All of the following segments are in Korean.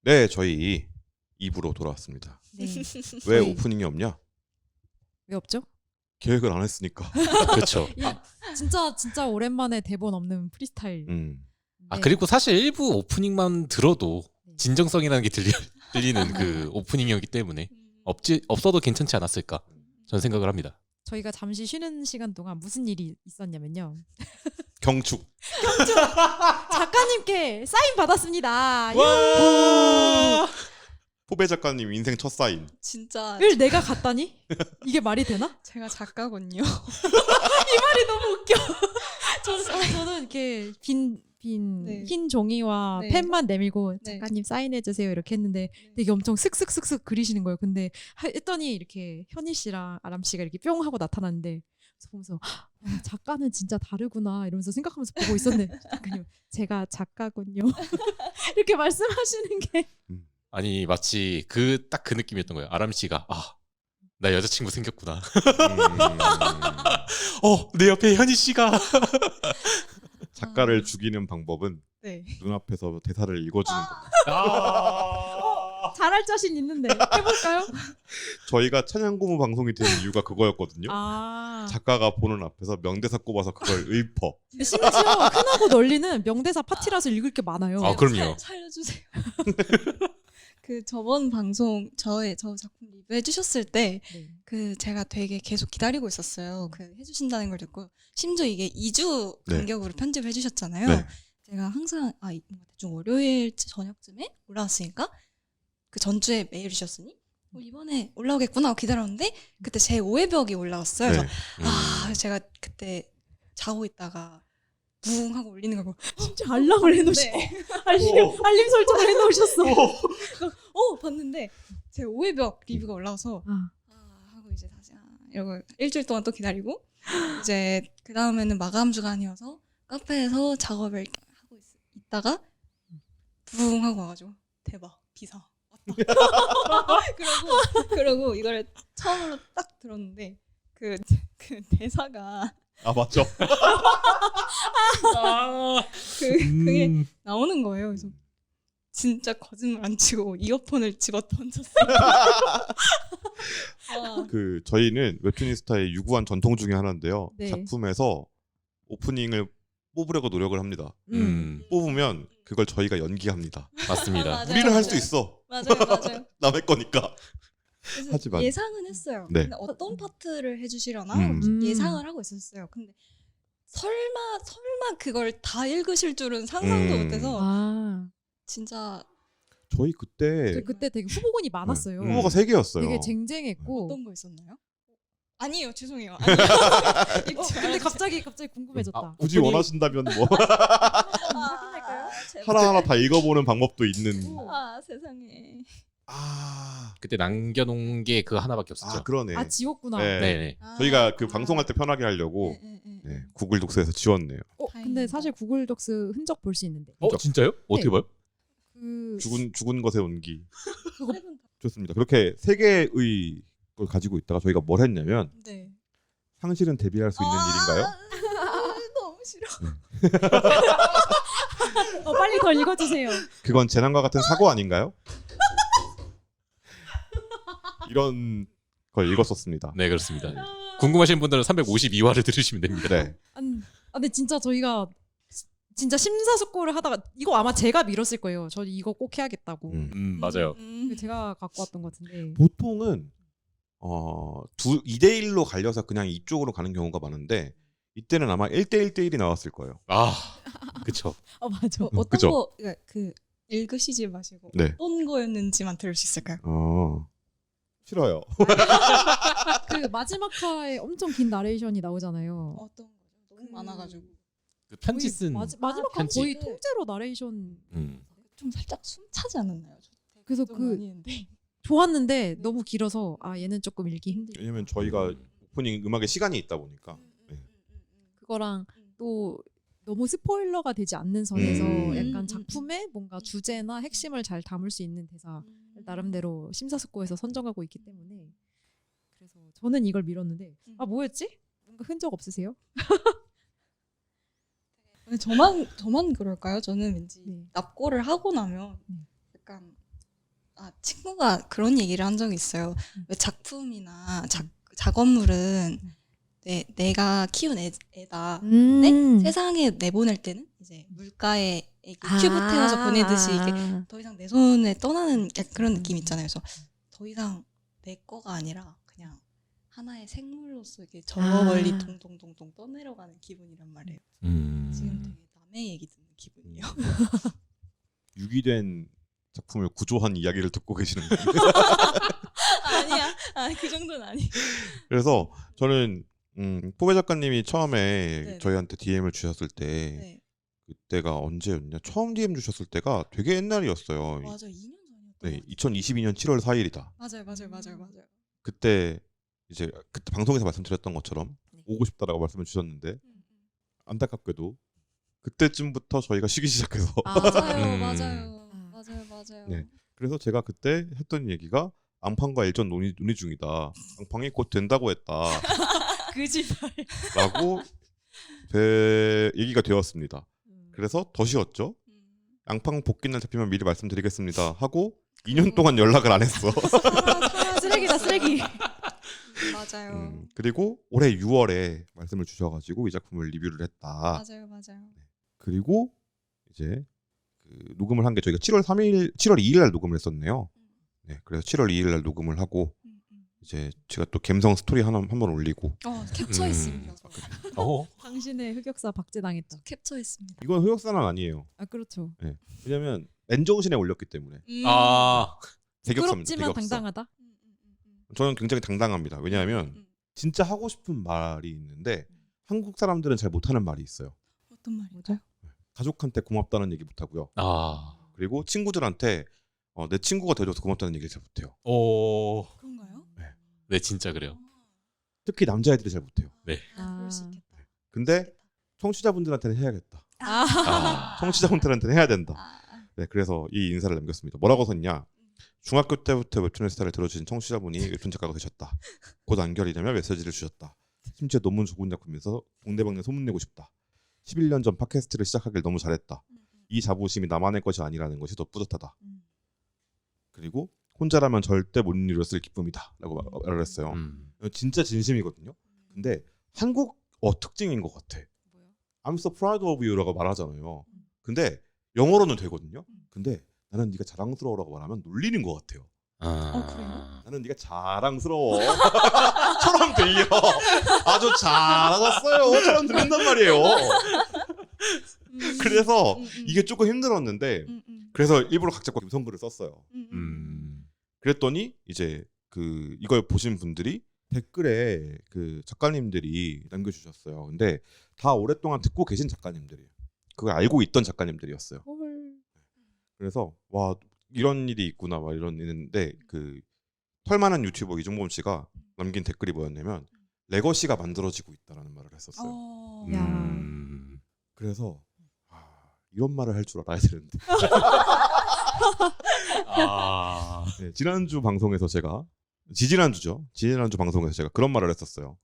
네, 저희 2부로 돌아왔습니다. 네. 왜 저희- 오프닝이 없냐? 왜 없죠? 계획을 안 했으니까. 그렇죠. 진짜 오랜만에 대본 없는 프리스타일. 아 네. 그리고 사실 일부 오프닝만 들어도 네. 진정성이라는 게 들리는 그 오프닝이었기 때문에 없어도 괜찮지 않았을까 저는 생각을 합니다. 저희가 잠시 쉬는 시간 동안 무슨 일이 있었냐면요. 경축. 작가님께 사인 받았습니다. 와! 포배 작가님 인생 첫 사인. 진짜 을 내가 갔다니? 이게 말이 되나? 제가 작가군요. 말이 너무 웃겨. 저는 이렇게 빈 네. 흰 종이와 네. 펜만 내밀고 네. 작가님 사인해 주세요 이렇게 했는데 되게 엄청 슥슥슥슥 그리시는 거예요. 근데 했더니 이렇게 현희 씨랑 아람 씨가 이렇게 뿅 하고 나타났는데 그래서 보면서 와, 작가는 진짜 다르구나 이러면서 생각하면서 보고 있었는데 작가님 제가 작가군요 이렇게 말씀하시는 게 아니 마치 딱 그 느낌이었던 거예요. 아람 씨가 나 여자친구 생겼구나. 내 옆에 현희 씨가 작가를 죽이는 방법은 네. 눈앞에서 대사를 읽어주는 겁니다. 잘할 자신 있는데 해볼까요? 저희가 찬양고무 방송이 된 이유가 그거였거든요. 작가가 보는 앞에서 명대사 꼽아서 그걸 읊어. 심지어 흔하고 널리는 명대사 파티라서 읽을 게 많아요. 그럼요. 살려주세요. 그 저번 방송 저 작품 리뷰해 주셨을 때 그 제가 되게 계속 기다리고 있었어요. 그 해주신다는 걸 듣고 심지어 이게 2주 네. 간격으로 편집해 주셨잖아요. 네. 제가 항상 대충 월요일 저녁쯤에 올라왔으니까 그 전주에 메일 주셨으니 이번에 올라오겠구나 하고 기다렸는데 그때 제 5회 벽이 올라왔어요. 네. 그래서 제가 그때 자고 있다가 붕 하고 울리는 걸 보고 진짜 알람을 해놓으셨어. 네. 알림 설정을 해놓으셨어. 봤는데 제 5회 벽 리뷰가 올라와서 하고 이제 다시 이러고 일주일 동안 또 기다리고 이제 그 다음에는 마감 주간이어서 카페에서 작업을 하고 있다가 붕 하고 와가지고 대박 기사 왔다. 그러고 이거를 처음으로 딱 들었는데 그 대사가 맞죠. 그게 나오는 거예요. 그래서 진짜 거짓말 안 치고 이어폰을 집어 던졌어요. 저희는 웹툰이스타의 유구한 전통 중에 하나인데요. 네. 작품에서 오프닝을 뽑으려고 노력을 합니다. 뽑으면 그걸 저희가 연기합니다. 맞습니다. 맞아요. 우리는 할 수 있어. 맞아요. 남의 거니까. 그래서 하지만. 예상은 했어요. 네. 근데 어떤 파트를 해주시려나 예상을 하고 있었어요. 근데 설마 그걸 다 읽으실 줄은 상상도 못해서 진짜 저희 그때 그때 되게 후보군이 많았어요. 후보가 3개였어요. 되게 쟁쟁했고. 어떤 거 있었나요? 아니에요, 죄송해요. 근데 갑자기 궁금해졌다. 굳이 오프닝- 원하신다면 뭐 확인할까요? 하나하나 다 읽어보는 방법도 있는. 세상에. 그때 남겨놓은 게 그거 하나밖에 없었죠. 그러네. 지웠구나. 네. 네네. 저희가 그 방송할 때 편하게 하려고 네. 구글 독서에서 지웠네요. 근데 다행이다. 사실 구글 덕스 흔적 볼 수 있는데. 진짜요? 어떻게 봐요? 그 죽은 것의 온기. 그거 좋습니다. 그렇게 3개의 걸 가지고 있다가 저희가 뭘 했냐면 네. 상실은 대비할 수 있는 일인가요? 너무 싫어. 빨리 더 읽어주세요. 그건 재난과 같은 사고 아닌가요? 이런 걸 읽었었습니다. 네 그렇습니다. 궁금하신 분들은 352화를 들으시면 됩니다. 네. 근데 진짜 저희가 진짜 심사숙고를 하다가 이거 아마 제가 밀었을 거예요. 저 이거 꼭 해야겠다고. 맞아요. 제가 갖고 왔던 것 같은데. 보통은 2대1로 갈려서 그냥 이쪽으로 가는 경우가 많은데 이때는 아마 1대1대1이 나왔을 거예요. 그쵸. 맞아. 어떤 그죠? 거 그 읽으시지 마시고 네. 어떤 거였는지만 들을 수 있을까요? 싫어요. 그 마지막 화에 엄청 긴 나레이션이 나오잖아요. 어떤 거죠? 너무 많아가지고 그 편지 쓴 마지막 화 편지. 거의 통째로 나레이션. 좀 살짝 숨차지 않았나요? 그래서 좋았는데 너무 길어서 얘는 조금 읽기 힘들다. 왜냐면 저희가 오프닝 음악에 시간이 있다 보니까. 그거랑 또 너무 스포일러가 되지 않는 선에서 약간 작품의 뭔가 주제나 핵심을 잘 담을 수 있는 대사 나름대로 심사숙고해서 선정하고 있기 때문에 그래서 저는 이걸 밀었는데 뭐였지? 뭔가 흔적 없으세요? 저만 그럴까요? 저는 왠지 납고를 하고 나면 약간 친구가 그런 얘기를 한 적이 있어요. 왜 작품이나 작업물은 내가 키운 애다. 근데 세상에 내보낼 때는 이제 물가에 큐브 태워서 보내듯이 이게 더 이상 내 손에 떠나는 약간 그런 느낌 있잖아요. 그래서 더 이상 내 거가 아니라 그냥 하나의 생물로서 이렇게 저 멀리 동동동동 떠내려가는 기분이란 말이에요. 지금 되게 남의 얘기 듣는 기분이에요. 유기된 작품을 구조한 이야기를 듣고 계시는 거예요. 아니야, 그 정도는 아니. 그래서 저는 포베 작가님이 처음에 네. 저희한테 DM을 주셨을 때 네. 그때가 언제였냐? 처음 DM 주셨을 때가 되게 옛날이었어요. 맞아, 2년 전이었던 네, 것 2022년 7월 4일이다. 같아요. 맞아요. 그때 방송에서 말씀드렸던 것처럼 네. 오고 싶다라고 말씀을 주셨는데 안타깝게도 그때쯤부터 저희가 쉬기 시작해서 맞아요. 네. 그래서 제가 그때 했던 얘기가 앙팡과 일전 논의 중이다. 앙팡이 곧 된다고 했다. 거짓말. 라고 얘기가 되었습니다. 그래서 더 쉬었죠. 앙팡 복귀날 잡히면 미리 말씀드리겠습니다 하고 2년 동안 연락을 안 했어. 쓰레기다 쓰레기. 맞아요. 그리고 올해 6월에 말씀을 주셔가지고 이 작품을 리뷰를 했다. 맞아요. 그리고 이제 그 녹음을 한 게 저희가 7월 2일 날 녹음을 했었네요. 네, 그래서 7월 2일 날 녹음을 하고 이제 제가 또 갬성 스토리 한번 올리고 캡처했습니다. 당신의 흑역사 박제당했다. 캡처했습니다. 이건 흑역사는 아니에요. 그렇죠. 왜냐면 맨정신에 올렸기 때문에 대격사입니다. 부끄럽지만 대격사. 당당하다. 저는 굉장히 당당합니다. 왜냐하면 진짜 하고 싶은 말이 있는데 한국 사람들은 잘 못하는 말이 있어요. 어떤 말이죠? 가족한테 고맙다는 얘기 못하고요. 그리고 친구들한테 내 친구가 돼줘서 고맙다는 얘기를 잘 못해요. 그런가요? 네, 진짜 그래요. 특히 남자애들이 잘 못해요. 그럴 수 있겠다. 근데 청취자분들한테는 해야겠다. 아. 청취자분들한테는 해야 된다. 네, 그래서 이 인사를 남겼습니다. 뭐라고 썼냐? 중학교 때부터 웹툰의 스타를 들어주신 청취자분이 웹툰 작가가 되셨다. 곧 안결이라며 메시지를 주셨다. 심지어 논문 좋은 작품에서 동네방네 소문내고 싶다. 11년 전 팟캐스트를 시작하길 너무 잘했다. 이 자부심이 나만의 것이 아니라는 것이 더 뿌듯하다. 그리고 혼자라면 절대 못 이뤘을 기쁨이다 라고 말을 했어요. 진짜 진심이거든요. 근데 한국 특징인 것 같아. I'm so proud of you라고 말하잖아요. 근데 영어로는 되거든요. 근데 나는 네가 자랑스러워라고 말하면 놀리는 것 같아요. 그래요? 나는 네가 자랑스러워 처럼 들려. 아주 잘하셨어요 처럼 들린단 말이에요. 그래서 이게 조금 힘들었는데 그래서 일부러 각 잡고 김성글을 썼어요. 그랬더니 이제 이걸 보신 분들이 댓글에 작가님들이 남겨주셨어요. 근데 다 오랫동안 듣고 계신 작가님들이에요. 그걸 알고 있던 작가님들이었어요. 그래서 와 이런 일이 있구나 막 이런데 털 많은 유튜버 이종범 씨가 남긴 댓글이 뭐였냐면 레거시가 만들어지고 있다라는 말을 했었어요. 그래서 이런 말을 할 줄 알아야 되는데. 네, 지난주 방송에서 제가 지난주 방송에서 제가 그런 말을 했었어요.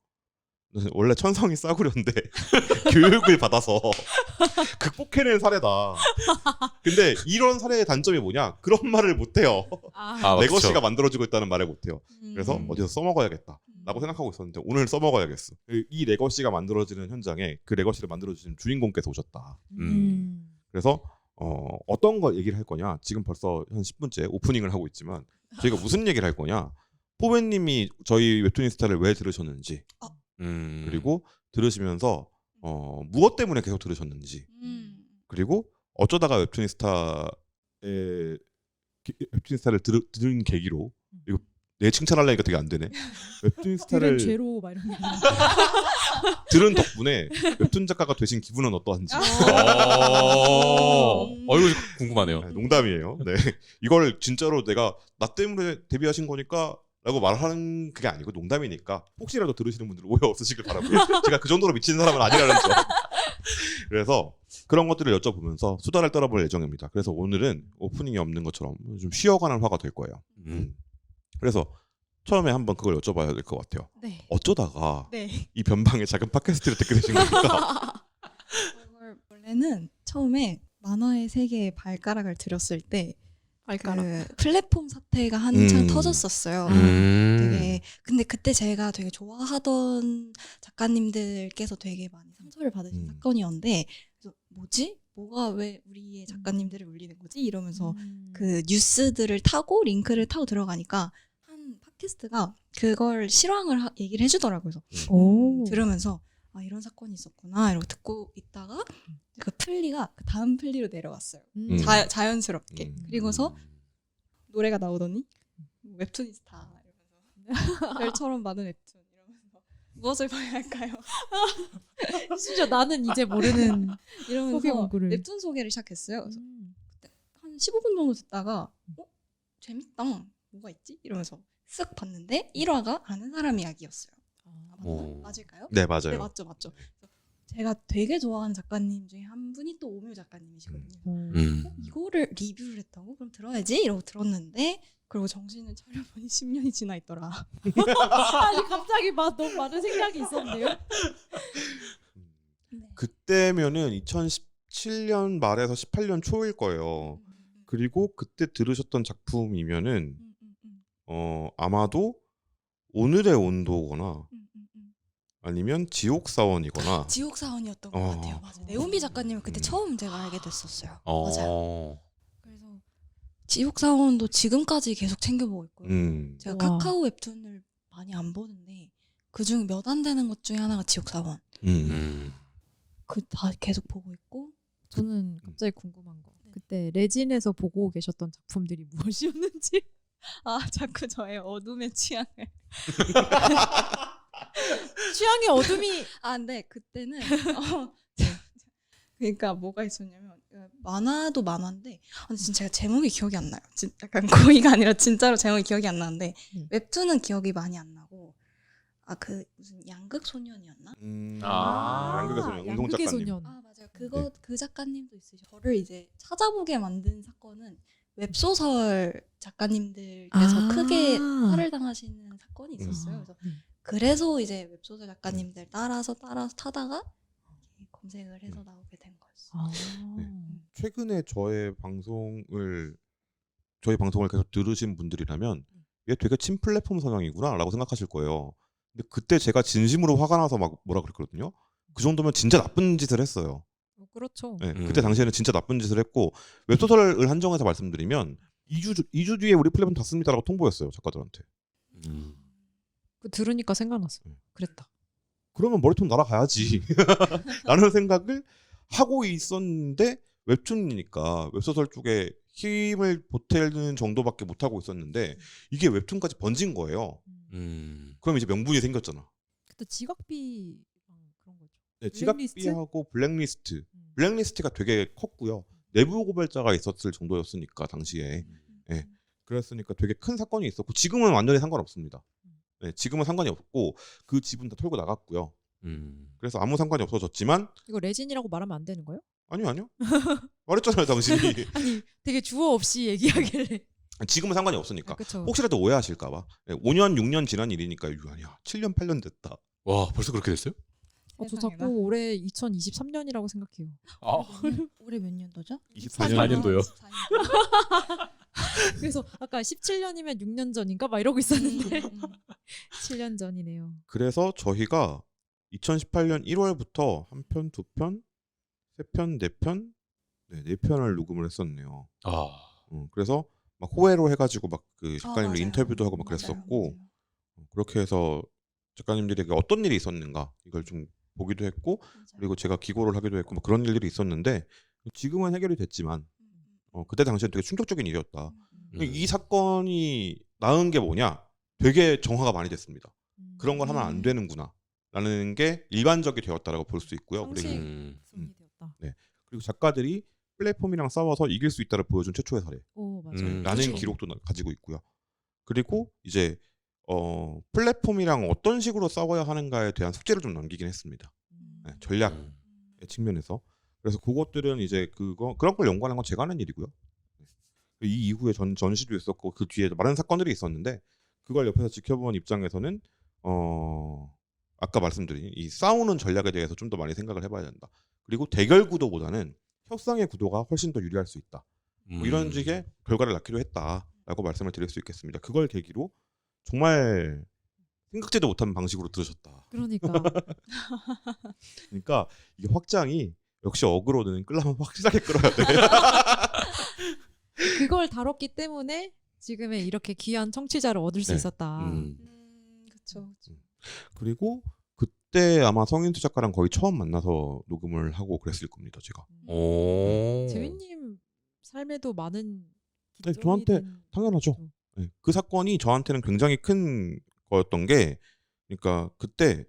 원래 천성이 싸구려인데 교육을 받아서 극복해낸 사례다. 근데 이런 사례의 단점이 뭐냐? 그런 말을 못해요. 레거시가 만들어지고 있다는 말을 못해요. 그래서 어디서 써먹어야겠다 라고 생각하고 있었는데 오늘 써먹어야겠어. 이 레거시가 만들어지는 현장에 그 레거시를 만들어주신 주인공께서 오셨다. 그래서 어떤 걸 얘기를 할 거냐? 지금 벌써 한 10분째 오프닝을 하고 있지만 저희가 무슨 얘기를 할 거냐? 포베님이 저희 웹툰이스타를 왜 들으셨는지 그리고 들으시면서 무엇 때문에 계속 들으셨는지 그리고 어쩌다가 웹툰이스타를 들은 계기로 이거 내 칭찬하려니까 되게 안 되네. 웹툰이스타를 죄로 막 이런 거. 들은 덕분에 웹툰 작가가 되신 기분은 어떠한지. 이거 궁금하네요. 네, 농담이에요. 네, 이걸 진짜로 내가 나 때문에 데뷔하신 거니까 라고 말하는 그게 아니고 농담이니까 혹시라도 들으시는 분들 오해 없으시길 바라고요. 제가 그 정도로 미친 사람은 아니라는 점. 그래서 그런 것들을 여쭤보면서 수다를 떨어볼 예정입니다. 그래서 오늘은 오프닝이 없는 것처럼 좀 쉬어가는 화가 될 거예요. 그래서 처음에 한번 그걸 여쭤봐야 될 것 같아요. 네. 어쩌다가 이 변방의 작은 팟캐스트를 듣게 되신 겁니까? 원래는 처음에 만화의 세계에 발가락을 들였을 때 발가락. 그 플랫폼 사태가 한창 음. 터졌었어요. 되게 근데 그때 제가 되게 좋아하던 작가님들께서 되게 많이 상처를 받으신 사건이었는데 그래서 뭐지? 뭐가 왜 우리의 작가님들을 울리는 거지? 이러면서 그 뉴스들을 타고 링크를 타고 들어가니까 한 팟캐스트가 그걸 실황을 얘기를 해주더라고요. 그래서 오. 들으면서 아 이런 사건이 있었구나 이러고 듣고 있다가 그 플리가 그 다음 플리로 내려왔어요. 자연스럽게. 그리고서 노래가 나오더니 웹툰이스타 이러면서 별처럼 많은 웹툰 이러면서 무엇을 봐야 할까요? 심지어 나는 이제 모르는 이러면서 소개 문구를. 웹툰 소개를 시작했어요. 그래서 한 15분 정도 듣다가 재밌다. 뭐가 있지? 이러면서 쓱 봤는데 1화가 아는 사람 이야기였어요. 아, 맞나? 오. 맞을까요? 네, 맞아요. 네, 맞죠. 그래서 제가 되게 좋아하는 작가님 중에 한 분이 또 오묘 작가님이시거든요. 이거를 리뷰를 했다고? 그럼 들어야지 이러고 들었는데 그리고 정신을 차려보니 10년이 지나 있더라. 아니 갑자기 막 너무 많은 생각이 있었네요. 네. 그때면은 2017년 말에서 18년 초일 거예요. 그리고 그때 들으셨던 작품이면은 아마도 오늘의 온도거나 아니면 지옥사원이거나 지옥사원이었던 것 같아요. 맞아요. 네오미 작가님을 그때 처음 제가 알게 됐었어요. 맞아요. 그래서 지옥사원도 지금까지 계속 챙겨보고 있고요. 제가 우와. 카카오 웹툰을 많이 안 보는데 그중 몇 안 되는 것 중에 하나가 지옥사원. 그 다 계속 보고 있고 저는 갑자기 궁금한 거. 그때 레진에서 보고 계셨던 작품들이 무엇이었는지. 아 자꾸 저의 어둠의 취향을 취향의 어둠이. 아 근데 그때는 그러니까 뭐가 있었냐면 만화도 만화인데 근데 진짜 제가 제목이 기억이 안 나요. 약간 고의가 아니라 진짜로 제목이 기억이 안 나는데 웹툰은 기억이 많이 안 나고 아 그 무슨 양극 소년이었나? 양극의 소년, 운동 양극의 작가님. 소년. 아 맞아요. 그거 그 작가님도 있으시죠. 저를 이제 찾아보게 만든 사건은 웹소설 작가님들께서 크게 화를 당하시는 사건이 있었어요. 그래서 이제 웹소설 작가님들 따라서 타다가 검색을 해서 나오게 된 거였어요. 최근에 저희 방송을 계속 들으신 분들이라면 얘 되게 친플랫폼 성향이구나라고 생각하실 거예요. 근데 그때 제가 진심으로 화가 나서 막 뭐라 그랬거든요. 그 정도면 진짜 나쁜 짓을 했어요. 그렇죠. 네, 그때 당시에는 진짜 나쁜 짓을 했고 웹소설을 한정해서 말씀드리면 2주 뒤에 우리 플랫폼 닫습니다라고 통보했어요 작가들한테. 그 들으니까 생각났어요. 그랬다. 그러면 머리통 날아가야지 라는 생각을 하고 있었는데 웹툰이니까 웹소설 쪽에 힘을 보태는 정도밖에 못하고 있었는데 이게 웹툰까지 번진 거예요. 그럼 이제 명분이 생겼잖아. 그때 지각비 그런 거죠. 네, 블랙리스트? 지각비하고 블랙리스트가 되게 컸고요. 내부 고발자가 있었을 정도였으니까 당시에. 네, 그랬으니까 되게 큰 사건이 있었고 지금은 완전히 상관없습니다. 네, 지금은 상관이 없고 그 지분 다 털고 나갔고요. 그래서 아무 상관이 없어졌지만 이거 레진이라고 말하면 안 되는 거예요? 아니요. 말했잖아요 당신이. 아니 되게 주어 없이 얘기하길래. 지금은 상관이 없으니까. 그렇죠. 혹시라도 오해하실까봐. 5년 6년 지난 일이니까 아니야 7년 8년 됐다. 와 벌써 그렇게 됐어요? 저 세상에나. 자꾸 올해 2023년이라고 생각해요. 올해 몇 년도죠? 24년도요. 그래서 아까 17년이면 6년 전인가 막 이러고 있었는데 7년 전이네요. 그래서 저희가 2018년 1월부터 한 편, 두 편, 세 편, 네 편, 네 편을 녹음을 했었네요. 그래서 막 호외로 해가지고 막 그 작가님들 인터뷰도 하고 막 그랬었고 그렇게 해서 작가님들에게 어떤 일이 있었는가 이걸 좀 보기도 했고 그리고 제가 기고를 하기도 했고 막 그런 일들이 있었는데 지금은 해결이 됐지만 그때 당시엔 되게 충격적인 일이었다. 이 사건이 낳은 게 뭐냐? 되게 정화가 많이 됐습니다. 그런 걸 하면 안 되는구나 라는 게 일반적이 되었다라고 볼 수 있고요. 상식 승리되었다. 네. 그리고 작가들이 플랫폼이랑 싸워서 이길 수 있다를 보여준 최초의 사례 오 맞아요. 라는 그렇죠. 기록도 가지고 있고요. 그리고 이제 플랫폼이랑 어떤 식으로 싸워야 하는가에 대한 숙제를 좀 남기긴 했습니다. 네, 전략의 측면에서. 그래서 그것들은 이제 그런 걸 연구하는 건 제가 하는 일이고요. 이 이후에 전시도 있었고 그 뒤에 많은 사건들이 있었는데 그걸 옆에서 지켜본 입장에서는 아까 말씀드린 이 싸우는 전략에 대해서 좀 더 많이 생각을 해봐야 된다. 그리고 대결 구도보다는 협상의 구도가 훨씬 더 유리할 수 있다. 뭐 이런 식의 결과를 낳기로 했다라고 말씀을 드릴 수 있겠습니다. 그걸 계기로 정말 생각지도 못한 방식으로 들으셨다. 그러니까 그러니까 이게 확장이 역시 어그로는 끌려면 확실하게 끌어야 돼. 그걸 다뤘기 때문에 지금의 이렇게 귀한 청취자를 얻을 수 네. 있었다. 그쵸. 그리고 그때 아마 성인수 작가랑 거의 처음 만나서 녹음을 하고 그랬을 겁니다. 제가. 오. 재민님 삶에도 많은 네, 기점이 저한테 된 당연하죠. 거죠. 네, 그 사건이 저한테는 굉장히 큰 거였던 게, 그러니까 그때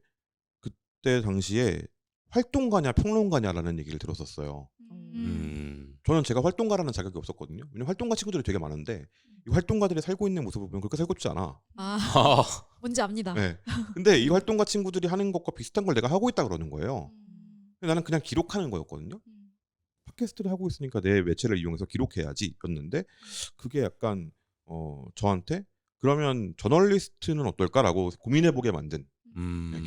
당시에 활동가냐 평론가냐라는 얘기를 들었었어요. 저는 제가 활동가라는 자격이 없었거든요. 왜냐면 활동가 친구들이 되게 많은데 이 활동가들이 살고 있는 모습을 보면 그렇게 살고 싶지 않아. 아, 아, 뭔지 압니다. 네. 근데 이 활동가 친구들이 하는 것과 비슷한 걸 내가 하고 있다 그러는 거예요. 근데 나는 그냥 기록하는 거였거든요. 팟캐스트를 하고 있으니까 내 매체를 이용해서 기록해야지였는데 그게 약간 저한테 그러면 저널리스트는 어떨까라고 고민해보게 만든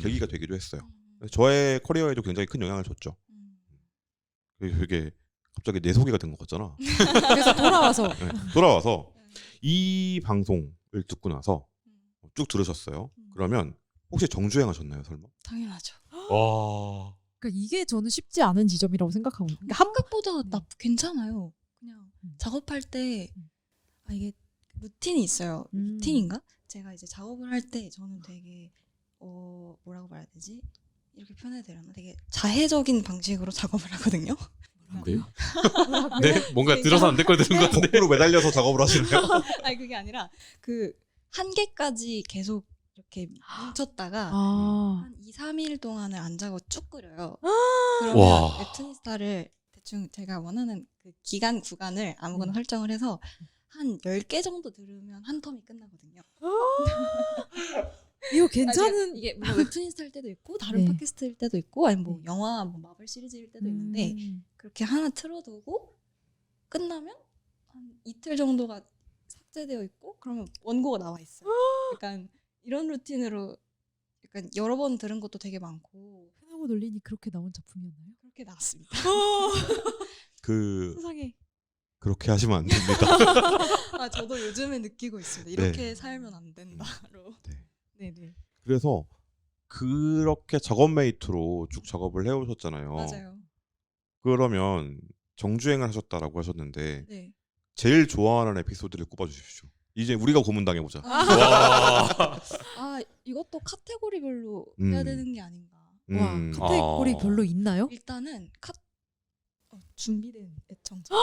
계기가 되기도 했어요. 저의 커리어에도 굉장히 큰 영향을 줬죠. 되게 갑자기 내 소개가 된 것 같잖아. 그래서 돌아와서 네, 돌아와서 이 방송을 듣고 나서 쭉 들으셨어요. 그러면 혹시 정주행 하셨나요, 설마? 당연하죠. 와. 그러니까 이게 저는 쉽지 않은 지점이라고 생각하거든요. 그러니까 생각보다 네. 괜찮아요. 그냥 작업할 때 이게 루틴이 있어요. 음. 루틴인가? 제가 이제 작업을 할 때 저는 되게 뭐라고 말해야 되지? 이렇게 표현해야 되려나? 되게 자해적인 방식으로 작업을 하거든요. 네? 네? 뭔가 들어서 안 될 걸 들은 것 같은데. 거꾸로 매달려서 작업을 하시나요? 아니 그게 아니라 그 한 개까지 계속 이렇게 뭉쳤다가 아, 한 2, 3일 동안을 안 자고 쭉 끓여요. 와. 그러면 웹툰이스타를 대충 제가 원하는 그 기간 구간을 아무거나 설정을 해서 한 10개 정도 들으면 한 텀이 끝나거든요. 이거 아, 괜찮은 이게 뭐 웹툰이스타 할 때도 있고 다른 네. 팟캐스트일 때도 있고 아니면 뭐 네. 영화 뭐 마블 시리즈일 때도 있는데 그렇게 하나 틀어두고 끝나면 한 이틀 정도가 삭제되어 있고 그러면 원고가 나와 있어요. 약간 이런 루틴으로 약간 여러 번 들은 것도 되게 많고 흔하고 논리니 그렇게 나온 작품이었나요? 그렇게 나왔습니다. 세상에. 그렇게 하시면 안 됩니다. 아 저도 요즘에 느끼고 있습니다. 이렇게 살면 안 된다로. 네. 네네. 그래서 그렇게 작업 메이트로 쭉 작업을 해오셨잖아요. 맞아요. 그러면 정주행을 하셨다라고 하셨는데 네. 제일 좋아하는 에피소드를 꼽아주십시오. 이제 우리가 고문당해보자. 와. 아 이것도 카테고리별로 음. 해야 되는 게 아닌가. 와, 카테고리 별로 있나요? 일단은 준비된 애청자.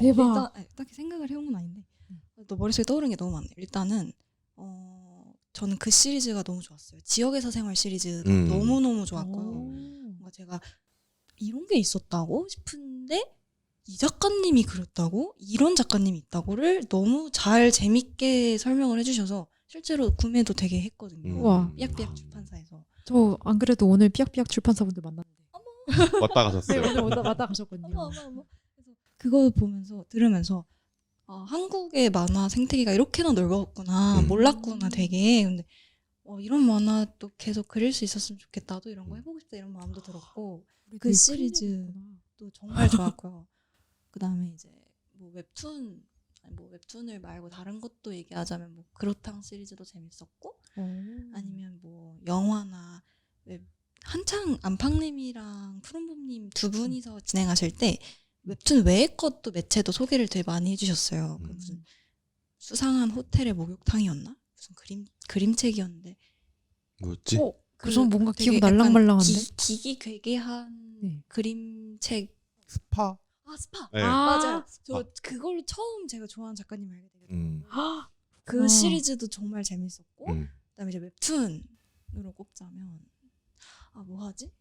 대박. 일단 딱히 생각을 해온 건 아닌데 또 머릿속에 떠오르는 게 너무 많네요. 일단은 저는 그 시리즈가 너무 좋았어요. 지역에서 생활 시리즈가 너무너무 좋았고요. 뭔가 제가 이런 게 있었다고 싶은데 이 작가님이 그렸다고? 이런 작가님이 있다고를 너무 잘 재밌게 설명을 해주셔서 실제로 구매도 되게 했거든요. 우와. 삐약삐약 출판사에서. 저 안 그래도 오늘 삐약삐약 출판사분들 만났는데. 왔다 네, 가셨어요. 오늘 왔다 가셨거든요. 어머. 그래서 그거 보면서 들으면서 한국의 만화 생태계가 이렇게나 넓었구나 몰랐구나 되게. 근데 이런 만화도 계속 그릴 수 있었으면 좋겠다. 나도 이런 거 해보고 싶다 이런 마음도 들었고 그 시리즈도 정말 좋았고요. 그 다음에 이제 뭐 웹툰을 말고 다른 것도 얘기하자면 뭐 그로탕 시리즈도 재밌었고 아니면 뭐 영화나 한창 안팡님이랑 푸른봄님 두 분이서 진행하실 때 웹툰 외의 것도 매체도 소개를 되게 많이 해주셨어요. 그 무슨 수상한 호텔의 목욕탕이었나? 무슨 그림책이었는데. 뭐였지? 그래서 뭔가 되게 기억 날랑말랑한데. 기기 괴괴한 네. 그림책. 스파. 스파. 네. 맞아요. 저 그걸 처음 제가 좋아하는 작가님 알게 되거든요. 그 시리즈도 정말 재밌었고 그다음에 이제 웹툰으로 꼽자면 뭐 하지?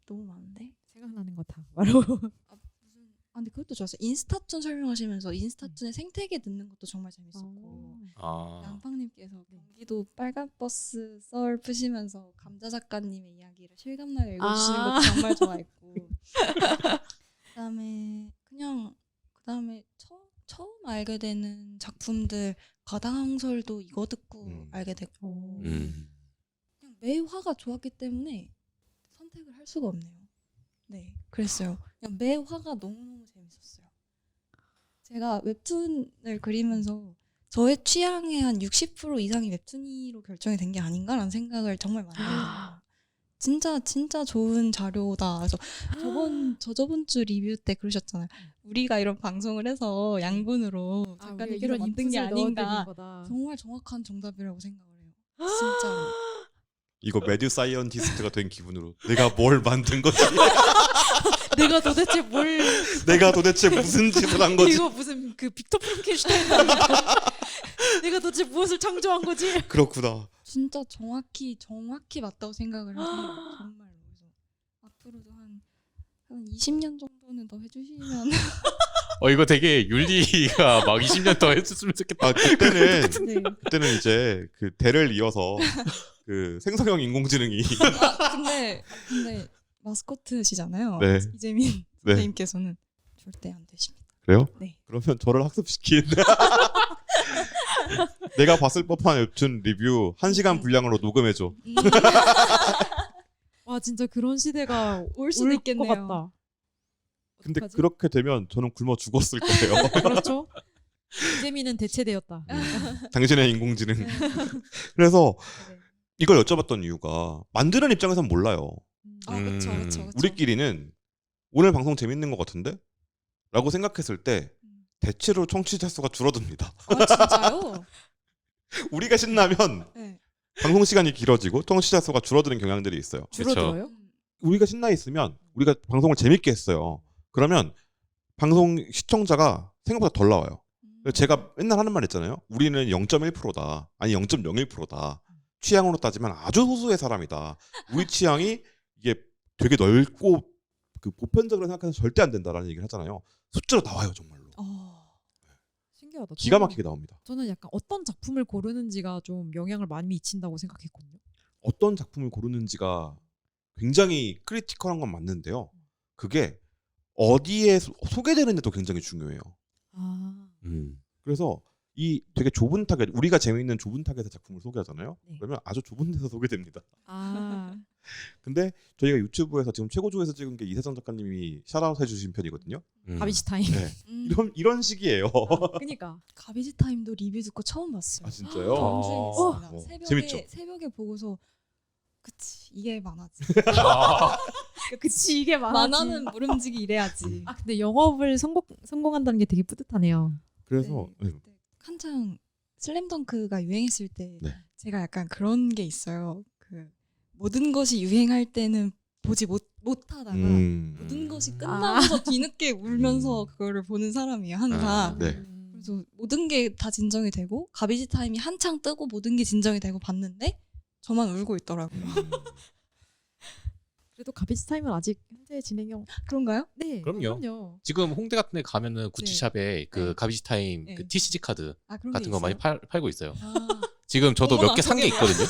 너무 많은데 생각나는 거 다 말하고. 근데 그것도 좋았어요. 인스타툰 설명하시면서 인스타툰의 생태계 듣는 것도 정말 재밌었고 양팡님께서 경기도 빨간 버스 썰 푸시면서 감자 작가님의 이야기를 실감나게 읽어주시는 것도 정말 좋아했고 그다음에 처음 알게 되는 작품들 가당항설도 이거 듣고 알게 됐고 그냥 매화가 좋았기 때문에 선택을 할 수가 없네요. 네, 그랬어요. 그냥 매화가 너무너무 재밌었어요. 제가 웹툰을 그리면서 저의 취향의 한 60% 이상이 웹툰으로 결정이 된 게 아닌가라는 생각을 정말 많이 해요. 진짜 좋은 자료다. 그래서 저번 주 리뷰 때 그러셨잖아요. 우리가 이런 방송을 해서 양분으로 작가님께서 이런 만든 게 인풋을 넣어드린 아닌가. 거다. 정말 정확한 정답이라고 생각을 해요. 진짜로. 이거 매드 사이언티스트가 된 기분으로 내가 뭘 만든 거지? 내가 도대체 뭘 내가 도대체 무슨 짓을 한 거지? 이거 무슨 그 빅터 프랑켄슈타인 아니야? 내가 도대체 무엇을 창조한 거지? 그렇구나. 진짜 정확히 맞다고 생각을 해서 정말로. 그래서 앞으로도 한 20년 정도는 더 해주시면. 이거 되게 윤리가 막 20년 더 했으면 좋겠다. 아 그때는 네. 그때는 이제 그 대를 이어서 그 생성형 인공지능이 근데 마스코트시잖아요. 네. 이재민 네. 선생님께서는 절대 안 되십니다. 그래요? 네. 그러면 저를 학습시키는데 내가 봤을 법한 웹툰 리뷰 1시간 분량으로 녹음해줘. 와 진짜 그런 시대가 올 수도 올 있겠네요. 것 같다. 근데 어떡하지? 그렇게 되면 저는 굶어 죽었을 거예요. 그렇죠. 이재민은 대체되었다. 당신의 인공지능. 그래서 네. 이걸 여쭤봤던 이유가 만드는 입장에선 몰라요. 아 그렇죠, 음. 그렇죠. 우리끼리는 오늘 방송 재밌는 것 같은데? 라고 생각했을 때 대체로 청취자 수가 줄어듭니다. 아 진짜요? 우리가 신나면 네. 방송 시간이 길어지고 청취자 수가 줄어드는 경향들이 있어요. 줄어들어요? 우리가 신나 있으면 우리가 방송을 재밌게 했어요. 그러면 방송 시청자가 생각보다 덜 나와요. 제가 맨날 하는 말 있잖아요. 우리는 0.1%다. 아니 0.01%다. 취향으로 따지면 아주 소수의 사람이다. 우리 취향이 이게 되게 넓고 그 보편적으로 생각해서 절대 안 된다라는 얘기를 하잖아요. 숫자로 나와요 정말로. 신기하다. 기가 막히게 나옵니다. 저는 약간 어떤 작품을 고르는지가 좀 영향을 많이 미친다고 생각했거든요. 어떤 작품을 고르는지가 굉장히 크리티컬한 건 맞는데요. 그게 어디에 소개되는데도 굉장히 중요해요. 아, 그래서 이 되게 좁은 타겟, 우리가 재미있는 좁은 타겟의 작품을 소개하잖아요. 네. 그러면 아주 좁은 데서 소개됩니다. 아, 근데 저희가 유튜브에서 지금 최고조에서 찍은 게 이세정 작가님이 샤라웃 해주신 편이거든요. 가비지 타임. 네. 이런 식이에요. 그러니까 가비지 타임도 리뷰 듣고 처음 봤어요. 아 진짜요? 아. 감동했습니다. 재밌죠? 새벽에 보고서 그치 이게 만화지. 그치 이게 만화는 모름지기 이래야지. 아 근데 영업을 성공한다는 게 되게 뿌듯하네요. 그래서 네. 한창 슬램덩크가 유행했을 때 네. 제가 약간 그런 게 있어요. 그 모든 것이 유행할 때는 보지 못하다가 모든 것이 끝나면서 뒤늦게 울면서 그거를 보는 사람이에요 항상. 네. 그래서 모든 게 다 진정이 되고 가비지 타임이 한창 뜨고 모든 게 진정이 되고 봤는데 저만 울고 있더라고요. 그래도 가비지 타임은 아직 현재 진행형. 그런가요? 네. 그럼요. 지금 홍대 같은 데 가면은 구찌샵에 그 네. 가비지 타임 네. 그 TCG 카드 아 그런 같은 게 거 많이 있어요? 팔고 있어요. 아, 지금 저도 어머나, 몇 개 산 게 그게 뭐야. 있거든요.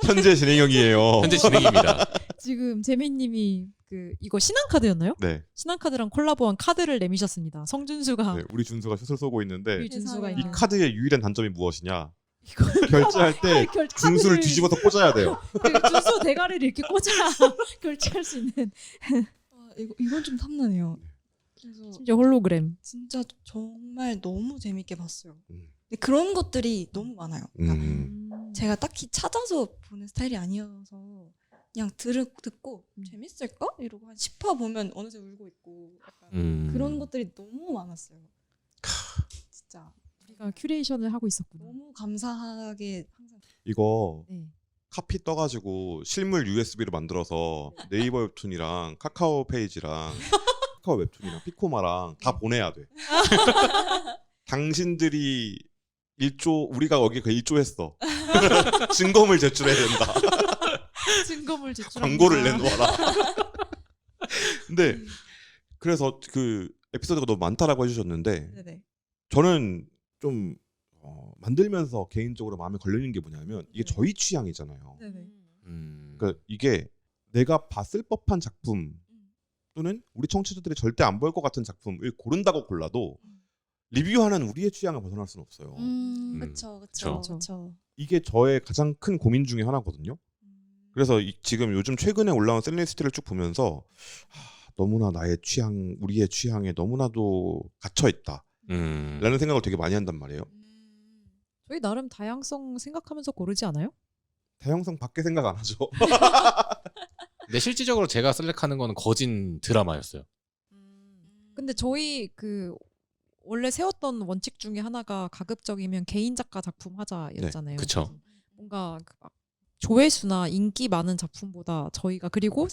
현재 진행형이에요. 현재 진행입니다. 지금 재민님이 그 이거 신한카드였나요? 네. 신한카드랑 콜라보한 카드를 내미셨습니다. 성준수가 네, 우리 준수가 슛을 쏘고 있는데 우리 준수가 이 이 있는 카드의 유일한 단점이 무엇이냐? 이거 결제할 때 준수를 카드를- 뒤집어서 꽂아야 돼요. 그 준수 대가리를 이렇게 꽂아야 결제할 수 있는 이건 좀 탐나네요. 그래서 심지어 홀로그램. 진짜 정말 너무 재밌게 봤어요. 음. 근데 그런 것들이 너무 많아요. 그러니까 제가 딱히 찾아서 보는 스타일이 아니어서 그냥 듣고 재밌을까? 이러고 한 10화 보면 어느새 울고 있고 약간 그런 것들이 너무 많았어요. 진짜 우리가 큐레이션을 하고 있었구나. 너무 감사하게 항상 이거 네. 카피 떠가지고 실물 USB로 만들어서 네이버 웹툰이랑 카카오 페이지랑 카카오 웹툰이랑 피코마랑 다 보내야 돼. 당신들이 1조 우리가 여기 그 1조 했어. 증거물 제출해야 된다. 증거물 제출. 광고를 내놓아라. 근데 그래서 그 에피소드가 너무 많다라고 해주셨는데 네네. 저는 좀 만들면서 개인적으로 마음에 걸리는 게 뭐냐면 이게 네. 저희 취향이잖아요. 네네. 그러니까 이게 내가 봤을 법한 작품 또는 우리 청취자들이 절대 안 볼 것 같은 작품을 고른다고 골라도 리뷰하는 우리의 취향을 벗어날 수는 없어요. 그렇죠, 그쵸. 그렇죠. 이게 저의 가장 큰 고민 중에 하나거든요. 그래서 지금 요즘 최근에 올라온 셀리스트를 쭉 보면서 너무나 나의 취향, 우리의 취향에 너무나도 갇혀 있다. 라는 생각을 되게 많이 한단 말이에요. 저희 나름 다양성 생각하면서 고르지 않아요? 다양성 밖에 생각 안 하죠. 근데 실질적으로 제가 셀렉하는 거는 거진 드라마였어요. 근데 저희 그 원래 세웠던 원칙 중에 하나가 가급적이면 개인 작가 작품 하자였잖아요. 그쵸. 그래서 뭔가 그막 조회수나 인기 많은 작품보다 저희가 그리고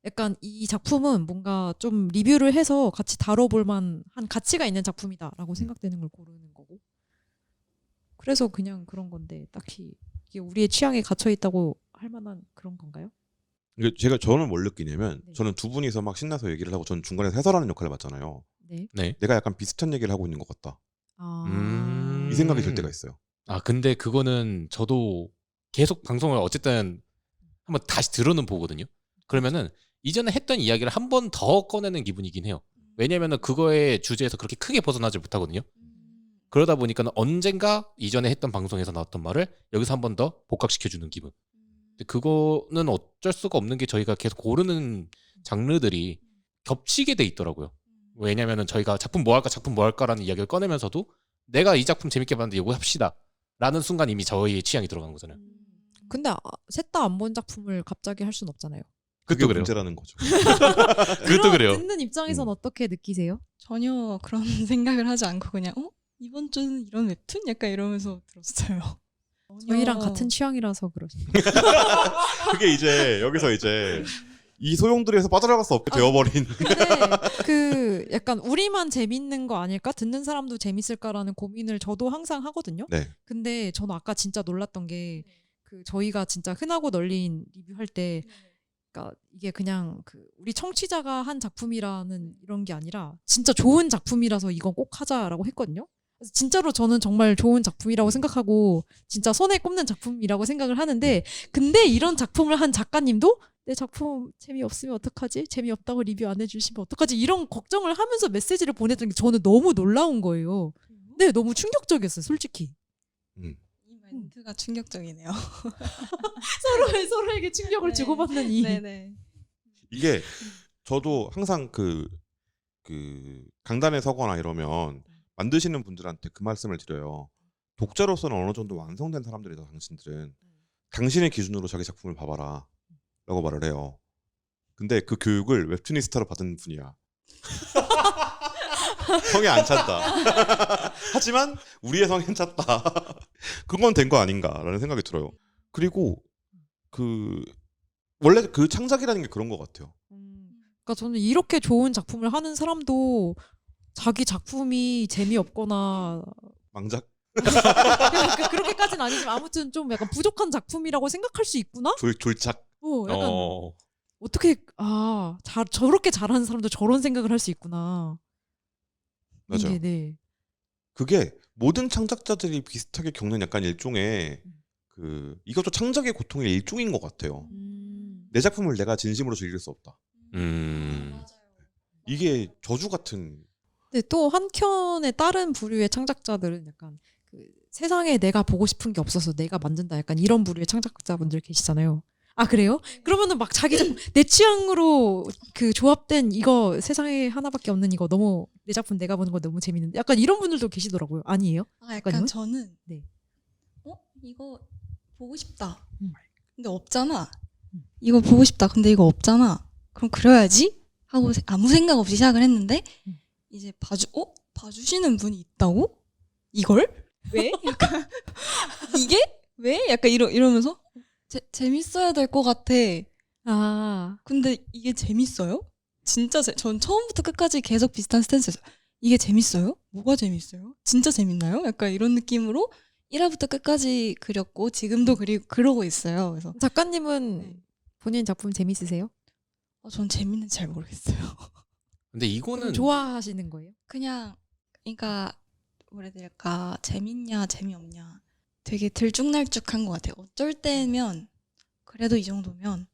약간 이 작품은 뭔가 좀 리뷰를 해서 같이 다뤄볼 만한 가치가 있는 작품이다라고 생각되는 걸 고르는 거고. 그래서 그냥 그런 건데 딱히 이게 우리의 취향에 갇혀 있다고 할 만한 그런 건가요? 이게 저는 뭘 느끼냐면 네. 저는 두 분이서 막 신나서 얘기를 하고 저는 중간에서 해설하는 역할을 맡잖아요. 네. 네. 내가 약간 비슷한 얘기를 하고 있는 것 같다. 이 생각이 들 때가 있어요. 아 근데 그거는 저도 계속 방송을 어쨌든 한번 다시 들어는 보거든요. 그러면은 이전에 했던 이야기를 한 번 더 꺼내는 기분이긴 해요. 왜냐면은 그거의 주제에서 그렇게 크게 벗어나지 못하거든요. 그러다 보니까는 언젠가 이전에 했던 방송에서 나왔던 말을 여기서 한 번 더 복각시켜주는 기분. 근데 그거는 어쩔 수가 없는 게 저희가 계속 고르는 장르들이 겹치게 돼 있더라고요. 왜냐면은 저희가 작품 뭐 할까라는 이야기를 꺼내면서도 내가 이 작품 재밌게 봤는데 이거 합시다 라는 순간 이미 저희의 취향이 들어간 거잖아요. 근데 셋 다 안 본 작품을 갑자기 할 순 없잖아요. 그게 그것도 그래요. 문제라는 거죠. 그것도 그래요. 듣는 입장에선 어떻게 느끼세요? 전혀 그런 생각을 하지 않고 그냥 이번 주는 이런 웹툰? 약간 이러면서 들었어요. 저희랑 전혀. 같은 취향이라서 그러시네요. 그게 이제 여기서 이제 이 소용돌이에서 빠져나갈 수 없게 되어버린. 근데 그 약간 우리만 재밌는 거 아닐까? 듣는 사람도 재밌을까라는 고민을 저도 항상 하거든요. 네. 근데 저는 아까 진짜 놀랐던 게 그 저희가 진짜 흔하고 널린 리뷰할 때 그러니까 이게 그냥 그 우리 청취자가 한 작품이라는 이런 게 아니라 진짜 좋은 작품이라서 이건 꼭 하자라고 했거든요. 그래서 진짜로 저는 정말 좋은 작품이라고 생각하고 진짜 손에 꼽는 작품이라고 생각을 하는데 근데 이런 작품을 한 작가님도 내 작품 재미없으면 어떡하지? 재미없다고 리뷰 안 해주시면 어떡하지? 이런 걱정을 하면서 메시지를 보냈던 게 저는 너무 놀라운 거예요. 네, 너무 충격적이었어요, 솔직히. 음. 이 멘트가 충격적이네요. 서로에게 충격을 네. 주고받는 이. 네네. 이게 저도 항상 그 강단에 서거나 이러면 만드시는 분들한테 그 말씀을 드려요. 독자로서는 어느 정도 완성된 사람들이다. 당신들은 당신의 기준으로 자기 작품을 봐봐라 라고 말을 해요. 근데 그 교육을 웹툰이스타로 받은 분이야. 성에 안 찼다. 하지만 우리의 성엔 찼다. 그건 된 거 아닌가라는 생각이 들어요. 그리고 그 원래 그 창작이라는 게 그런 것 같아요. 그러니까 저는 이렇게 좋은 작품을 하는 사람도 자기 작품이 재미없거나 망작 그러니까 그렇게까지는 아니지만 아무튼 좀 약간 부족한 작품이라고 생각할 수 있구나? 졸착. 약간 어떻게 저렇게 잘하는 사람도 저런 생각을 할 수 있구나. 맞아요. 이게 네. 그게 모든 창작자들이 비슷하게 겪는 약간 일종의 이것도 창작의 고통의 일종인 것 같아요. 내 작품을 내가 진심으로 즐길 수 없다. 이게 저주 같은. 근데 또 한켠에 다른 부류의 창작자들은 약간 그 세상에 내가 보고 싶은 게 없어서 내가 만든다 약간 이런 부류의 창작자분들 계시잖아요. 아 그래요? 그러면은 막 자기 작품 내 취향으로 그 조합된 이거 세상에 하나밖에 없는 이거 너무 내 작품 내가 보는 거 너무 재밌는데 약간 이런 분들도 계시더라고요. 아니에요? 약간 작가님은? 저는 네. 이거 보고 싶다. 음. 근데 없잖아. 이거 보고 싶다. 근데 이거 없잖아. 그럼 그려야지 하고 아무 생각 없이 시작을 했는데 이제 봐주시는 분이 있다고? 이걸? 왜? 약간 이게? 왜? 약간 이러면서 재밌어야 될 것 같아. 아 근데 이게 재밌어요? 진짜 전 처음부터 끝까지 계속 비슷한 스탠스였어요. 이게 재밌어요? 뭐가 재밌어요? 진짜 재밌나요? 약간 이런 느낌으로 1화부터 끝까지 그렸고 지금도 그러고 있어요. 그래서 작가님은 본인 작품 재밌으세요? 전 재밌는지 잘 모르겠어요. 근데 이거는 좋아하시는 거예요? 그냥 그러니까 뭐라 해야 될까 재밌냐 재미없냐 되게 들쭉날쭉한 것 같아요. 어쩔 때면 그래도 이 정도면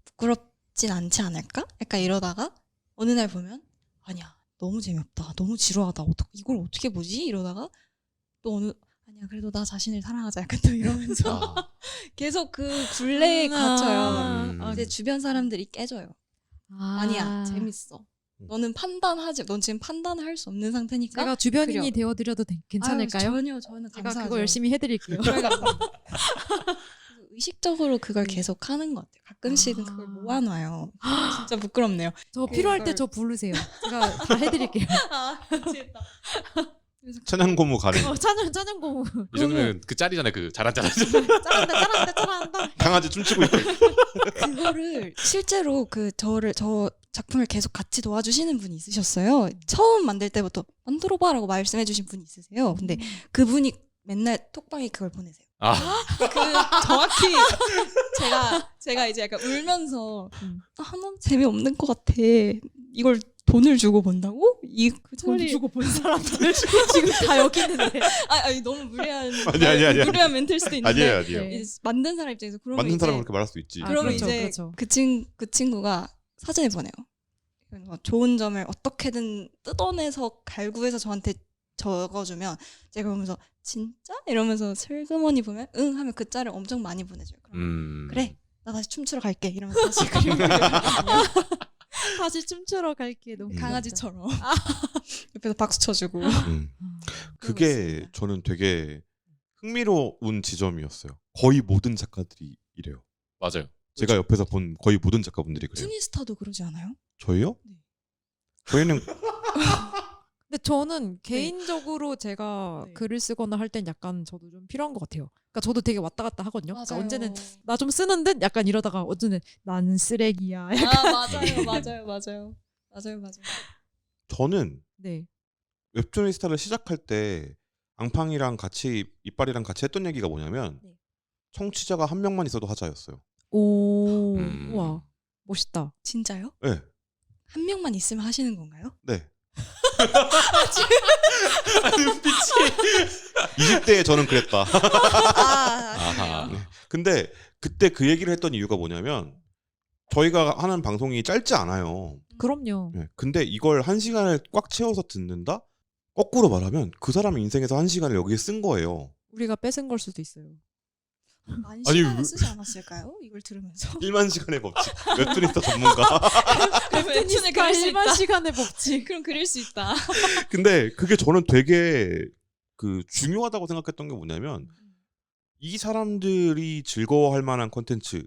부끄럽진 않지 않을까? 약간 이러다가 어느 날 보면 아니야 너무 재미없다 너무 지루하다 이걸 어떻게 보지? 이러다가 또 아니야 그래도 나 자신을 사랑하자 약간 또 이러면서 계속 그 굴레에 갇혀요. 음. 이제 주변 사람들이 깨져요. 아니야 재밌어 너는 판단하지. 넌 지금 판단을 할 수 없는 상태니까. 제가 주변인이 그려. 되어드려도 괜찮을까요? 아유, 저는 제가 감사하죠. 그거 열심히 해드릴게요. 그래서 의식적으로 그걸 계속 하는 것 같아요. 가끔씩은 아. 그걸 모아놔요. 진짜 부끄럽네요. 저 필요할 때 그걸- 저 부르세요. 제가 다 해드릴게요. 아, 미치겠다. 천연고무 가능. 찬양고무. 이 정도면 그 짤이잖아요. 그 잘한다. 잘한다. 강아지 춤추고 있고. 그거를 실제로 저 작품을 계속 같이 도와주시는 분이 있으셨어요. 처음 만들 때부터 만들어봐라고 말씀해주신 분이 있으세요. 근데 그분이 맨날 톡방에 그걸 보내세요. 아, 그 정확히 제가 이제 약간 울면서 하나 재미없는 것 같아. 이걸 돈을 주고 본다고? 돈 주고 본 사람들 지금 다 여기 있는데. 아니 너무 무례한 아니야. 무례한 멘트일 수도 있는데 아니에요. 네. 이제 만든 사람 입장에서 그러면 만든 사람은 이제 그렇게 말할 수 있지. 아, 그러면 그렇죠, 이제 그렇죠. 그 친구가 사진을 보내요. 그래서 좋은 점을 어떻게든 뜯어내서 갈구해서 저한테 적어주면 제가 보면서 진짜? 이러면서 슬그머니 보면 응 하면 그 짤을 엄청 많이 보내줘요. 그럼 그래 나 다시 춤추러 갈게 이러면서 다시 그림을 그려주거든요. 다시 춤추러 갈게. 너무 강아지처럼 옆에서 박수 쳐주고 그게 저는 되게 흥미로운 지점이었어요. 거의 모든 작가들이 이래요. 맞아요. 제가 옆에서 본 거의 모든 작가분들이 그래요. 투니스타도 그러지 않아요? 저희요? 네. 저희는 근데 저는 개인적으로 제가 네. 글을 쓰거나 할 땐 약간 저도 좀 필요한 것 같아요. 그러니까 저도 되게 왔다 갔다 하거든요. 그러니까 맞아요. 언제는 나 좀 쓰는 듯 약간 이러다가 어쩌는 나는 쓰레기야. 맞아요. 저는 네. 웹툰이스타를 시작할 때 앙팡이랑 같이 이빨이랑 같이 했던 얘기가 뭐냐면 네. 청취자가 한 명만 있어도 하자였어요. 오, 우와, 멋있다. 진짜요? 네, 한 명만 있으면 하시는 건가요? 네. 20대에 저는 그랬다. 아하. 네. 근데 그때 그 얘기를 했던 이유가 뭐냐면 저희가 하는 방송이 짧지 않아요. 그럼요. 네. 근데 이걸 1시간을 꽉 채워서 듣는다? 거꾸로 말하면 그 사람의 인생에서 1시간을 여기에 쓴 거예요. 우리가 뺏은 걸 수도 있어요. 많이 아니, 시간을 왜- 쓰지 않았을까요? 이걸 들으면서 1만 시간의 법칙. 웹툰이스타 전문가. 웹툰을 그릴 수 있다. 1만 시간의 법칙. 그럼 그릴 수 있다. 근데 그게 저는 되게 그 중요하다고 생각했던 게 뭐냐면 이 사람들이 즐거워할 만한 콘텐츠.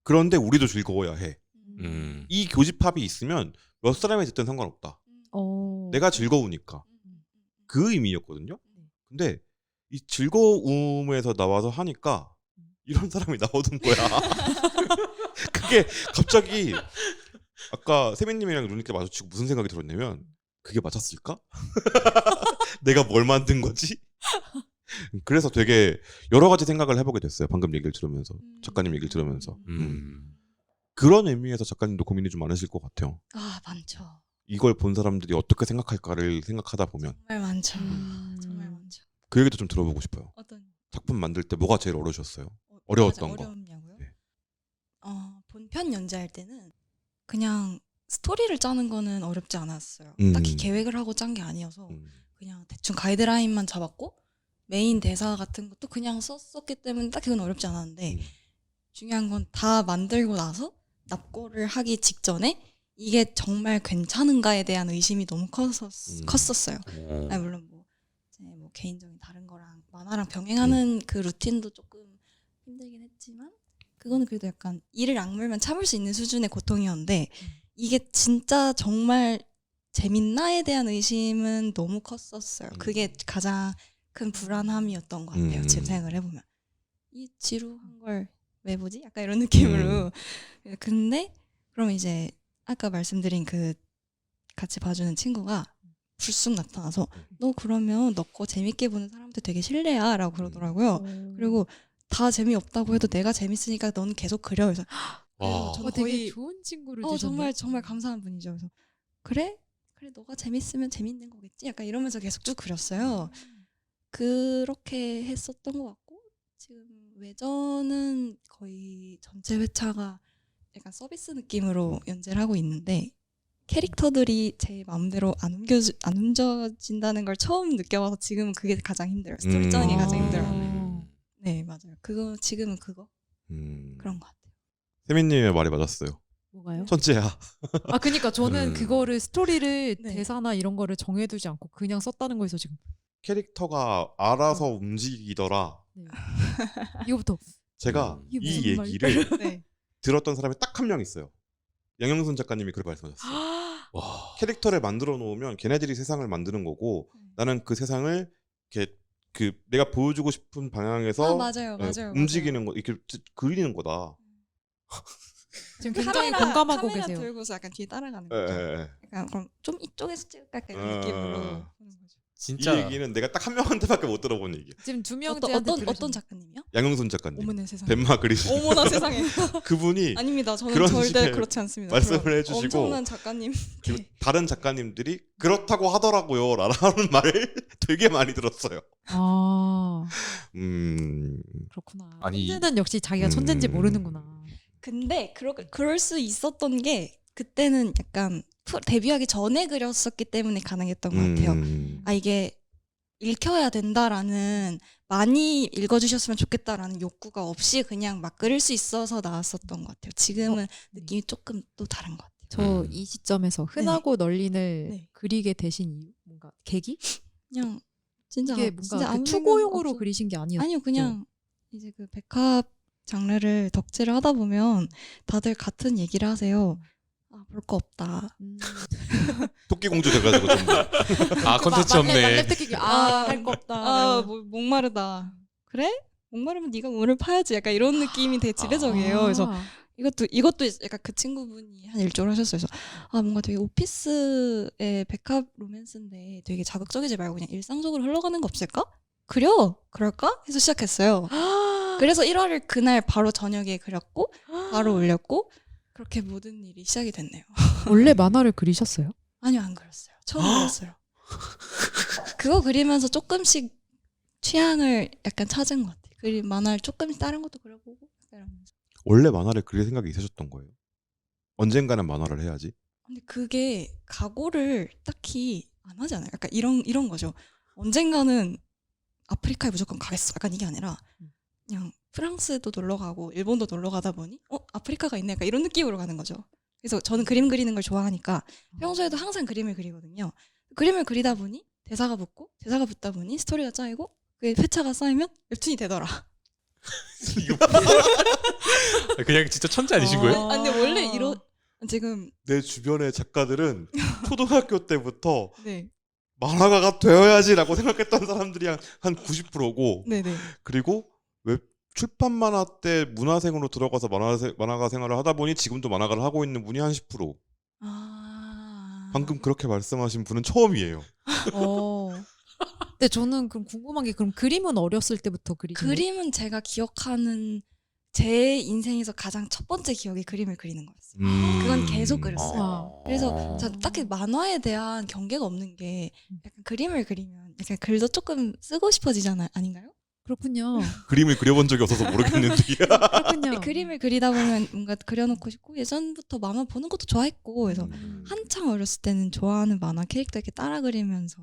그런데 우리도 즐거워야 해. 이 교집합이 있으면 몇 사람이 듣든 상관없다. 내가 즐거우니까. 그 의미였거든요. 근데 이 즐거움에서 나와서 하니까 이런 사람이 나오는 거야. 그게 갑자기 아까 세민님이랑 눈이렇게 마주치고 무슨 생각이 들었냐면 그게 맞았을까? 내가 뭘 만든 거지? 그래서 되게 여러 가지 생각을 해보게 됐어요. 방금 얘기를 들으면서 작가님 얘기를 들으면서 그런 의미에서 작가님도 고민이 좀 많으실 것 같아요. 아 많죠. 이걸 본 사람들이 어떻게 생각할까를 생각하다 보면 정말 많죠. 정말 많죠. 그 얘기도 좀 들어보고 싶어요. 어떤 작품 만들 때 뭐가 제일 어려우셨어요? 어려웠던 거. 어려웠냐고요? 네. 본편 연재할 때는 그냥 스토리를 짜는 거는 어렵지 않았어요. 음. 딱히 계획을 하고 짠 게 아니어서 음. 그냥 대충 가이드라인만 잡았고 메인 대사 같은 것도 그냥 썼었기 때문에 딱히 그건 어렵지 않았는데 음. 중요한 건 다 만들고 나서 납고를 하기 직전에 이게 정말 괜찮은가에 대한 의심이 너무 컸었어요. 아니, 물론 제 개인적인 다른 거랑 만화랑 병행하는 그 루틴도 조금 힘들긴 했지만 그거는 그래도 약간 이를 악물면 참을 수 있는 수준의 고통이었는데 이게 진짜 정말 재밌나에 대한 의심은 너무 컸었어요. 그게 가장 큰 불안함이었던 것 같아요. 지금 생각을 해보면 이 지루한 걸 왜 보지? 약간 이런 느낌으로. 근데 그럼 이제 아까 말씀드린 그 같이 봐주는 친구가 불쑥 나타나서 너 그러면 너 거 재밌게 보는 사람한테 되게 실례야 라고 그러더라고요. 그리고 다 재미없다고 해도 내가 재밌으니까 넌 계속 그려. 그래서 와. 저는 되게 거의 좋은 친구를 정말 정말 감사한 분이죠. 그래서 그래 너가 재밌으면 재밌는 거겠지. 약간 이러면서 계속 쭉 그렸어요. 그렇게 했었던 것 같고 지금 외전은 거의 전체 회차가 약간 서비스 느낌으로 연재를 하고 있는데 캐릭터들이 제 마음대로 안 옮겨진다는 걸 처음 느껴봐서 지금은 그게 가장 힘들어요. 스토리 짜는 게 가장 힘들어요. 네 맞아요. 지금은 그거 그런 것 같아요. 세민님의 말이 맞았어요. 뭐가요? 천재야. 아 그니까 저는 그거를 스토리를 네. 대사나 이런 거를 정해두지 않고 그냥 썼다는 거에서 지금 캐릭터가 알아서 움직이더라. 네. 이거부터 제가 이게 이 무슨 얘기를 네. 들었던 사람이 딱 한 명 있어요. 양영순 작가님이 그렇게 말씀하셨어요. 와. 캐릭터를 만들어 놓으면 걔네들이 세상을 만드는 거고 나는 그 세상을 이렇게 그 내가 보여주고 싶은 방향에서 맞아요, 맞아요. 움직이는 거 이렇게 그리는 거다. 지금 굉장히 공감하고 카메라 계세요. 들고서 약간 뒤에 따라가는 예, 거죠. 예, 예. 약간 그럼 좀 이쪽에서 찍을까 약간 이런 느낌으로 보는 거죠. 진짜 이 얘기는 내가 딱 한 명한테밖에 못 들어본 얘기야. 지금 두 어떤 명째한테 어떤 작가님이요? 양영순 작가님. 어머나 세상에. 덴마 그리시. 어머나 세상에. 그분이 아닙니다. 저는 그런 절대 식의 그렇지 않습니다. 말씀을 그럼 해주시고 엄청난 작가님. 그리고 다른 작가님들이 그렇다고 하더라고요 라는 말을 되게 많이 들었어요. 아 그렇구나. 아니, 천재는 역시 자기가 천재인지 모르는구나. 근데 그럴 수 있었던 게 그때는 약간 데뷔하기 전에 그렸었기 때문에 가능했던 것 같아요. 아 이게 읽혀야 된다라는 많이 읽어주셨으면 좋겠다라는 욕구가 없이 그냥 막 그릴 수 있어서 나왔었던 것 같아요. 지금은 느낌이 조금 또 다른 것 같아요. 저 이 시점에서 흔하고 널린을 네. 그리게 되신 이유 뭔가 계기? 그냥 진짜 이게 뭔가 진짜 그 아무 투고용으로 생각 없어- 그리신 게 아니었죠. 아니요 그냥 이제 그 백합 장르를 덕질을 하다 보면 다들 같은 얘기를 하세요. 아 볼 거 없다. 토끼공주 돼가지고 좀 아 컨텐츠 없네. 아할 거 없다. 아뭐 목마르다. 그래? 목마르면 네가 물을 파야지. 약간 이런 느낌이 되게 지배적이에요. 그래서 이것도 약간 그 친구분이 한 일조를 하셨어요. 그래서 아 뭔가 되게 오피스의 백합 로맨스인데 되게 자극적이지 말고 그냥 일상적으로 흘러가는 거 없을까? 그럴까? 해서 시작했어요. 그래서 1화를 그날 바로 저녁에 그렸고 바로 올렸고 그렇게 모든 일이 시작이 됐네요. 원래 만화를 그리셨어요? 아니요 안 그렸어요. 처음 그렸어요. 그거 그리면서 조금씩 취향을 약간 찾은 것 같아요. 만화를 조금씩 다른 것도 그려보고 이러면서. 원래 만화를 그릴 생각이 있으셨던 거예요? 언젠가는 만화를 해야지. 근데 그게 각오를 딱히 안 하지 않아요. 약간 이런 거죠. 언젠가는 아프리카에 무조건 가겠어. 약간 이게 아니라 그냥 프랑스도 놀러 가고 일본도 놀러 가다 보니 아프리카가 있네. 약간 이런 느낌으로 가는 거죠. 그래서 저는 그림 그리는 걸 좋아하니까 평소에도 항상 그림을 그리거든요. 그림을 그리다 보니 대사가 붙다 보니 스토리가 짜이고 그 회차가 쌓이면 웹툰이 되더라. 그냥 진짜 천재 아니신 거예요? 아, 근데 원래 지금 내 주변의 작가들은 초등학교 때부터 네. 만화가가 되어야지라고 생각했던 사람들이 한 90%고 네네. 그리고 웹 출판 만화 때 문화생으로 들어가서 만화가 생활을 하다 보니 지금도 만화가를 하고 있는 분이 한 10%. 방금 그렇게 말씀하신 분은 처음이에요. 근데 저는 그럼 궁금한 게 그럼 그림은 어렸을 때부터 그리신 거예요? 그림은 제가 기억하는 제 인생에서 가장 첫 번째 기억이 그림을 그리는 거였어요. 그건 계속 그렸어요. 그래서 저 딱히 만화에 대한 경계가 없는 게 약간 그림을 그리면 약간 글도 조금 쓰고 싶어지잖아요. 아닌가요? 그렇군요. 그림을 그려본 적이 없어서 모르겠는데. 그렇군요. 그림을 그리다 보면 뭔가 그려놓고 싶고 예전부터 만화 보는 것도 좋아했고 그래서 한창 어렸을 때는 좋아하는 만화 캐릭터 이렇게 따라 그리면서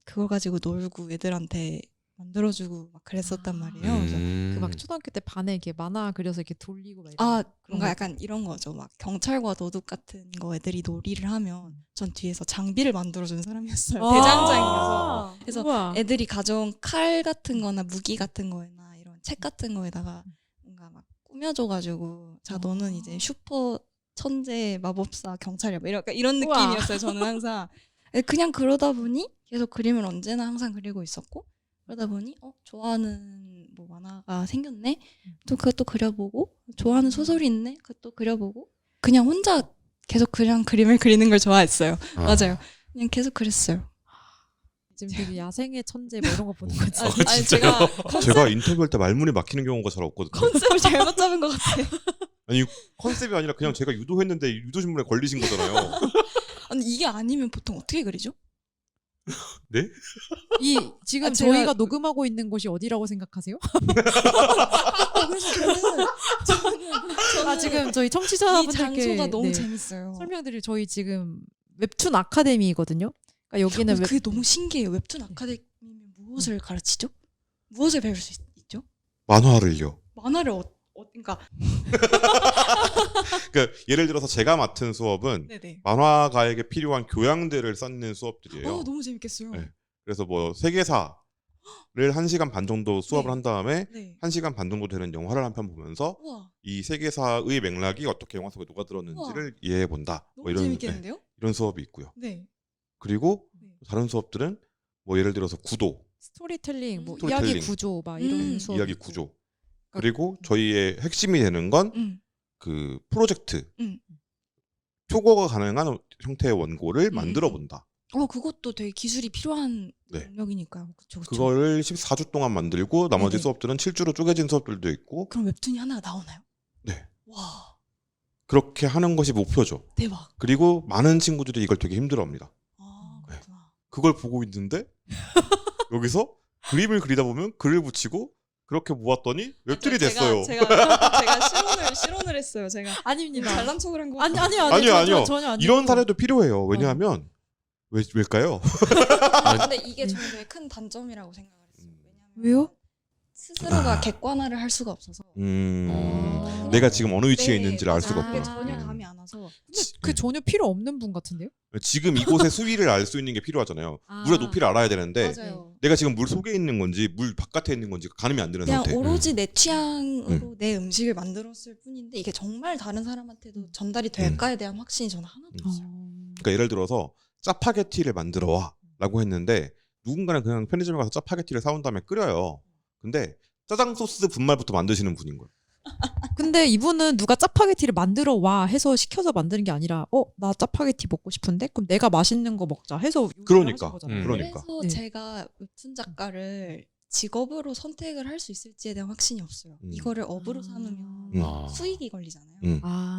그걸 가지고 놀고 애들한테 만들어주고 막 그랬었단 말이에요. 그래서 그 막 초등학교 때 반에 이렇게 만화 그려서 이렇게 돌리고 막 아 그런 뭔가 거. 약간 이런 거죠. 막 경찰과 도둑 같은 거 애들이 놀이를 하면 전 뒤에서 장비를 만들어주는 사람이었어요. 대장장이어서. 그래서 우와. 애들이 가져온 칼 같은 거나 무기 같은 거나 이런 책 같은 거에다가 뭔가 막 꾸며줘가지고 자 너는 이제 슈퍼 천재 마법사 경찰이야 뭐 이런 우와. 느낌이었어요. 저는 항상 그냥 그러다 보니 계속 그림을 언제나 항상 그리고 있었고 그러다 보니 좋아하는 뭐 만화가 생겼네 또 그것도 그려보고 좋아하는 소설이 있네 그것도 그려보고 그냥 혼자 계속 그냥 그림을 그리는 걸 좋아했어요. 맞아요. 그냥 계속 그랬어요. 지금 되게 야생의 천재 뭐 이런 거 보는 거지. 아니 제가 제가 인터뷰할 때 말문이 막히는 경우가 잘 없거든요. 컨셉을 잘못 잡은 것 같아요. 아니 컨셉이 아니라 그냥 제가 유도했는데 유도신문에 걸리신 거잖아요. 아니 이게 아니면 보통 어떻게 그리죠? 네? 지금 제가- 저희가 녹음하고 있는 곳이 어디라고 생각하세요? 지금 저희 이 청취자분들께 장소가 너무 네, 재밌어요. 설명드릴 저희 지금 웹툰 아카데미거든요. 그러니까 여기는 그게 너무 신기해요. 웹툰 아카데미면 무엇을 가르치죠? 무엇을 배울 수 있죠? 만화를요. 만화를 그러니까 그러니까 예를 들어서 제가 맡은 수업은 네네. 만화가에게 필요한 교양들을 쌓는 수업들이에요. 너무 재밌겠어요. 네. 그래서 뭐 세계사를 1시간 반 정도 수업을 네. 한 다음에 네. 1시간 반 정도 되는 영화를 한 편 보면서 우와, 이 세계사의 맥락이 어떻게 영화 속에 녹아들었는지를 이해해 본다. 너무 뭐 이런 재밌겠는데요? 이런 수업이 있고요. 네. 그리고 네. 다른 수업들은 뭐 예를 들어서 구도, 스토리텔링, 뭐 스토리텔링. 이야기 구조 막 이런 수업. 이야기 구조. 그리고 저희의 핵심이 되는 건 그 프로젝트, 표고가 가능한 형태의 원고를 만들어 본다. 그것도 되게 기술이 필요한 네. 능력이니까요. 그쵸, 그쵸. 그거를 14주 동안 만들고 나머지 네네. 수업들은 7주로 쪼개진 수업들도 있고 그럼 웹툰이 하나가 나오나요? 네. 와, 그렇게 하는 것이 목표죠. 대박. 그리고 많은 친구들이 이걸 되게 힘들어합니다. 그렇구나. 그걸 보고 있는데 여기서 그림을 그리다 보면 글을 붙이고 그렇게 모았더니 웹툰이 됐어요. 제가 실언을 했어요. 제가 아닙니다. 잘난 척을 한 거. 아니요. 전혀 아니고. 이런 사례도 필요해요. 왜냐하면 왜일까요? 근데 이게 저는 되게 큰 단점이라고 생각을 했어요. 왜냐면 왜요? 스스로가 객관화를 할 수가 없어서. 내가 지금 어느 위치에 네, 있는지를 알 수가 맞아요. 그게 없다. 전혀 감이 안 와서. 근데 그 전혀 필요 없는 분 같은데요? 지금 이곳의 수위를 알 수 있는 게 필요하잖아요. 물의 높이를 알아야 되는데 맞아요. 내가 지금 물 속에 있는 건지 물 바깥에 있는 건지 가늠이 안 되는 그냥 상태. 오로지 내 취향으로 내 음식을 만들었을 뿐인데 이게 정말 다른 사람한테도 전달이 될까에 대한 확신이 저는 하나도 없어요. 그러니까 예를 들어서 짜파게티를 만들어 와라고 했는데 누군가는 그냥 편의점에 가서 짜파게티를 사온 다음에 끓여요. 근데 짜장 소스 분말부터 만드시는 분인 거예요. 근데 이분은 누가 짜파게티를 만들어 와 해서 시켜서 만드는 게 아니라 나 짜파게티 먹고 싶은데 그럼 내가 맛있는 거 먹자 해서 요리를 그러니까. 하신 거잖아요. 그러니까. 그래서 네. 제가 웹툰 작가를 직업으로 선택을 할 수 있을지에 대한 확신이 없어요. 이거를 업으로 삼으면 수익이 걸리잖아요.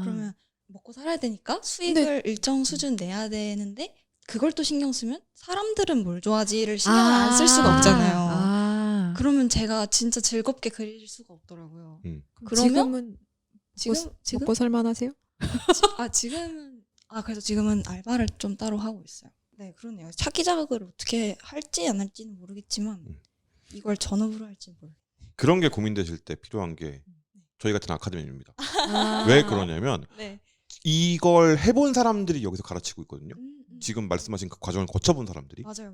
그러면 먹고 살아야 되니까 수익을 일정 수준 내야 되는데 그걸 또 신경 쓰면 사람들은 뭘 좋아하지를 신경을 안 쓸 수가 없잖아요. 그러면 제가 진짜 즐겁게 그릴 수가 없더라고요. 그러면 지금은 먹고 살만하세요? 지금은 그래서 지금은 알바를 좀 따로 하고 있어요. 네, 그러네요. 차기 자극을 어떻게 할지 안 할지는 모르겠지만 이걸 전업으로 할지 모르겠어요. 그런 게 고민되실 때 필요한 게 저희 같은 아카데미입니다. 왜 그러냐면 네. 이걸 해본 사람들이 여기서 가르치고 있거든요. 지금 말씀하신 그 과정을 거쳐본 사람들이. 맞아요.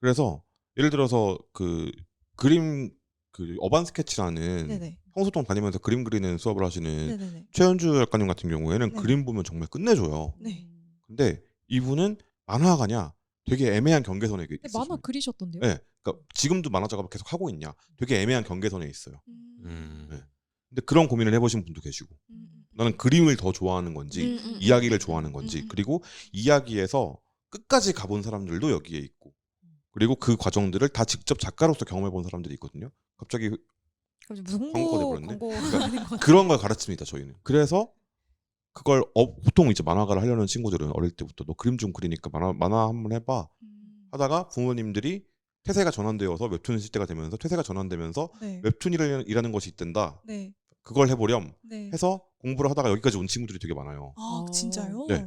그래서 예를 들어서 그 그림 그 어반 스케치라는 네네. 성수동 다니면서 그림 그리는 수업을 하시는 네네네. 최현주 작가님 같은 경우에는 네. 그림 보면 정말 끝내줘요. 네. 근데 이분은 만화가냐 되게 애매한 경계선에 근데 있어요. 만화 그리셨던데요? 네, 그러니까 지금도 만화 작업을 계속 하고 있냐 되게 애매한 경계선에 있어요. 네. 근데 그런 고민을 해보신 분도 계시고 나는 그림을 더 좋아하는 건지 이야기를 좋아하는 건지 그리고 이야기에서 끝까지 가본 사람들도 여기에 있고 그리고 그 과정들을 다 직접 작가로서 경험해본 사람들이 있거든요. 갑자기 무슨 광고가 홍보 돼버렸네. 되는 거 그런 걸 가르칩니다. 저희는. 그래서 그걸 보통 이제 만화가를 하려는 친구들은 어릴 때부터 너 그림 좀 그리니까 만화 한번 해봐 하다가 부모님들이 퇴세가 전환되어서 웹툰 시대가 되면서 퇴세가 전환되면서 네. 웹툰이라는 것이 있단다. 네. 그걸 해보렴 네. 해서 공부를 하다가 여기까지 온 친구들이 되게 많아요. 진짜요? 네.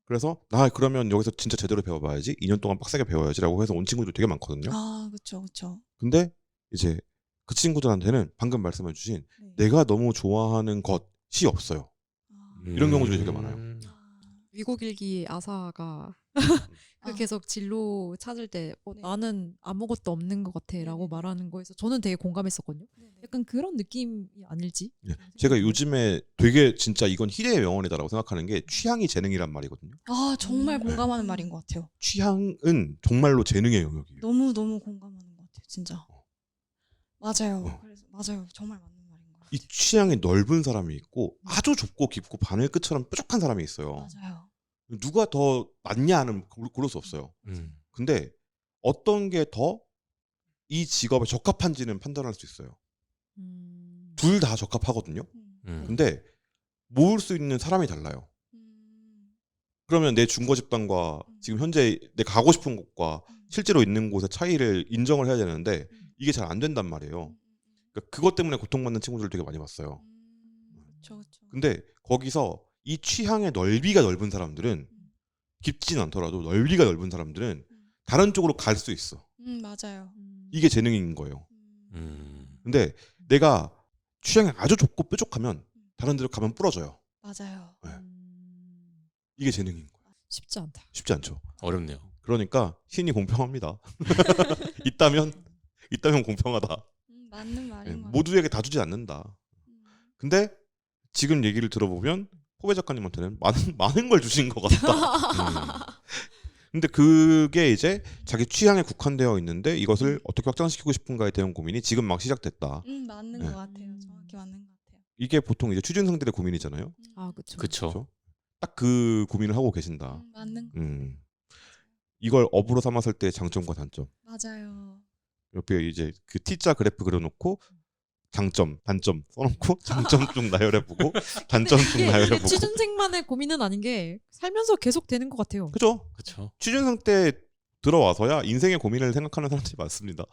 그래서 나 그러면 여기서 진짜 제대로 배워봐야지 2년 동안 빡세게 배워야지라고 해서 온 친구들 되게 많거든요. 그렇죠. 근데 이제 그 친구들한테는 방금 말씀해주신 네. 내가 너무 좋아하는 것이 없어요. 이런 경우들이 되게 많아요. 위고길기 아사가 계속 진로 찾을 때 네. 나는 아무것도 없는 것 같아라고 말하는 거에서 저는 되게 공감했었거든요. 약간 그런 느낌이 아닐지. 네. 제가 요즘에 되게 진짜 이건 희대의 명언이다라고 생각하는 게 취향이 재능이란 말이거든요. 정말 공감하는 말인 것 같아요. 취향은 정말로 재능의 영역이에요. 너무 공감하는 것 같아요. 진짜. 맞아요. 그래서 맞아요. 정말 맞는 말인 것 같아요. 이 취향이 넓은 사람이 있고 아주 좁고 깊고 바늘 끝처럼 뾰족한 사람이 있어요. 맞아요. 누가 더 낫냐 하는 고를 수 없어요. 근데 어떤 게 더 이 직업에 적합한지는 판단할 수 있어요. 둘 다 적합하거든요. 근데 모을 수 있는 사람이 달라요. 그러면 내 준거 집단과 지금 현재 내가 가고 싶은 곳과 실제로 있는 곳의 차이를 인정을 해야 되는데 이게 잘 안 된단 말이에요. 그러니까 그것 때문에 고통받는 친구들 되게 많이 봤어요. 그렇죠. 근데 거기서 이 취향의 넓이가 넓은 사람들은 깊진 않더라도 넓이가 넓은 사람들은 다른 쪽으로 갈 수 있어. 맞아요. 이게 재능인 거예요. 근데 내가 취향이 아주 좁고 뾰족하면 다른 데로 가면 부러져요. 맞아요. 네. 이게 재능인 거예요. 쉽지 않다. 쉽지 않죠. 어렵네요. 그러니까 신이 공평합니다. 있다면 공평하다. 맞는 예, 말인 것 같아요. 모두에게 다 주지 않는다. 근데 지금 얘기를 들어보면 포베 작가님한테는 많은 걸 주신 것 같다. 근데 그게 이제 자기 취향에 국한되어 있는데 이것을 어떻게 확장시키고 싶은가에 대한 고민이 지금 막 시작됐다. 맞는 네. 것 같아요. 정확히 맞는 것 같아요. 이게 보통 이제 취준생들의 고민이잖아요. 아 그렇죠. 그쵸. 딱 그 고민을 하고 계신다. 맞는 것 이걸 업으로 삼았을 때 장점과 단점. 맞아요. 옆에 이제 그 T자 그래프 그려놓고 장점, 단점 써놓고 장점 쭉 나열해보고 단점 쭉 이게 나열해보고. 취준생만의 고민은 아닌 게 살면서 계속 되는 것 같아요. 그죠? 그쵸. 취준생 때 들어와서야 인생의 고민을 생각하는 사람들이 많습니다.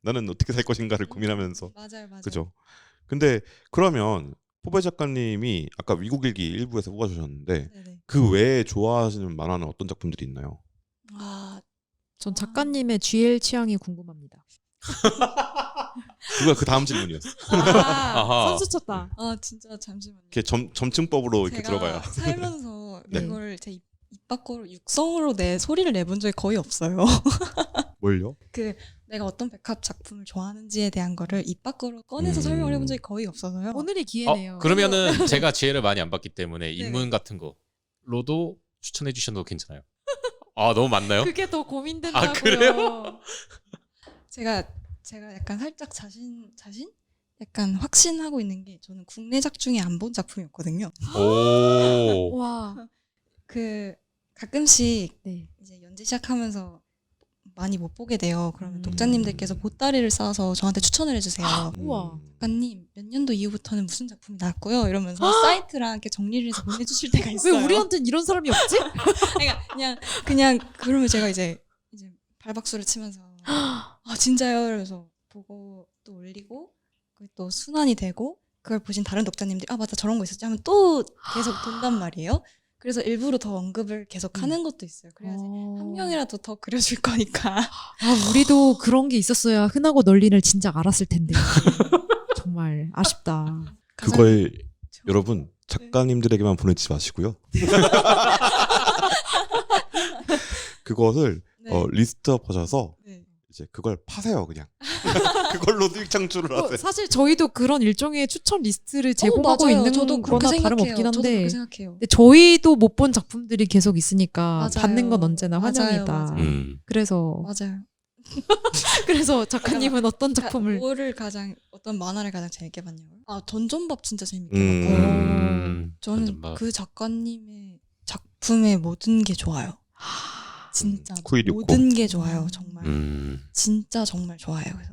나는 어떻게 살 것인가를 고민하면서. 맞아요. 그죠? 근데 그러면 포베 작가님이 아까 위국일기 일부에서 뽑아주셨는데 네네. 그 외에 좋아하시는 만화는 어떤 작품들이 있나요? 전 작가님의 GL 취향이 궁금합니다. 그거 그 다음 질문이었어. 아하. 선수 쳤다. 진짜 잠시만요. 이렇게 점층법으로 이렇게 제가 들어가야. 살면서 네. 이걸 제 입 밖으로 육성으로 소리를 내본 적이 거의 없어요. 뭘요? 내가 어떤 백합 작품을 좋아하는지에 대한 거를 입 밖으로 꺼내서 음. 설명을 해본 적이 거의 없어서요. 오늘이 기회네요. 그러면은 제가 지혜를 많이 안 봤기 때문에 네네. 인문 같은 거로도 추천해 주셔도 괜찮아요. 아 너무 많나요? 그게 더 고민된다고요. 아, 그래요? 제가 약간 살짝 자신 약간 확신하고 있는 게 저는 국내작 중에 안 본 작품이었거든요. 오. 와. 가끔씩 네. 이제 연재 시작하면서 많이 못 보게 돼요. 그러면 음. 독자님들께서 보따리를 싸서 저한테 추천을 해주세요. 우와. 작가님 몇 년도 이후부터는 무슨 작품이 나왔고요. 이러면서 사이트랑 이렇게 정리를 해서 보내주실 때가 왜 있어요. 우리한테는 이런 사람이 없지? 그냥 그러면 제가 이제 발박수를 치면서 진짜요? 이러면서 보고 또 올리고 그게 또 순환이 되고 그걸 보신 다른 독자님들이 맞다 저런 거 있었지 하면 또 계속 돈단 말이에요. 그래서 일부러 더 언급을 계속 하는 것도 있어요. 그래야지 한 명이라도 더 그려줄 거니까. 우리도 그런 게 있었어야 흔하고 널리를 진작 알았을 텐데. 정말 아쉽다. 그걸 여러분 작가님들에게만 보내지 마시고요. 그것을 네. 리스트업 하셔서 네. 이제 그걸 파세요 그냥. 그걸로 수익 창출을 하세요. 사실 저희도 그런 일종의 추천 리스트를 제공하고 맞아요. 있는 저도 그렇게 거나 생각해요. 다름없긴 저도 한데 그렇게 생각해요. 근데 저희도 못 본 작품들이 계속 있으니까 맞아요. 받는 건 언제나 맞아요, 환영이다. 맞아요. 그래서 맞아요. 작가님은 어떤 작품을 어떤 만화를 가장 재밌게 봤냐고요? 던전밥 진짜 재밌게 음. 봤고요. 저는 던전밥. 그 작가님의 작품의 모든 게 좋아요. 진짜 쿠이리코. 모든 게 좋아요. 정말 음. 진짜 정말 좋아요. 그래서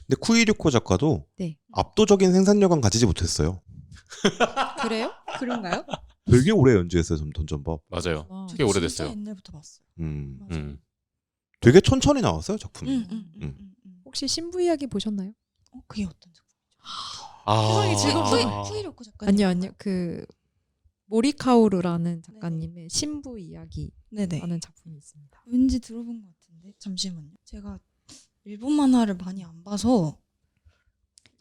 근데 쿠이리코 작가도 네. 압도적인 생산력은 가지지 못했어요. 그래요? 그런가요? 되게 오래 연주했어요, 던전법. 맞아요. 와. 꽤 오래됐어요. 진짜 옛날부터 봤어요. 음. 맞아요. 되게 천천히 나왔어요 작품이. 혹시 신부 이야기 보셨나요? 그게 어떤 작품? 아. 세상이 즐거워. 쿠이로코 작가님. 아니요. 그 모리카오루라는 작가님의 신부 이야기라는 네네. 작품이 있습니다. 왠지 들어본 것 같은데 잠시만요. 제가 일본 만화를 많이 안 봐서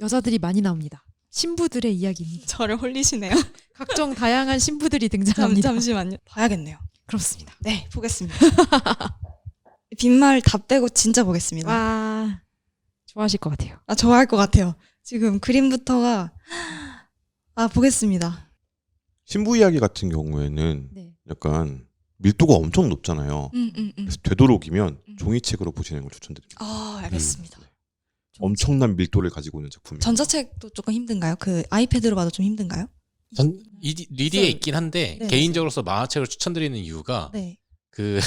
여자들이 많이 나옵니다. 신부들의 이야기입니다. 저를 홀리시네요. 각종 다양한 신부들이 등장합니다. 잠시만요. 봐야겠네요. 그렇습니다. 네, 보겠습니다. 빈말 다 빼고 진짜 보겠습니다. 와, 좋아하실 것 같아요. 좋아할 것 같아요. 지금 그림부터가 보겠습니다. 신부 이야기 같은 경우에는 네. 약간 밀도가 엄청 높잖아요. 그래서 되도록이면 종이책으로 보시는 걸 추천드립니다. 알겠습니다. 엄청난 밀도를 가지고 있는 작품이에요. 전자책도 조금 힘든가요? 그 아이패드로 봐도 좀 힘든가요? 리디에 있긴 한데 네. 개인적으로서 만화책을 추천드리는 이유가 네. 그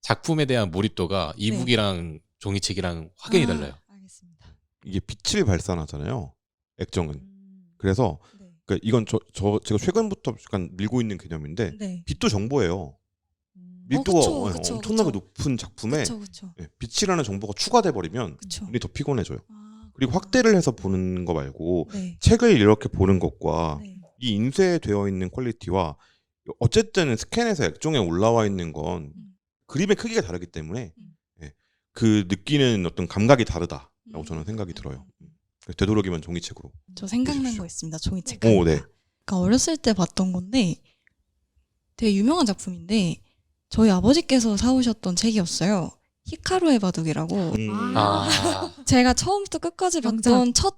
작품에 대한 몰입도가 이북이랑 종이책이랑 확연히 달라요. 알겠습니다. 이게 빛을 발산하잖아요. 액정은. 음. 그래서 네. 그러니까 이건 제가 최근부터 약간 밀고 있는 개념인데 네. 빛도 정보예요. 밀도가 그쵸. 엄청나게 높은 작품에 그쵸. 빛이라는 정보가 추가돼 버리면 그쵸. 눈이 더 피곤해져요. 그리고 확대를 해서 보는 거 말고 네. 책을 이렇게 보는 것과 네. 이 인쇄되어 있는 퀄리티와 어쨌든 스캔해서 액정에 올라와 있는 건 그림의 크기가 다르기 때문에 그 느끼는 어떤 감각이 다르다라고 저는 생각이 들어요. 되도록이면 종이책으로. 저 생각난 해주십시오. 거 있습니다. 종이책. 오, 네. 그러니까 어렸을 때 봤던 건데 되게 유명한 작품인데 저희 아버지께서 사오셨던 책이었어요. 히카루의 바둑이라고. 아. 제가 처음부터 끝까지 명작. 봤던 첫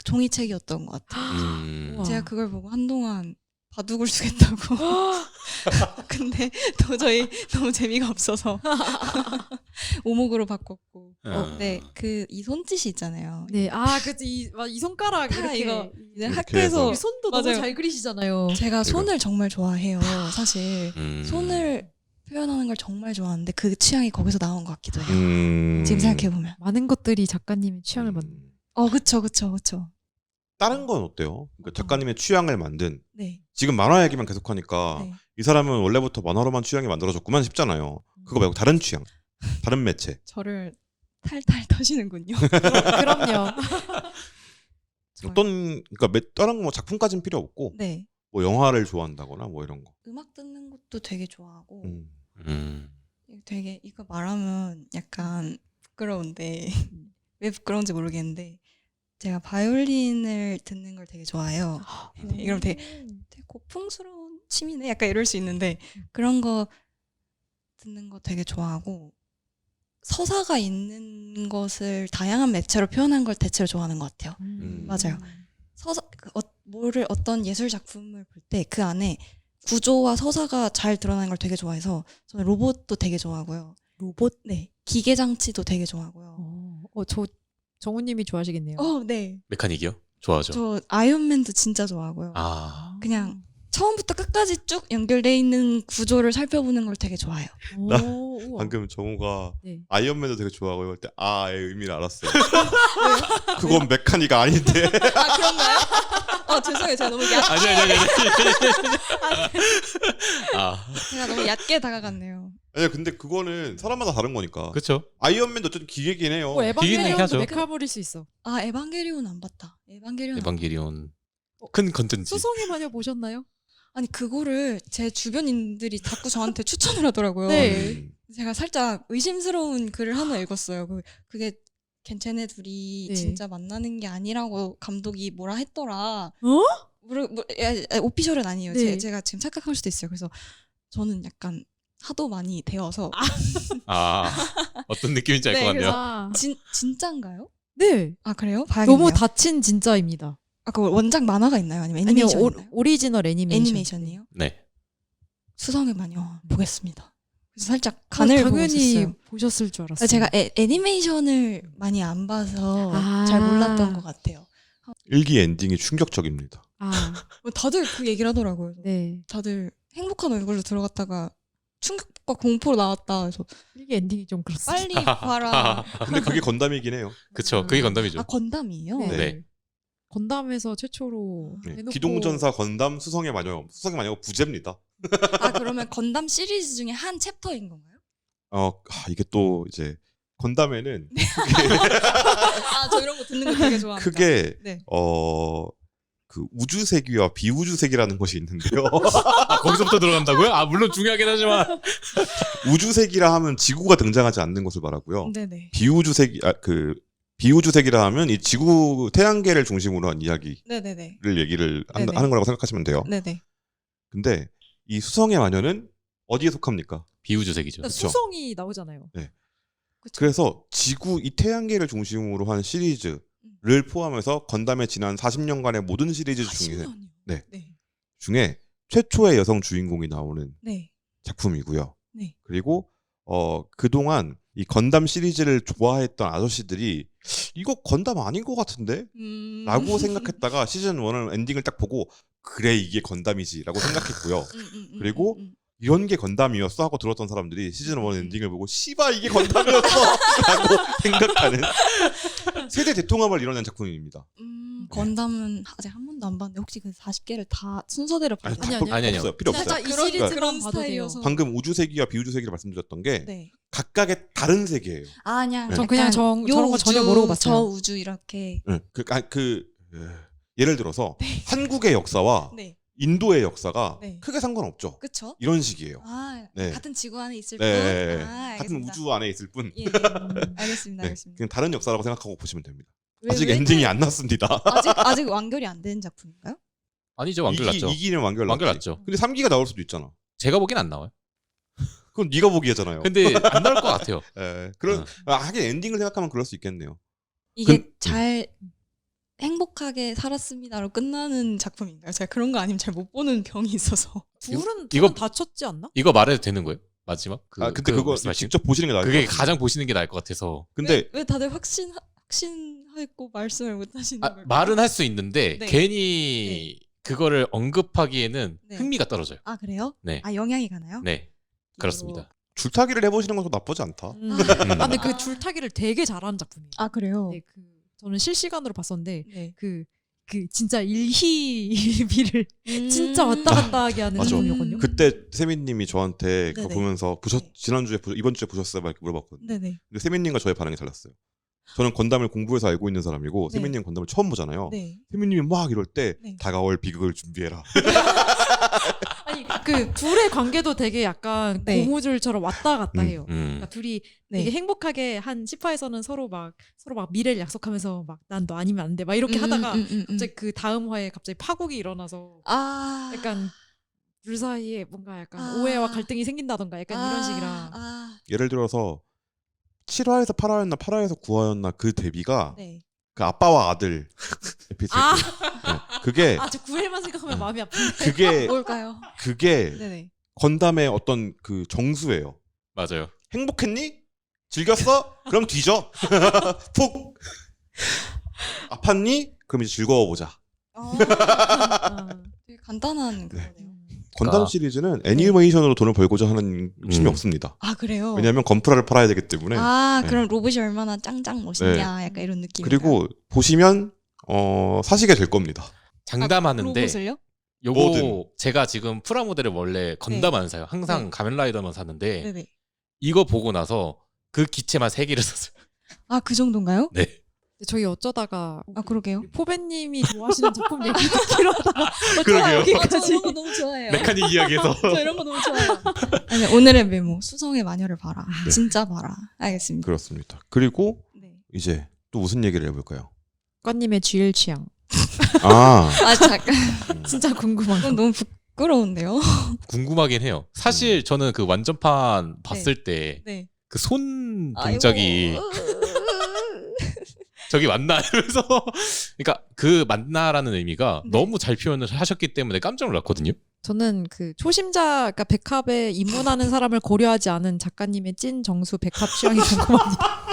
종이책이었던 것 같아요. 우와. 제가 그걸 보고 한동안 바둑을 두겠다고. 근데 도저히 너무 재미가 없어서 오목으로 바꿨고. 네, 그 이 손짓이 있잖아요. 네, 그치 이 손가락 다 이렇게 이거 이제 이렇게 학교에서 이 손도 너무 맞아요. 잘 그리시잖아요. 제가 제가- 손을 정말 좋아해요. 사실 손을 표현하는 걸 정말 좋아하는데 그 취향이 거기서 나온 것 같기도 해요. 지금 생각해 보면. 많은 것들이 작가님의 취향을 만든. 그쵸. 다른 건 어때요? 그러니까 작가님의 취향을 만든 네. 지금 만화 얘기만 계속하니까 네. 이 사람은 원래부터 만화로만 취향이 만들어졌구만 싶잖아요. 그거 말고 다른 취향, 다른 매체. 저를 탈탈 터시는군요. 그럼요. 어떤 그러니까 다른 뭐 작품까지는 필요 없고 네. 뭐 영화를 좋아한다거나 뭐 이런 거. 음악 듣는 것도 되게 좋아하고 음. 되게 이거 말하면 약간 부끄러운데 왜 부끄러운지 모르겠는데 제가 바이올린을 듣는 걸 되게 좋아해요. 네, 이러면 되게 고풍스러운 취미네 약간 이럴 수 있는데 그런 거 듣는 거 되게 좋아하고 서사가 있는 것을 다양한 매체로 표현한 걸 대체로 좋아하는 것 같아요. 맞아요. 서사 뭐를 어떤 예술 작품을 볼 때 그 안에 구조와 서사가 잘 드러나는 걸 되게 좋아해서 저는 로봇도 되게 좋아하고요. 로봇? 네. 기계 장치도 되게 좋아하고요. 저 정우님이 좋아하시겠네요. 네. 메카닉이요? 좋아하죠. 저 아이언맨도 진짜 좋아하고요. 그냥 처음부터 끝까지 쭉 연결돼 있는 구조를 살펴보는 걸 되게 좋아해요. 나 우와. 방금 정우가 네. 아이언맨도 되게 좋아하고 이럴 때 아의 의미를 알았어요. 그건 메카닉 아닌데. 아 그런가요? 죄송해요. 제가 너무 아니. 제가 너무 얕게 다가갔네요. 아니야 근데 그거는 사람마다 다른 거니까. 그렇죠. 아이언맨도 어쨌든 기계긴 해요. 기기는 에반게리온도 하죠. 메카물일 수 있어. 에반게리온 안 봤다. 에반게리온. 에반게리온 큰 컨텐츠. 수성의 마녀 보셨나요? 아니 그거를 제 주변인들이 자꾸 저한테 추천을 하더라고요. 네. 제가 살짝 의심스러운 글을 하나 읽었어요. 그게 쟤네 둘이 네. 진짜 만나는 게 아니라고 감독이 뭐라 했더라. 어? 오피셜은 아니에요. 네. 제가 지금 착각할 수도 있어요. 그래서 저는 약간 하도 많이 되어서 어떤 느낌인지 알 것 네, 같네요. 진짜인가요? 네. 그래요? 봐야겠네요. 너무 다친 진짜입니다. 그 원작 만화가 있나요? 아니면 아니요, 애니메이션이나요? 오리지널 애니메이션. 애니메이션이에요? 네. 수성의 마녀 보겠습니다. 그래서 살짝 간을 보고 당연히 있었어요. 보셨을 줄 알았어요. 제가 애니메이션을 많이 안 봐서 잘 몰랐던 것 같아요. 일기 엔딩이 충격적입니다. 다들 그 얘기를 하더라고요. 네. 다들 행복한 얼굴로 들어갔다가 충격과 공포로 나왔다. 그래서 이게 엔딩이 좀 그렇습니다. 빨리 봐라. 근데 그게 건담이긴 해요. 그쵸. 그게 건담이죠. 건담이에요? 네. 건담에서 최초로 네. 대놓고 기동전사 건담 수성의 마녀. 수성의 마녀가 부제입니다. 그러면 건담 시리즈 중에 한 챕터인 건가요? 이게 또 이제 건담에는 저 이런 거 듣는 거 되게 좋아합니다. 크게 네. 그 우주세기와 비우주세기라는 것이 있는데요. 거기서부터 들어간다고요? 물론 중요하긴 하지만. 우주세기라 하면 지구가 등장하지 않는 것을 말하고요. 네네. 비우주세기라 하면 이 지구 태양계를 중심으로 한 이야기를 네네네. 얘기를 네네. 하는 거라고 생각하시면 돼요. 네네. 근데 이 수성의 마녀는 어디에 속합니까? 비우주색이죠. 그러니까 그쵸. 수성이 나오잖아요. 그래서 지구 이 태양계를 중심으로 한 시리즈를 포함해서 건담의 지난 40년간의 모든 시리즈 중에 40년이요? 네. 네. 중에 최초의 여성 주인공이 나오는 네. 작품이고요. 네. 그리고 그동안 이 건담 시리즈를 좋아했던 아저씨들이 이거 건담 아닌 것 같은데? 라고 생각했다가 시즌 1을 엔딩을 딱 보고 그래 이게 건담이지 라고 생각했고요. 그리고 이런 게 건담이었어 하고 들었던 사람들이 시즌 1 엔딩을 보고 씨발 이게 건담이었어 라고 생각하는 세대 대통합을 이뤄낸 작품입니다. 건담은 아직 한 번도 안 봤는데 혹시 그 40개를 다 순서대로 아니, 봤나요? 아니요. 아니요. 없어요. 필요 없어요. 살짝 이 그런- 시리즈만 그런 봐도 돼요. 스타일이어서. 방금 우주세기와 비우주세기를 말씀드렸던 게 네. 각각의 다른 세계예요. 그냥 전 그냥 저런 거 전혀 모르고 봤어요. 저 우주 이렇게. 예를 들어서 한국의 역사와 네. 인도의 역사가 네. 크게 상관없죠. 그쵸? 이런 식이에요. 네. 같은 지구 안에 있을 네. 뿐. 같은 알겠습니다. 우주 안에 있을 뿐. 예. 알겠습니다. 네. 알겠습니다. 그냥 다른 역사라고 생각하고 보시면 됩니다. 아직 엔딩이 안 났습니다. 아직 완결이 안 된 작품인가요? 아니죠, 완결 났죠. 2기는 완결 완결 났지. 났죠. 근데 3기가 나올 수도 있잖아. 제가 보기엔 안 나와요. 그건 네가 보기잖아요. 근데 안 나올 것 같아요. 예, 그런 하긴 엔딩을 생각하면 그럴 수 있겠네요. 이게 잘 행복하게 살았습니다로 끝나는 작품인가요? 제가 그런 거 아니면 잘 못 보는 병이 있어서. 둘은 이거- 다쳤지 않나? 이거 말해도 되는 거예요? 마지막? 근데 그거 말씀하신- 직접 보시는 게 나을 것 그게 같아요. 가장 보시는 게 나을 것 같아서. 근데 왜 다들 확신하고 말씀을 못 하시는 걸까요? 말은 할 수 있는데 네. 괜히 그거를 언급하기에는 네. 흥미가 떨어져요. 아 그래요? 네. 아 영향이 가나요? 네. 그렇습니다. 줄타기를 해보시는 것도 나쁘지 않다. 아, 근데 그 줄타기를 되게 잘하는 작품이에요. 아 그래요? 네, 저는 실시간으로 봤었는데 네. 그 진짜 일희일비를 진짜 왔다 갔다 하게 하는 맞아. 작품이거든요. 그때 세민님이 저한테 그거 네네. 보면서 네. 지난주에 이번 주에 보셨어요? 막 이렇게 물어봤거든요. 네네. 근데 세민님과 저의 반응이 달랐어요. 저는 건담을 공부해서 알고 있는 사람이고 네. 세민님 건담을 처음 보잖아요. 네. 세민님이 막 이럴 때 네. 다가올 비극을 준비해라. 아니 그 둘의 관계도 되게 약간 네. 고무줄처럼 왔다 갔다 해요. 그러니까 둘이 네. 되게 행복하게 한 10화에서는 서로 막 미래를 약속하면서 막 난 너 아니면 안 돼 막 이렇게 하다가 갑자기 그 다음 화에 갑자기 파국이 일어나서 아 약간 둘 사이에 뭔가 약간 아. 오해와 갈등이 생긴다던가 약간 이런 식이라 예를 들어서 7화에서 8화였나 8화에서 9화였나 그 데뷔가 네. 그 아빠와 아들 에피소드. 아. 네. 그게 저 9회만 생각하면 마음이 아픈데. 그게 뭘까요? 그게 네네. 건담의 어떤 그 정수예요. 맞아요. 행복했니? 즐겼어? 그럼 뒤져. 푹. 아팠니? 그럼 이제 즐거워보자. 아. 되게 간단한 그거네요. 건담 그러니까. 시리즈는 애니메이션으로 돈을 벌고자 하는 욕심이 없습니다. 아 그래요? 왜냐하면 건프라를 팔아야 되기 때문에. 아 네. 그럼 로봇이 얼마나 짱짱 멋있냐 약간 이런 느낌. 그리고 보시면 사시게 될 겁니다. 장담하는데 로봇을요? 요거 뭐든. 제가 지금 프라모델을 원래 건담 안 사요. 항상 네. 가면라이더만 사는데 네네. 이거 보고 나서 그 기체만 3개를 샀어요. 아 그 정도인가요? 네. 저희 어쩌다가 아 그러게요. 포배님이 좋아하시는 작품 얘기 듣기로 하다가 그러게요. 여기까지. 이런 거 너무 좋아해요. 메카닉 이야기에서 저 이런 거 너무 좋아해요. 아니, 오늘의 메모 수성의 마녀를 봐라. 네. 진짜 봐라. 알겠습니다. 그렇습니다. 그리고 네. 이제 또 무슨 얘기를 해볼까요? 과님의 GL 취향. 아, 아 잠깐. 진짜 궁금한 거. 이건 너무 부끄러운데요. 궁금하긴 해요. 사실 저는 그 완전판 봤을 때 네. 그 손 동작이 아이고. 저기 맞나 이러면서 그러니까 그 맞나라는 의미가 네. 너무 잘 표현을 하셨기 때문에 깜짝 놀랐거든요. 저는 그 초심자, 그러니까 백합에 입문하는 사람을 고려하지 않은 작가님의 찐 정수 백합 취향이 궁금합니다.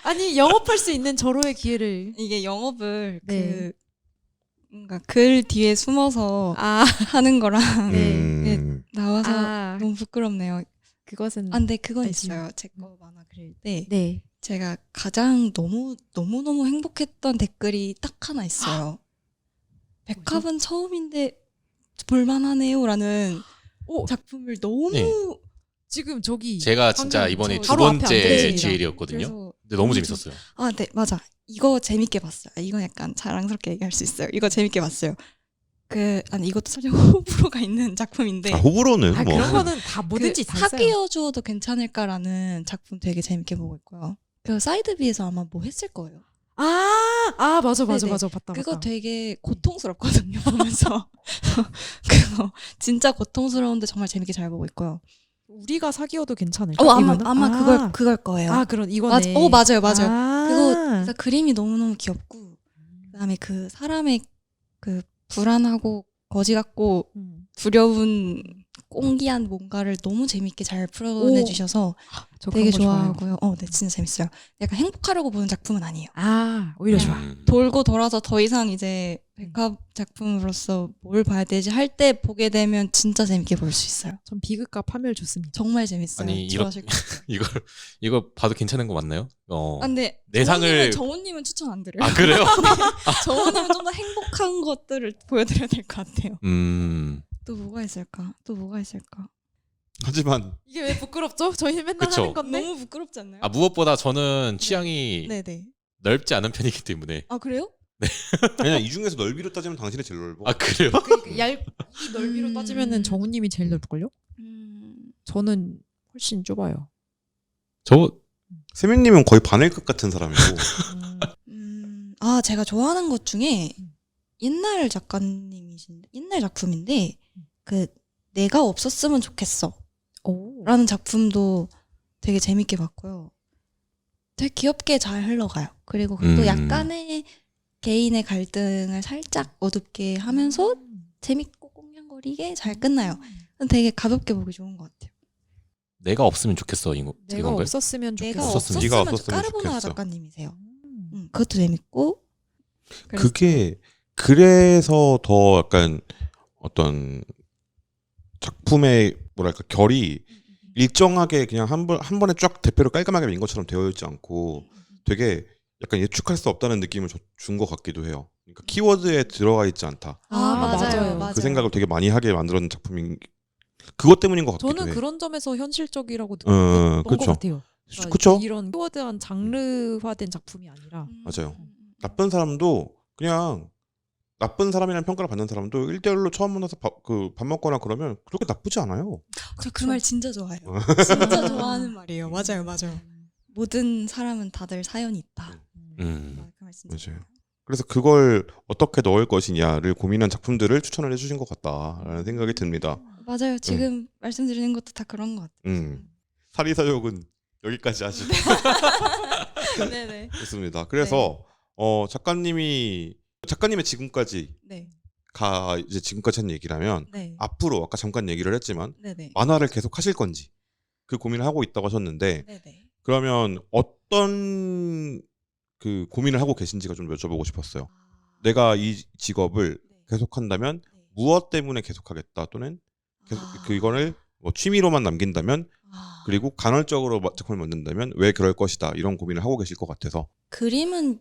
아니 영업할 수 있는 절호의 기회를. 이게 영업을 네. 그 뭔가 글 뒤에 숨어서 아, 하는 거랑 음, 나와서 아 너무 부끄럽네요. 그것은 아, 근데 그건 알지요. 있어요. 제 거 만화 그릴 때 네. 제가 가장 너무 행복했던 댓글이 딱 하나 있어요. 백합은 처음인데 볼만하네요라는 오, 작품을 너무 네. 지금 저기 제가 진짜 방금 이번에 저 두 바로 앞에 번째 앉아있습니다. GL이었거든요. 그래서 근데 너무 재밌었어요. 아, 네, 맞아. 이거 재밌게 봤어요. 아, 이건 약간 자랑스럽게 얘기할 수 있어요. 이거 재밌게 봤어요. 아니 이것도 사실 호불호가 있는 작품인데 호불호는 아, 뭐 그런 거는 다 뭐든지 다 있어요. 사귀어 주어도 괜찮을까라는 작품 되게 재밌게 보고 있고요. 그 사이드 B에서 아마 뭐 했을 거예요. 맞아 네네. 봤다. 그거 봤다. 되게 고통스럽거든요. 보면서 그거 진짜 고통스러운데 정말 재밌게 잘 보고 있고요. 우리가 사귀어도 괜찮을까? 아마 이거는? 아마 그걸 거예요. 그런 이거네. 맞아요. 아. 그거 진짜 그림이 너무너무 귀엽고 그다음에 그 사람의 그 불안하고 거지 같고 두려운 꽁기한 뭔가를 너무 재밌게 잘 표현해 오. 주셔서 저 되게 그런 거 좋아해요. 좋아하고요. 네, 진짜 재밌어요. 약간 행복하려고 보는 작품은 아니에요. 오히려 좋아. 돌고 돌아서 더 이상 이제 백합 작품으로서 뭘 봐야 되지 할 때 보게 되면 진짜 재밌게 볼 수 있어요. 전 비극과 파멸 좋습니다. 정말 재밌어요. 아니, 좋아하실 것 같아요. 이거 봐도 괜찮은 거 맞나요? 아, 근데 내상을- 정우님은 추천 안 드려요. 아 그래요? 정우님은 좀 더 행복한 것들을 보여드려야 될 것 같아요. 또 뭐가 있을까? 하지만 이게 왜 부끄럽죠? 저희 맨날 그쵸. 하는 건데. 너무 부끄럽지 않나요? 무엇보다 저는 취향이 네네. 넓지 않은 편이기 때문에. 아 그래요? 그냥 이 중에서 넓이로 따지면 당신이 제일 넓어. 아 그래요? 그 이 넓이로 음. 따지면은 정우님이 제일 넓을걸요? 저는 훨씬 좁아요. 저 세민님은 거의 반일급 같은 사람이고. 제가 좋아하는 것 중에 옛날 작가님이신데 옛날 작품인데 그 내가 없었으면 좋겠어 오. 라는 작품도 되게 재밌게 봤고요. 되게 귀엽게 잘 흘러가요. 그리고 또 약간의 개인의 갈등을 살짝 어둡게 하면서 재밌고 꽁냥거리게 잘 끝나요. 되게 가볍게 보기 좋은 것 같아요. 내가 없으면 좋겠어 내가 이건가요? 없었으면 내가 좋겠어. 없었으면 네가 없었으면 없었으면 까르보나라 좋겠어. 작가님이세요. 그것도 재밌고 그게 그래서 더 약간 어떤 작품의 뭐랄까 결이 일정하게 그냥 한 번에 쫙 대표를 깔끔하게 민 것처럼 되어 있지 않고 되게 약간 예측할 수 없다는 느낌을 준 것 같기도 해요. 그러니까 키워드에 들어가 있지 않다. 맞아요. 그 생각을 되게 많이 하게 만들었는 작품인 그것 때문인 것 같기도 저는 해. 그런 점에서 현실적이라고 느꼈던 것 그쵸. 같아요. 그러니까 그쵸? 이런 키워드한 장르화된 작품이 아니라 맞아요. 나쁜 사람도 그냥 나쁜 사람이라는 평가를 받는 사람도 1대1로 처음 만나서 밥 먹거나 그러면 그렇게 나쁘지 않아요. 저 그 말 진짜 좋아해요. 진짜 좋아하는 말이에요. 맞아요. 모든 사람은 다들 사연이 있다. 그 말 진짜 맞아요. 좋아해요. 그래서 그걸 어떻게 넣을 것이냐를 고민한 작품들을 추천을 해주신 것 같다라는 생각이 듭니다. 맞아요. 지금 말씀드리는 것도 다 그런 것 같아요. 사리사욕은 여기까지 하시고 네네. 좋습니다. 그래서 작가님의 지금까지 네. 이제 지금까지 한 얘기라면 네. 앞으로 아까 잠깐 얘기를 했지만 네네. 만화를 계속 하실 건지 그 고민을 하고 있다고 하셨는데 네네. 그러면 어떤 그 고민을 하고 계신지가 좀 여쭤보고 싶었어요. 내가 이 직업을 계속한다면 무엇 때문에 계속하겠다 또는 계속 이거를 뭐 취미로만 남긴다면 그리고 간헐적으로 작품을 만든다면 왜 그럴 것이다 이런 고민을 하고 계실 것 같아서. 그림은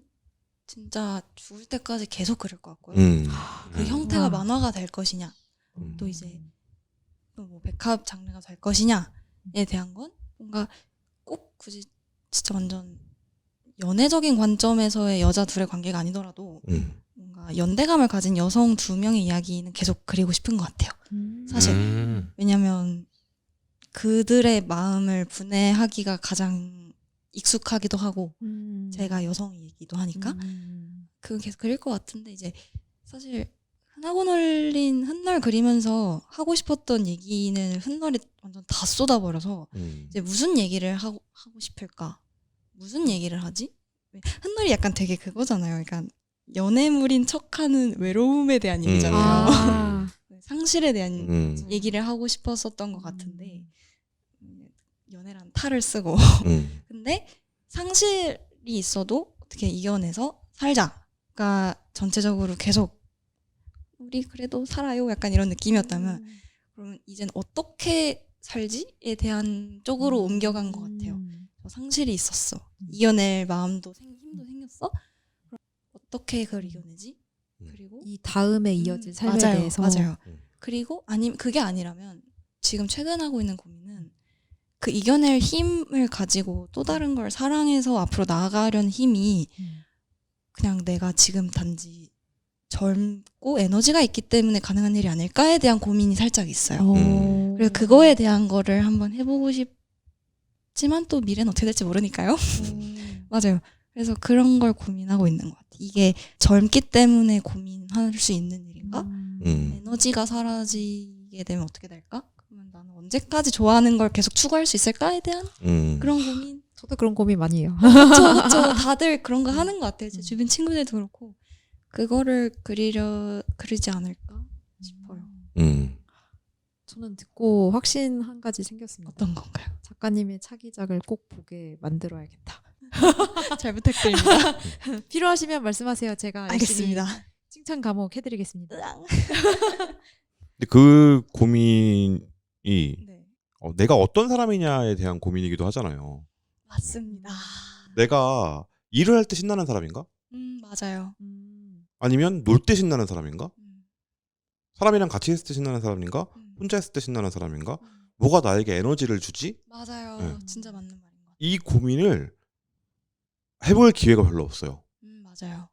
진짜 죽을 때까지 계속 그릴 것 같고요. 그 형태가 와. 만화가 될 것이냐, 또 이제 또 뭐 백합 장르가 될 것이냐에 대한 건 뭔가 꼭 굳이 진짜 완전 연애적인 관점에서의 여자 둘의 관계가 아니더라도 뭔가 연대감을 가진 여성 2명의 이야기는 계속 그리고 싶은 것 같아요. 사실 왜냐면 그들의 마음을 분해하기가 가장 익숙하기도 하고 제가 여성이기도 하니까 그건 계속 그릴 것 같은데 이제 사실 흔하고 널린 훗날 그리면서 하고 싶었던 얘기는 훗날에 완전 다 쏟아버려서 이제 무슨 얘기를 하고 싶을까? 무슨 얘기를 하지? 훗날이 약간 되게 그거잖아요. 그러니까 연애물인 척하는 외로움에 대한 얘기잖아요. 상실에 대한 얘기를 하고 싶었었던 것 같은데 연애란 탈을 쓰고 근데 상실이 있어도 어떻게 이겨내서 살자가 전체적으로 계속 우리 그래도 살아요 약간 이런 느낌이었다면 그러면 이젠 어떻게 살지에 대한 쪽으로 옮겨간 것 같아요. 상실이 있었어. 이겨낼 마음도 힘도 생겼어. 그럼 어떻게 그걸 이겨내지? 그리고 이 다음에 이어질 삶에 맞아요, 대해서 맞아요. 그리고 그게 아니라면 지금 최근 하고 있는 고민은 그 이겨낼 힘을 가지고 또 다른 걸 사랑해서 앞으로 나아가려는 힘이 그냥 내가 지금 단지 젊고 에너지가 있기 때문에 가능한 일이 아닐까에 대한 고민이 살짝 있어요. 그래서 그거에 대한 거를 한번 해보고 싶지만 또 미래는 어떻게 될지 모르니까요. 맞아요. 그래서 그런 걸 고민하고 있는 것 같아요. 이게 젊기 때문에 고민할 수 있는 일인가? 에너지가 사라지게 되면 어떻게 될까? 그러면 나는 언제까지 좋아하는 걸 계속 추구할 수 있을까에 대한 그런 고민. 저도 그런 고민 많이 해요. 그렇죠. 다들 그런 거 하는 것 같아요. 제 주변 친구들도 그렇고 그거를 그리지 않을까 싶어요. 저는 듣고 확신 한 가지 생겼습니다. 어떤 건가요? 작가님의 차기작을 꼭 보게 만들어야겠다. 잘 부탁드립니다. 필요하시면 말씀하세요. 제가 열심히 알겠습니다. 칭찬 감옥 해드리겠습니다. 근데 그 고민이 네. 내가 어떤 사람이냐에 대한 고민이기도 하잖아요. 맞습니다. 내가 일을 할 때 신나는 사람인가? 맞아요. 아니면 놀 때 신나는 사람인가? 사람이랑 같이 있을 때 신나는 사람인가? 혼자 있을 때 신나는 사람인가? 뭐가 나에게 에너지를 주지? 맞아요. 네. 진짜 맞는 말인 것 같아요. 이 고민을 해볼 기회가 별로 없어요. 맞아요.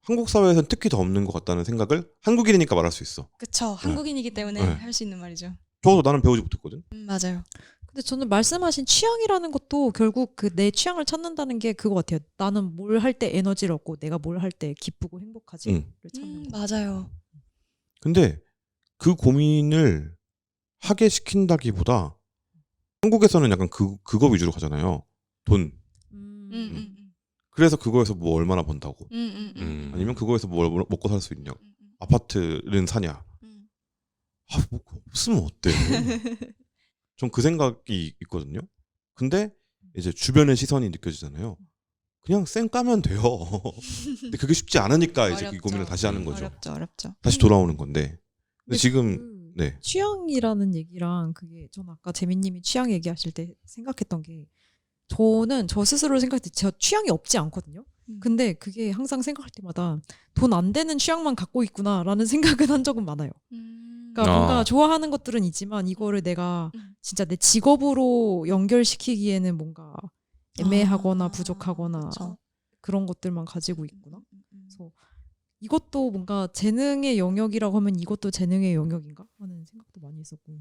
한국 사회에서는 특히 더 없는 것 같다는 생각을 한국인이니까 말할 수 있어. 그쵸. 한국인이기 때문에 네. 할 수 있는 말이죠. 적어도 나는 배우지 못했거든. 맞아요. 근데 저는 말씀하신 취향이라는 것도 결국 그 내 취향을 찾는다는 게 그거 같아요. 나는 뭘 할 때 에너지를 얻고 내가 뭘 할 때 기쁘고 행복하지를 찾는 거. 맞아요. 근데 그 고민을 하게 시킨다기보다 한국에서는 약간 그거 위주로 가잖아요. 돈. 그래서 그거에서 뭐 얼마나 번다고. 아니면 그거에서 뭘 먹고 살 수 있냐. 아파트는 사냐. 뭐 없으면 어때? 전 그 생각이 있거든요. 근데 이제 주변의 시선이 느껴지잖아요. 그냥 쌩 까면 돼요. 근데 그게 쉽지 않으니까 이제 이 어렵죠. 고민을 다시 하는 거죠. 어렵죠. 다시 돌아오는 건데. 근데 근데 지금 네. 취향이라는 얘기랑 그게 전 아까 재민님이 취향 얘기하실 때 생각했던 게 저는 저 스스로 생각할 때 저 취향이 없지 않거든요. 근데 그게 항상 생각할 때마다 돈 안 되는 취향만 갖고 있구나라는 생각은 한 적은 많아요. 그러니까 뭔가 좋아하는 것들은 있지만 이거를 내가 진짜 내 직업으로 연결시키기에는 뭔가 애매하거나 부족하거나 그쵸. 그런 것들만 가지고 있구나. 그래서 이것도 뭔가 재능의 영역이라고 하면 이것도 재능의 영역인가 하는 생각도 많이 했었고.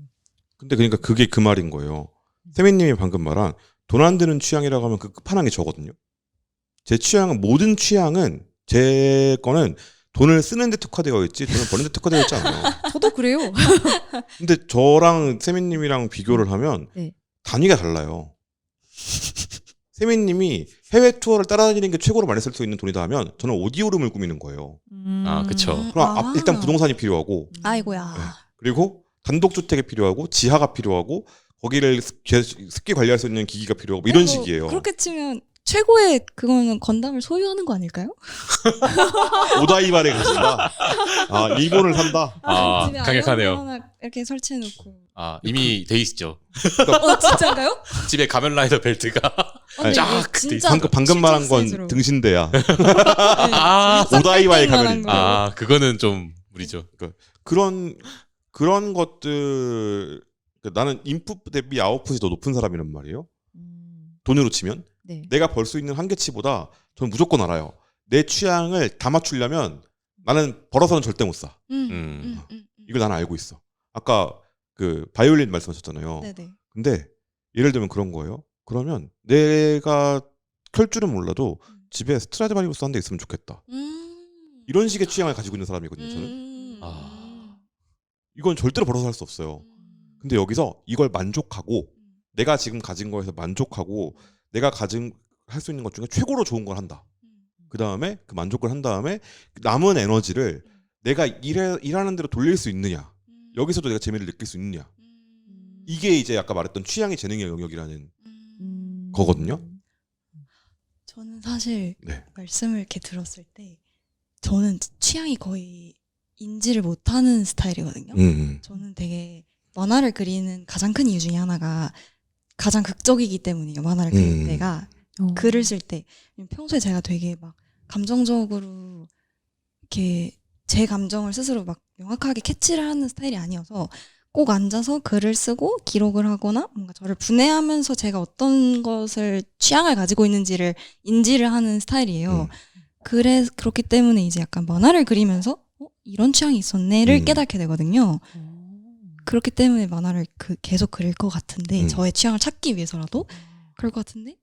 근데 그러니까 그게 그 말인 거예요. 세민님이 방금 말한 돈 안 드는 취향이라고 하면 그 끝판왕이 저거든요. 제 취향은 모든 취향은 제 거는 돈을 쓰는데 특화되어 있지 돈을 버는데 특화되어 있지 않아요. 저도 그래요. 근데 저랑 세민님이랑 비교를 하면 네. 단위가 달라요. 세민님이 해외 투어를 따라다니는 게 최고로 많이 쓸 수 있는 돈이다 하면 저는 오디오룸을 꾸미는 거예요. 아, 그쵸. 그럼 일단 부동산이 필요하고 아이고야. 네. 그리고 단독주택이 필요하고 지하가 필요하고 거기를 습기 관리할 수 있는 기기가 필요하고 뭐 이런 뭐 식이에요. 그렇게 치면 최고의 그거는 건담을 소유하는 거 아닐까요? 오다이바에 가신다. 아 일본을 산다. 아, 집에 강력하네요. 아이언맨 하나 이렇게 설치해놓고. 아, 이미 돼 있죠. 진짜인가요? 집에 가면라이더 벨트가 근데 쫙 이거 돼 진짜 있어. 방금 말한 건 실제 사이즈로. 등신대야. 아, 오다이바에 쌍둥이 가면 말한 아, 그거는 좀 무리죠. 그런 것들 그러니까 나는 인풋 대비 아웃풋이 더 높은 사람이란 말이에요. 돈으로 치면 네. 내가 벌 수 있는 한계치보다 저는 무조건 알아요. 내 취향을 다 맞추려면 나는 벌어서는 절대 못 사. 이걸 나는 알고 있어. 아까 그 바이올린 말씀하셨잖아요. 네네. 근데 예를 들면 그런 거예요. 그러면 내가 켤 줄은 몰라도 집에 스트라디바리우스 한 대 있으면 좋겠다. 이런 식의 취향을 가지고 있는 사람이거든요. 저는 이건 절대로 벌어서 살 수 없어요. 근데 여기서 이걸 만족하고 내가 지금 가진 거에서 만족하고 내가 할 수 있는 것 중에 최고로 좋은 걸 한다. 그 다음에 그 만족을 한 다음에 남은 에너지를 내가 일하는 대로 돌릴 수 있느냐. 여기서도 내가 재미를 느낄 수 있느냐. 이게 이제 아까 말했던 취향이 재능의 영역이라는 거거든요. 저는 사실 네. 말씀을 이렇게 들었을 때 저는 취향이 거의 인지를 못하는 스타일이거든요. 저는 되게 만화를 그리는 가장 큰 이유 중에 하나가 가장 극적이기 때문이에요. 만화를 그릴 때가 글을 쓸 때 평소에 제가 되게 막 감정적으로 이렇게 제 감정을 스스로 막 명확하게 캐치를 하는 스타일이 아니어서 꼭 앉아서 글을 쓰고 기록을 하거나 뭔가 저를 분해하면서 제가 어떤 것을 취향을 가지고 있는지를 인지를 하는 스타일이에요. 그렇기 때문에 이제 약간 만화를 그리면서 이런 취향이 있었네를 깨닫게 되거든요. 그렇기 때문에 만화를 계속 그릴 것 같은데 저의 취향을 찾기 위해서라도 그럴 것 같은데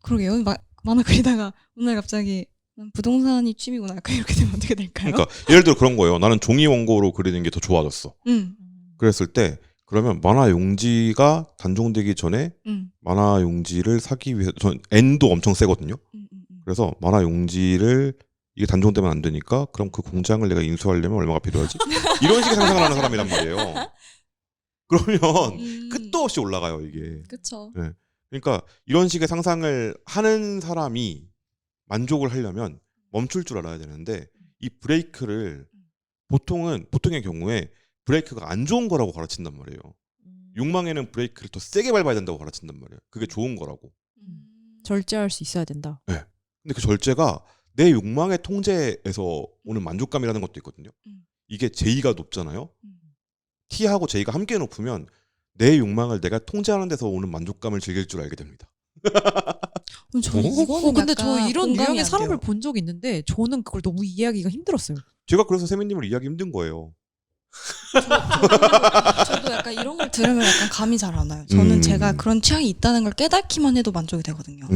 그러게요. 만화 그리다가 오늘 갑자기 난 부동산이 취미구나 약간 이렇게 되면 어떻게 될까요? 그러니까 예를 들어 그런 거예요. 나는 종이 원고로 그리는 게 더 좋아졌어. 그랬을 때 그러면 만화 용지가 단종되기 전에 만화 용지를 사기 위해서 전 N도 엄청 세거든요. 그래서 만화 용지를 이게 단종되면 안 되니까 그럼 그 공장을 내가 인수하려면 얼마가 필요하지? 이런 식의 상상을 하는 사람이란 말이에요. 그러면 끝도 없이 올라가요 이게. 그렇죠. 네. 그러니까 이런 식의 상상을 하는 사람이 만족을 하려면 멈출 줄 알아야 되는데 이 브레이크를 보통의 경우에 브레이크가 안 좋은 거라고 가르친단 말이에요. 욕망에는 브레이크를 더 세게 밟아야 된다고 가르친단 말이에요. 그게 좋은 거라고. 절제할 수 있어야 된다. 네. 근데 그 절제가 내 욕망의 통제에서 오는 만족감이라는 것도 있거든요. 이게 J가 높잖아요. T하고 J가 함께 높으면 내 욕망을 내가 통제하는 데서 오는 만족감을 즐길 줄 알게 됩니다. 근데 저 이런 공감이 유형의 안 사람을 돼요. 본 적이 있는데 저는 그걸 너무 이해하기가 힘들었어요. 제가 그래서 세민님을 이해하기 힘든 거예요. 저도 약간 이런 걸 들으면 약간 감이 잘 안 와요. 저는 제가 그런 취향이 있다는 걸 깨닫기만 해도 만족이 되거든요.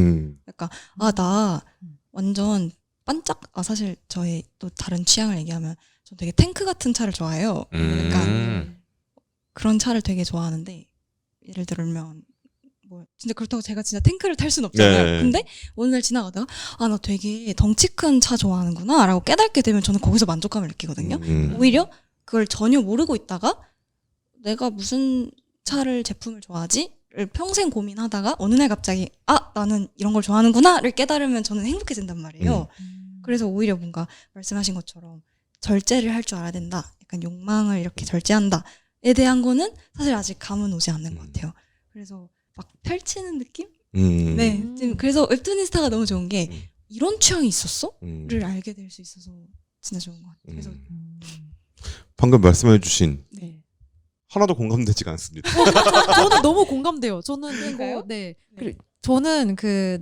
약간 나 완전 반짝 사실 저의 또 다른 취향을 얘기하면 저 되게 탱크 같은 차를 좋아해요. 약간 그런 차를 되게 좋아하는데 예를 들면 뭐 진짜 그렇다고 제가 진짜 탱크를 탈 수는 없잖아요. 네. 근데 어느 날 지나가다가 나 되게 덩치 큰 차 좋아하는구나라고 깨닫게 되면 저는 거기서 만족감을 느끼거든요. 오히려 그걸 전혀 모르고 있다가 내가 무슨 차를 제품을 좋아하지?를 평생 고민하다가 어느 날 갑자기 나는 이런 걸 좋아하는구나를 깨달으면 저는 행복해진단 말이에요. 그래서 오히려 뭔가 말씀하신 것처럼 절제를 할 줄 알아야 된다. 약간 욕망을 이렇게 절제한다에 대한 거는 사실 아직 감은 오지 않는 것 같아요. 그래서 막 펼치는 느낌? 네. 지금 그래서 웹툰이스타가 너무 좋은 게 이런 취향이 있었어?를 알게 될 수 있어서 진짜 좋은 것 같아요. 그래서 방금 말씀해주신 네. 하나도 공감되지가 않습니다. 저는 너무 공감돼요. 저는 그런가요? 이거 네. 네. 저는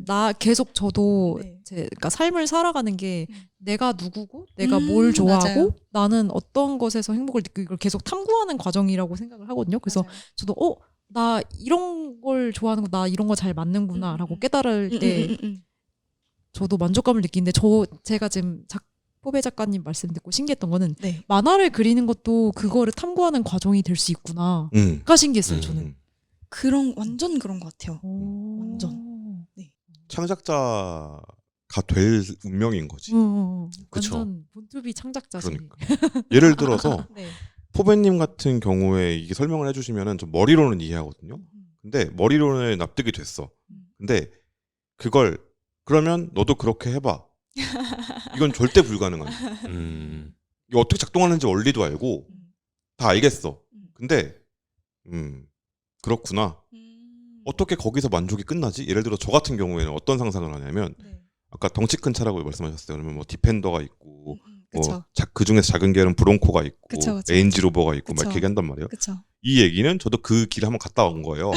나 계속 저도 네. 그러니까 삶을 살아가는 게 내가 누구고 내가 뭘 좋아하고 맞아요. 나는 어떤 것에서 행복을 느끼고 이걸 계속 탐구하는 과정이라고 생각을 하거든요. 그래서 맞아요. 저도 나 이런 걸 좋아하는 거 나 이런 거 잘 맞는구나라고 깨달을 때 저도 만족감을 느끼는데 제가 지금 포베 작가님 말씀 듣고 신기했던 거는 네. 만화를 그리는 것도 그거를 탐구하는 과정이 될 수 있구나가 신기했어요. 저는. 완전 그런 것 같아요. 완전. 창작자가 될 운명인 거지. 그쵸. 완전 본투비 창작자지. 그러니까. 예를 들어서 네. 포베님 같은 경우에 이게 설명을 해주시면은 좀 머리로는 이해하거든요. 근데 머리로는 납득이 됐어. 근데 그걸 그러면 너도 그렇게 해봐. 이건 절대 불가능한. 이게 어떻게 작동하는지 원리도 알고 다 알겠어. 근데 그렇구나. 어떻게 거기서 만족이 끝나지? 예를 들어 저 같은 경우에는 어떤 상상을 하냐면 아까 덩치 큰 차라고 말씀하셨어요. 그러면 뭐 디펜더가 있고 그쵸. 그 중에서 작은 게는 브론코가 있고 그쵸. 레인지 로버가 있고 막 그쵸. 이렇게 얘기한단 말이에요. 그쵸. 이 얘기는 저도 그 길을 한번 갔다 온 거예요.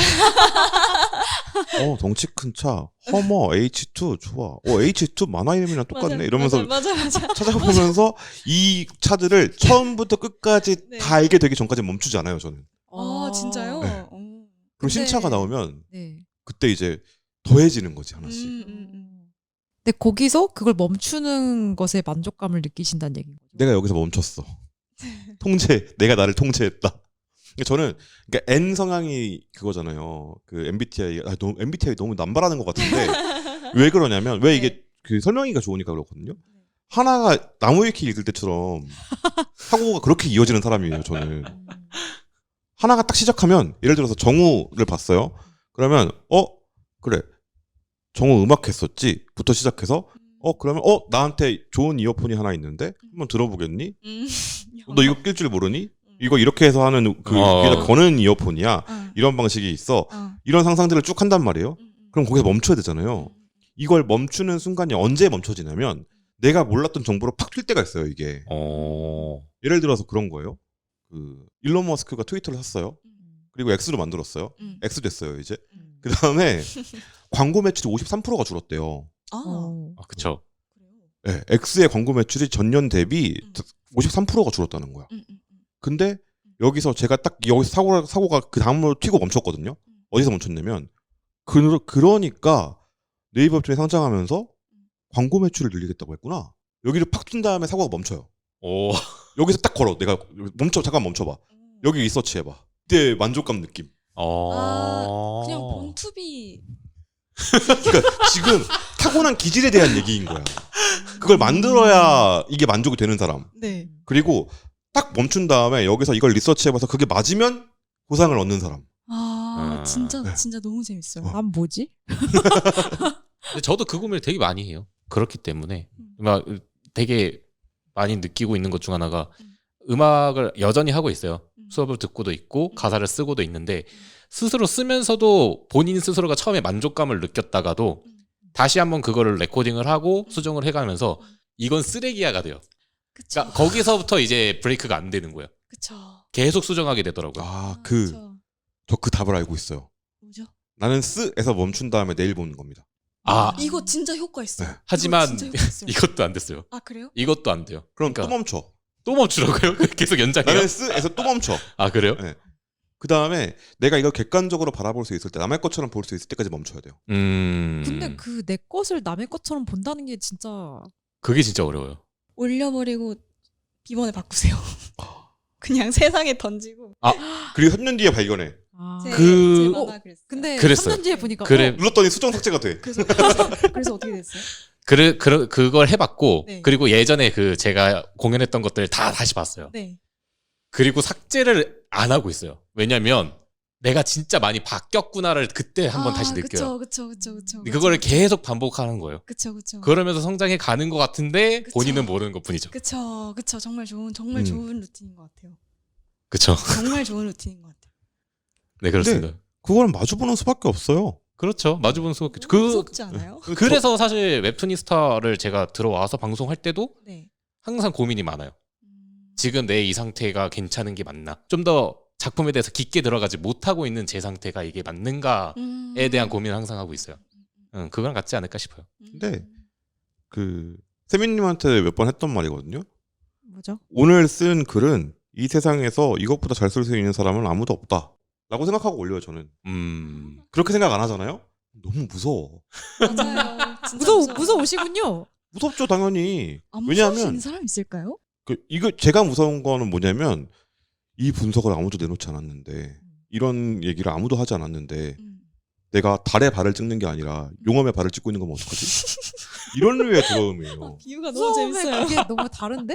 덩치 큰 차, 허머, H2 좋아. H2 만화 이름이랑 똑같네. 이러면서 맞아. 찾아보면서 이 차들을 처음부터 끝까지 네. 다 알게 되기 전까지 멈추지 않아요, 저는. 진짜요? 네. 오. 그럼 신차가 나오면 네. 그때 이제 더해지는 거지 하나씩. 근데 거기서 그걸 멈추는 것에 만족감을 느끼신다는 얘기인 거죠. 내가 여기서 멈췄어. 내가 나를 통제했다. 그러니까 저는 그러니까 N 성향이 그거잖아요. 그 MBTI MBTI 너무 남발하는 것 같은데 왜 그러냐면 왜 이게 그 설명이가 좋으니까 그렇거든요. 하나가 나무 위키 읽을 때처럼 사고가 그렇게 이어지는 사람이에요. 저는 하나가 딱 시작하면 예를 들어서 정우를 봤어요. 그러면 그래 정우 음악 했었지 부터 시작해서 그러면 나한테 좋은 이어폰이 하나 있는데 한번 들어보겠니? 너 이거 낄 줄 모르니? 이거 이렇게 해서 하는 그 위에다 거는 이어폰이야. 이런 방식이 있어. 이런 상상들을 쭉 한단 말이에요. 그럼 거기서 멈춰야 되잖아요. 이걸 멈추는 순간이 언제 멈춰지냐면 내가 몰랐던 정보로 팍 튈 때가 있어요. 이게. 예를 들어서 그런 거예요. 그 일론 머스크가 트위터를 샀어요. 그리고 X로 만들었어요. X 됐어요 이제. 그 다음에 광고 매출이 53%가 줄었대요. 그쵸. 네, X의 광고 매출이 전년 대비 53%가 줄었다는 거야. 근데 여기서 제가 딱 여기서 사고가 그 다음으로 튀고 멈췄거든요. 어디서 멈췄냐면 그러니까 네이버 웹툰에 상장하면서 광고 매출을 늘리겠다고 했구나. 여기를 팍 뛴 다음에 사고가 멈춰요. 여기서 딱 걸어. 내가 잠깐 멈춰봐. 여기 리서치 해봐. 그때 만족감 느낌. 그냥 본투비. 그러니까 지금 타고난 기질에 대한 얘기인 거야. 그걸 만들어야 이게 만족이 되는 사람. 네. 그리고 딱 멈춘 다음에 여기서 이걸 리서치해봐서 그게 맞으면 보상을 얻는 사람. 진짜 너무 재밌어요. 난 뭐지? 근데 저도 그 고민을 되게 많이 해요. 그렇기 때문에 막 되게 많이 느끼고 있는 것 중 하나가 음악을 여전히 하고 있어요. 수업을 듣고도 있고 가사를 쓰고도 있는데 스스로 쓰면서도 본인 스스로가 처음에 만족감을 느꼈다가도 다시 한번 그거를 레코딩을 하고 수정을 해가면서 이건 쓰레기야가 돼요. 그쵸. 그러니까 거기서부터 이제 브레이크가 안 되는 거예요. 그쵸. 계속 수정하게 되더라고요. 저 그 답을 알고 있어요. 뭐죠? 나는 쓰에서 멈춘 다음에 내일 보는 겁니다. 이거 진짜 효과 있어요. 네. 하지만 이거 진짜 효과 있어요. 이것도 안 됐어요. 그래요? 이것도 안 돼요. 그럼 그러니까 또 멈춰. 또 멈추라고요? 계속 연장해요? 나는 쓰에서 또 멈춰. 아 그래요? 네. 그 다음에 내가 이걸 객관적으로 바라볼 수 있을 때, 남의 것처럼 볼 수 있을 때까지 멈춰야 돼요. 근데 그 내 것을 남의 것처럼 본다는 게 진짜 그게 진짜 어려워요. 올려버리고 비번을 바꾸세요. 그냥 세상에 던지고. 그리고 3년 뒤에 발견해. 제 그- 만화 그랬어요. 근데 그랬어요. 3년 뒤에 보니까 그래 눌렀더니 수정 삭제가 돼. 그래서 어떻게 됐어요? 그걸 해봤고 네. 그리고 예전에 그 제가 공연했던 것들 다 다시 봤어요. 네. 그리고 삭제를 안 하고 있어요. 왜냐면 내가 진짜 많이 바뀌었구나를 그때 한번 다시 느껴요. 그쵸. 그거를 계속 반복하는 거예요. 그쵸. 그러면서 성장해 가는 것 같은데 그쵸. 본인은 모르는 것 뿐이죠. 그쵸. 정말 좋은 루틴인 것 같아요. 그렇죠. 정말 좋은 루틴인 것 같아요. 네 그렇습니다. 그걸 마주보는 수밖에 없어요. 그렇죠. 마주보는 수밖에. 무섭지 않아요? 그래서 사실 웹툰이스타를 제가 들어와서 방송할 때도 네. 항상 고민이 많아요. 지금 내 이 상태가 괜찮은 게 맞나? 좀 더 작품에 대해서 깊게 들어가지 못하고 있는 제 상태가 이게 맞는가에 대한 고민을 항상 하고 있어요. 그거랑 같지 않을까 싶어요. 근데 그 세민님한테 몇 번 했던 말이거든요. 뭐죠? 오늘 쓴 글은 이 세상에서 이것보다 잘 쓸 수 있는 사람은 아무도 없다 라고 생각하고 올려요. 저는 그렇게 생각 안 하잖아요. 너무 무서워. 맞아요. 진짜 무서우시군요. 무섭죠 당연히. 안 무서울 수 왜냐하면 있는 사람 있을까요? 이거 제가 무서운 거는 뭐냐면 이 분석을 아무도 내놓지 않았는데, 이런 얘기를 아무도 하지 않았는데 내가 달에 발을 찍는 게 아니라 용암에 발을 찍고 있는 거면 어떡하지? 이런 류의 두려움이에요. 비유가 너무 재밌어요. 그게 너무 다른데?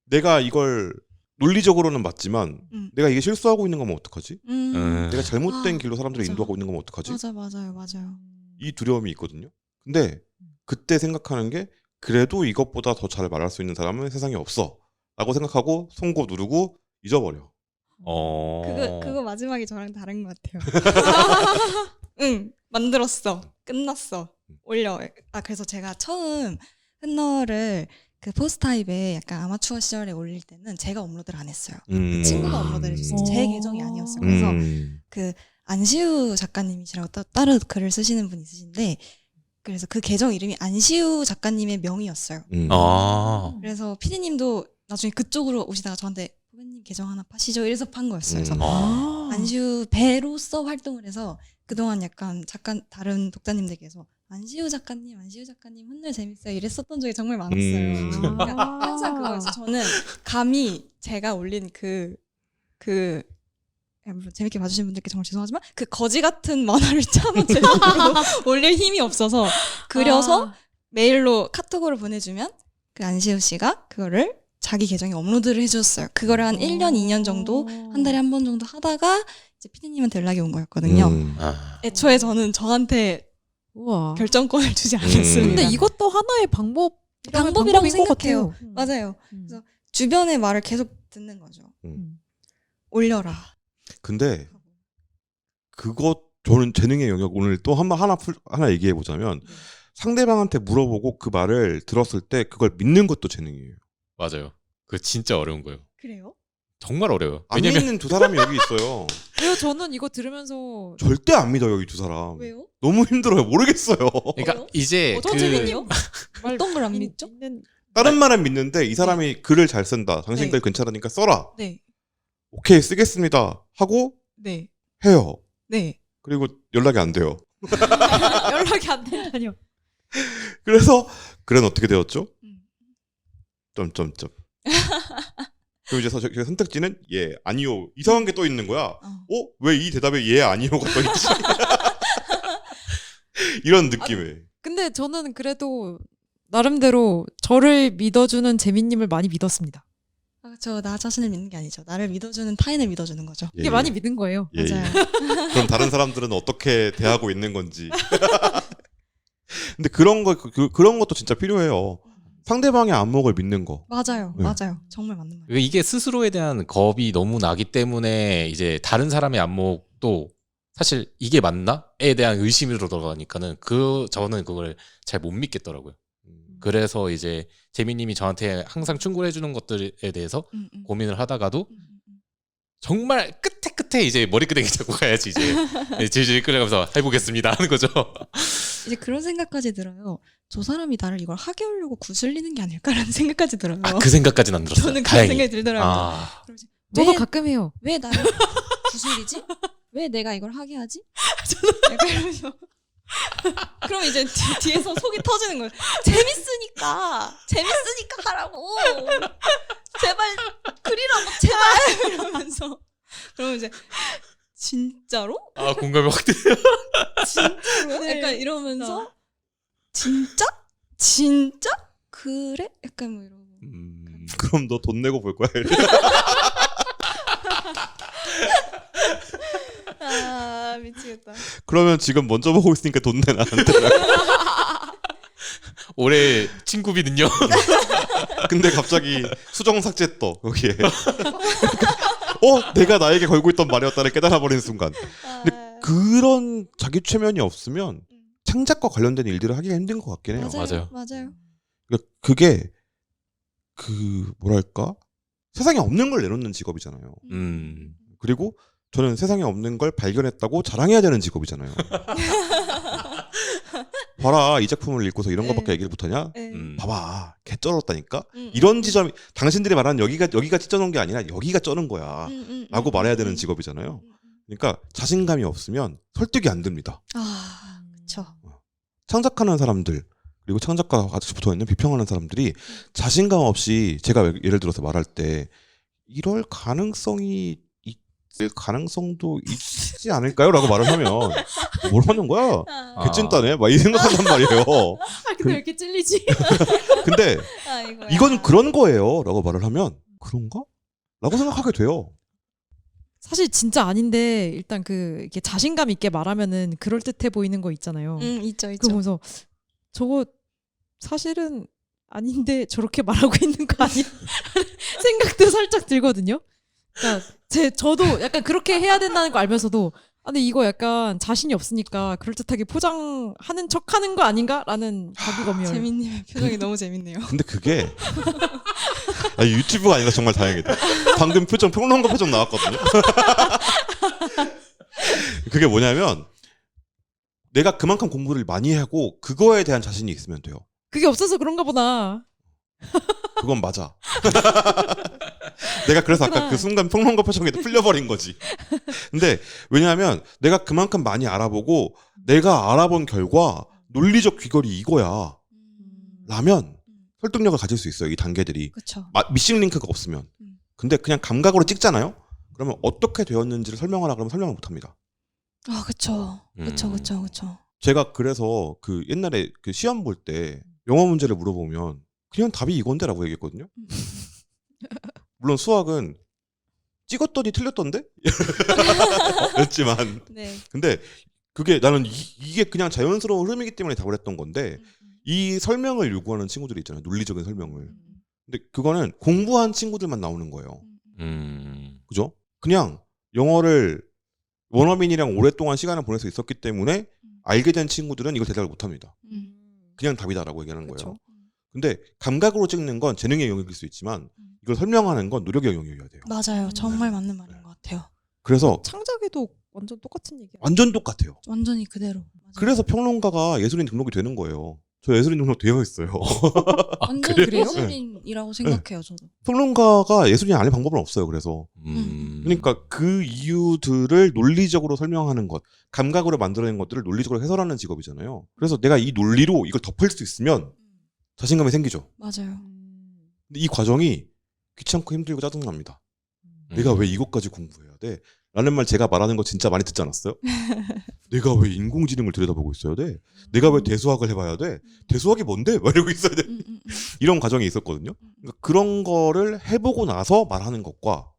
내가 이걸 논리적으로는 맞지만 내가 이게 실수하고 있는 거면 어떡하지? 음. 내가 잘못된 아, 길로 사람들을 맞아. 인도하고 있는 거면 어떡하지? 맞아요. 이 두려움이 있거든요. 근데 그때 생각하는 게, 그래도 이것보다 더 잘 말할 수 있는 사람은 세상에 없어 라고 생각하고 송고 누르고 잊어버려. 그거 마지막에 저랑 다른 것 같아요. 만들었어. 끝났어. 올려. 그래서 제가 처음 흩너를 그 포스타입에 약간 아마추어 시절에 올릴 때는 제가 업로드를 안 했어요. 친구가 업로드를 해줬어요. 제 계정이 아니었어요. 그래서 그 안시우 작가님이시라고 따로 글을 쓰시는 분이 있으신데, 그래서 그 계정 이름이 안시우 작가님의 명이었어요. 그래서 피디님도 나중에 그쪽으로 오시다가 저한테 후배님 계정 하나 파시죠 이래서 판 거였어요. 그래서 안시우 배로서 활동을 해서 그동안 약간 다른 독자님들께서 안시우 작가님 훗날 재밌어요 이랬었던 적이 정말 많았어요. 그러니까 항상 그거였어요. 저는 감히 제가 올린 물론 재밌게 봐주신 분들께 정말 죄송하지만 그 거지 같은 만화를 참은 제대로 올릴 힘이 없어서 그려서 메일로 카톡으로 보내주면 그 안시우 씨가 그거를 자기 계정에 업로드를 해줬어요. 그거를 한 1년, 2년 정도 한 달에 한 번 정도 하다가 이제 피디님한테 연락이 온 거였거든요. 애초에 저는 저한테 우와. 결정권을 주지 않았습니다. 근데 이것도 하나의 방법이라고 방법인 것 생각해요. 같아요. 맞아요. 그래서 주변의 말을 계속 듣는 거죠. 올려라. 근데 저는 재능의 영역 오늘 또 하나 얘기해 보자면, 상대방한테 물어보고 그 말을 들었을 때 그걸 믿는 것도 재능이에요. 맞아요. 그거 진짜 어려운 거예요. 그래요? 정말 어려워요. 안 믿는 두 사람이 여기 있어요. 왜요? 저는 이거 들으면서 절대 안 믿어요 이 두 사람. 왜요? 너무 힘들어요. 모르겠어요. 그러니까 왜요? 이제 저 재민님 어떤 걸 안 믿죠? 다른 말은 믿는데 이 사람이 글을 잘 쓴다. 당신 네. 글 괜찮으니까 써라. 네. 오케이 쓰겠습니다. 하고 네. 해요. 네. 그리고 연락이 안 돼요. 연락이 안 된다뇨. 그래서 글은 어떻게 되었죠? 점점점. 그럼 이제 저기 선택지는 예, 아니요. 이상한 게 떠 있는 거야. 왜 이 대답에 예, 아니요가 떠 있지? 이런 느낌에. 근데 저는 그래도 나름대로 저를 믿어주는 재민님을 많이 믿었습니다. 저 나 자신을 믿는 게 아니죠. 나를 믿어주는 타인을 믿어주는 거죠. 예, 이게 많이 믿은 거예요. 예, 맞아요. 그럼 다른 사람들은 어떻게 대하고 있는 건지. 근데 그런 것도 진짜 필요해요. 상대방의 안목을 믿는 거. 맞아요. 네. 맞아요. 정말 맞는 말이에요. 이게 스스로에 대한 겁이 너무 나기 때문에 이제 다른 사람의 안목도 사실 이게 맞나?에 대한 의심으로 들어가니까는 저는 그걸 잘 못 믿겠더라고요. 그래서 이제 재민님이 저한테 항상 충고를 해주는 것들에 대해서 고민을 하다가도 정말 끝에 이제 머리끄댕이 잡고 가야지 이제 질질 끌려가면서 해보겠습니다 하는 거죠. 이제 그런 생각까지 들어요. 저 사람이 나를 이걸 하게 하려고 구슬리는 게 아닐까라는 생각까지 들어요. 그 생각까지는 안 들었어요. 저는 그런 다행히. 생각이 들더라고요. 아, 그러지. 저도 왜- 가끔 해요. 왜 나를 구슬리지? 왜 내가 이걸 하게 하지? 약간 이러면서 그럼 이제 뒤에서 속이 터지는 거예요. 재밌으니까 하라고. 제발 그리라고 제발 이러면서 그러면 이제 진짜로? 아 공감이 확 돼요. 진짜로? 네. 약간 이러면서 진짜? 진짜? 그래? 약간 뭐 이러고. 그럼 너 돈 내고 볼 거야. 아 미치겠다. 그러면 지금 먼저 보고 있으니까 돈 내 나한테. 올해 친구비는요? 근데 갑자기 수정 삭제 떠 거기에. 내가 나에게 걸고 있던 말이었다를 깨달아버리는 순간. 근데 그런 자기 최면이 없으면 창작과 관련된 일들을 하기가 힘든 것 같긴 해요. 맞아요. 맞아요. 그러니까 그게 뭐랄까 세상에 없는 걸 내놓는 직업이잖아요. 그리고 저는 세상에 없는 걸 발견했다고 자랑해야 되는 직업이잖아요. 봐라 이 작품을 읽고서 이런 네. 것밖에 얘기를 못하냐? 네. 봐봐 개 쩔었다니까. 음, 이런 지점이 당신들이 말하는 여기가 찢어놓은 게 아니라 여기가 쩌는 거야 라고 말해야 되는 직업이잖아요. 그러니까 자신감이 없으면 설득이 안 됩니다. 아 그쵸. 창작하는 사람들 그리고 창작과 같이 붙어있는 비평하는 사람들이 자신감 없이 제가 예를 들어서 말할 때 이럴 가능성이 있을 가능성도 있지 않을까요? 라고 말을 하면 뭘 하는 거야? 아. 개찐따네? 막 이 생각한단 말이에요. 근데 왜 이렇게 찔리지? 근데 아이고야. 이건 그런 거예요 라고 말을 하면 그런가? 라고 생각하게 돼요. 사실 진짜 아닌데 일단 이게 자신감 있게 말하면은 그럴 듯해 보이는 거 있잖아요. 있죠. 그러면서 저거 사실은 아닌데 저렇게 말하고 있는 거 아니야? 생각도 살짝 들거든요. 그러니까 저도 약간 그렇게 해야 된다는 거 알면서도 근데 이거 약간 자신이 없으니까 그럴듯하게 포장하는 척하는 거 아닌가라는 자기검열. 재민님의 표정이 너무 재밌네요. 근데 그게 유튜브가 아니라 정말 다행이다. 방금 평론가 표정 나왔거든요. 그게 뭐냐면 내가 그만큼 공부를 많이 하고 그거에 대한 자신이 있으면 돼요. 그게 없어서 그런가 보다. 그건 맞아. 내가 그래서 아까 그렇구나. 그 순간 평론가 표정에 풀려버린 거지. 근데 왜냐하면 내가 그만큼 많이 알아보고 내가 알아본 결과 논리적 귀결이 이거야 라면 설득력을 가질 수 있어요. 이 단계들이. 그쵸. 미싱 링크가 없으면. 근데 그냥 감각으로 찍잖아요. 그러면 어떻게 되었는지를 설명하라 그러면 설명을 못합니다. 아 그쵸. 그쵸. 제가 그래서 그 옛날에 그 시험 볼 때 영어 문제를 물어보면 그냥 답이 이건데라고 얘기했거든요. 물론 수학은 찍었더니 틀렸던데? 였지만 네. 근데 그게 나는 이게 그냥 자연스러운 흐름이기 때문에 답을 했던 건데 이 설명을 요구하는 친구들이 있잖아요. 논리적인 설명을. 근데 그거는 공부한 친구들만 나오는 거예요. 그죠? 그냥 영어를 원어민이랑 오랫동안 시간을 보낼 수 있었기 때문에 알게 된 친구들은 이걸 대답을 못합니다. 그냥 답이다라고 얘기하는 거예요. 그쵸. 근데 감각으로 찍는 건 재능의 영역일 수 있지만 이걸 설명하는 건 노력의 영역이어야 돼요. 맞아요. 정말 맞는 말인 것 같아요. 그래서 창작에도 완전 똑같은 얘기야. 완전 똑같아요. 완전히 그대로. 맞아요. 그래서 평론가가 예술인 등록이 되는 거예요. 저 예술인 등록 되어 있어요. 완전 그래요? 예술인이라고 생각해요. 저도. 평론가가 예술인 아닐 방법은 없어요. 그래서 음. 그러니까 그 이유들을 논리적으로 설명하는 것, 감각으로 만들어낸 것들을 논리적으로 해설하는 직업이잖아요. 그래서 내가 이 논리로 이걸 덮을 수 있으면 자신감이 생기죠. 맞아요. 근데 이 과정이 귀찮고 힘들고 짜증납니다. 내가 왜 이것까지 공부해야 돼? 라는 말 제가 말하는 거 진짜 많이 듣지 않았어요? 내가 왜 인공지능을 들여다보고 있어야 돼? 내가 왜 대수학을 해봐야 돼? 대수학이 뭔데? 막 이러고 있어야 돼. 이런 과정이 있었거든요. 그러니까 그런 거를 해보고 나서 말하는 것과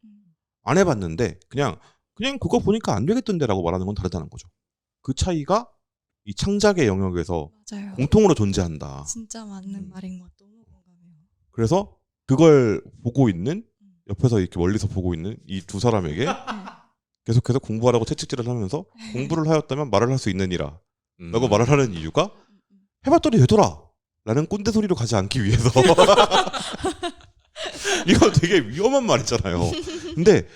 안 해봤는데 그냥 그거 보니까 안 되겠던데라고 말하는 건 다르다는 거죠. 그 차이가 이 창작의 영역에서 맞아요. 공통으로 존재한다. 진짜 맞는 말인 것 같아요. 너무 공감해요. 그래서 그걸 보고 있는 옆에서 이렇게 멀리서 보고 있는 이 두 사람에게 계속해서 공부하라고 채찍질을 하면서 공부를 하였다면 말을 할 수 있느니라 라고 말을 하는 이유가 해봤더니 되더라 라는 꼰대 소리로 가지 않기 위해서 이거 되게 위험한 말이잖아요. 근데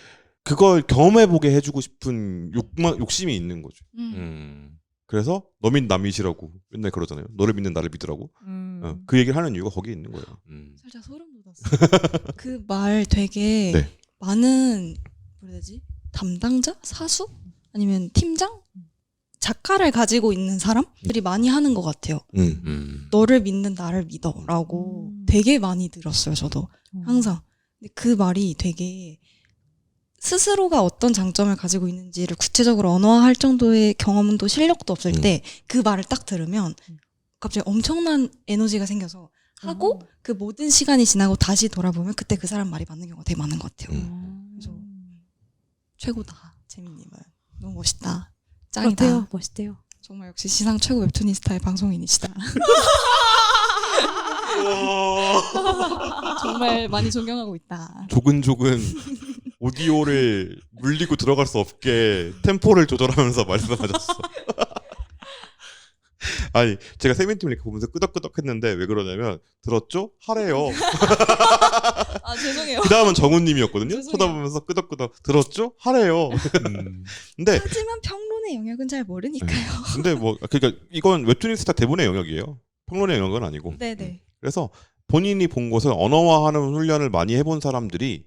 그걸 경험해보게 해주고 싶은 욕심이 있는 거죠. 그래서 너 믿 남이시라고 맨날 그러잖아요. 너를 믿는 나를 믿으라고. 그 얘기를 하는 이유가 거기에 있는 거예요. 살짝 소름 돋았어. 그 말 되게 네. 많은 뭐라 해야 되지? 담당자? 사수? 아니면 팀장? 작가를 가지고 있는 사람들이 많이 하는 것 같아요. 너를 믿는 나를 믿어라고 되게 많이 들었어요. 저도 항상. 근데 그 말이 되게 스스로가 어떤 장점을 가지고 있는지를 구체적으로 언어화할 정도의 경험도 실력도 없을 때 그 말을 딱 들으면 갑자기 엄청난 에너지가 생겨서 하고 그 모든 시간이 지나고 다시 돌아보면 그때 그 사람 말이 맞는 경우가 되게 많은 것 같아요. 그래서 최고다. 재민님은 너무 멋있다. 짱이다. 그렇대요. 멋있대요. 정말 역시 시상 최고 웹툰이스타의 방송인이시다. 정말 많이 존경하고 있다. 조근조근 오디오를 물리고 들어갈 수 없게 템포를 조절하면서 말씀하셨어. 아니 제가 세민팀을 이렇게 보면서 끄덕끄덕했는데 왜 그러냐면 들었죠? 하래요. 아 죄송해요. 그 다음은 정훈님이었거든요. 죄송해요. 쳐다보면서 끄덕끄덕 들었죠? 하래요. 근데 하지만 평론의 영역은 잘 모르니까요. 근데 뭐 그러니까 이건 웹툰이스타 대본의 영역이에요. 평론의 영역은 아니고. 네네. 그래서 본인이 본 것을 언어화하는 훈련을 많이 해본 사람들이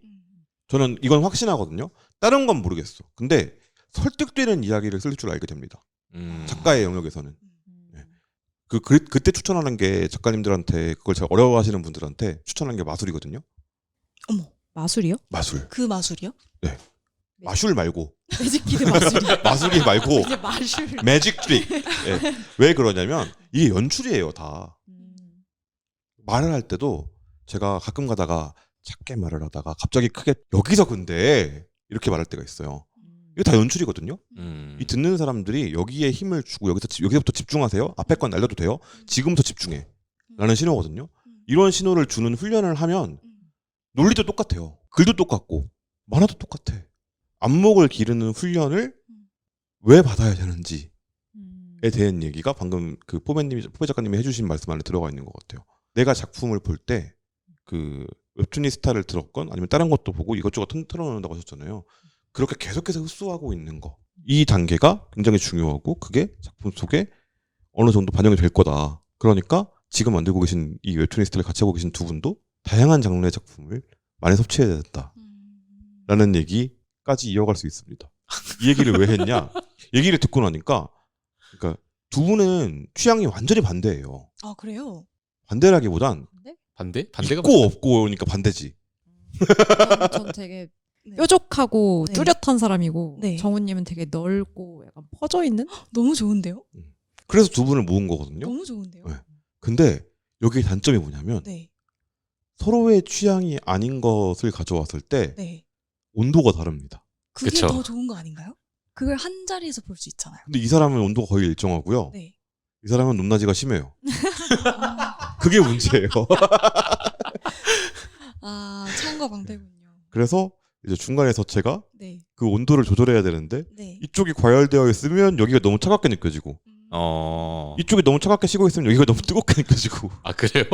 저는 이건 확신하거든요. 다른 건 모르겠어. 근데 설득되는 이야기를 쓸 줄 알게 됩니다. 작가의 영역에서는. 그때 추천하는 게 작가님들한테 그걸 잘 어려워하시는 분들한테 추천하는 게 마술이거든요. 어머, 마술이요? 마술. 그 마술이요? 마술 말고 매직키드 마술이. 마술이 말고 이제 마술. 매직 트릭. 예. 왜 그러냐면 이게 연출이에요 다. 말을 할 때도 제가 가끔 가다가 작게 말을 하다가 갑자기 크게 여기서 근데 이렇게 말할 때가 있어요. 이거 다 연출이거든요. 이 듣는 사람들이 여기에 힘을 주고 여기서부터 집중하세요. 앞에 건 날려도 돼요. 지금부터 집중해. 라는 신호거든요. 이런 신호를 주는 훈련을 하면 논리도 똑같아요. 글도 똑같고 만화도 똑같아. 안목을 기르는 훈련을 왜 받아야 되는지에 대한 얘기가 방금 그 포배 작가님이 해주신 말씀 안에 들어가 있는 것 같아요. 내가 작품을 볼 때 그 웹툰이스타를 들었건 아니면 다른 것도 보고 이것저것 틀어놓는다고 하셨잖아요. 그렇게 계속해서 흡수하고 있는 거. 이 단계가 굉장히 중요하고 그게 작품 속에 어느 정도 반영이 될 거다. 그러니까 지금 만들고 계신 이 웹툰이스타를 같이 하고 계신 두 분도 다양한 장르의 작품을 많이 섭취해야 된다. 라는 얘기까지 이어갈 수 있습니다. 이 얘기를 왜 했냐? 얘기를 듣고 나니까 그러니까 두 분은 취향이 완전히 반대예요. 아 그래요? 반대라기보단 반대가 있고 없고니까 반대지. 전 되게 네. 뾰족하고 네. 뚜렷한 사람이고 네. 정우님은 되게 넓고 약간 퍼져 있는. 너무 좋은데요? 그래서 두 분을 모은 거거든요. 너무 좋은데요? 네. 근데 여기의 단점이 뭐냐면 네. 서로의 취향이 아닌 것을 가져왔을 때 네. 온도가 다릅니다. 그게 그쵸. 더 좋은 거 아닌가요? 그걸 한 자리에서 볼 수 있잖아요. 근데 이 사람은 온도가 거의 일정하고요. 네. 이 사람은 높낮이가 심해요. 그게 문제예요. 아 창과 방패군요. 그래서 이제 중간에서 제가 네. 그 온도를 조절해야 되는데 네. 이쪽이 과열되어 있으면 여기가 너무 차갑게 느껴지고 이쪽이 너무 차갑게 식고 있으면 여기가 너무 뜨겁게 느껴지고 아 그래요?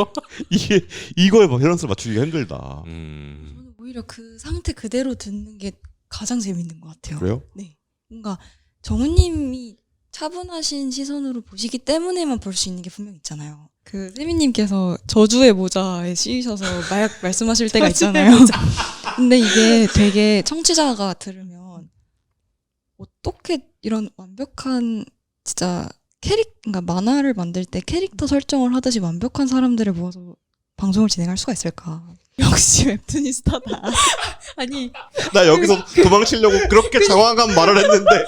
이거에 밸런스를 맞추기가 힘들다. 저는 오히려 그 상태 그대로 듣는 게 가장 재밌는 것 같아요. 그래요? 네. 뭔가 정우님이 차분하신 시선으로 보시기 때문에만 볼 수 있는 게 분명 있잖아요. 그 세미님께서 저주의 모자에 씌이셔서 말씀하실 때가 있잖아요. 근데 이게 되게 청취자가 들으면 어떻게 이런 완벽한 진짜 그러니까 만화를 만들 때 캐릭터 설정을 하듯이 완벽한 사람들을 모아서 방송을 진행할 수가 있을까? 역시 웹툰이스타다. 아니 나 여기서 도망치려고 그렇게 장황한 말을 했는데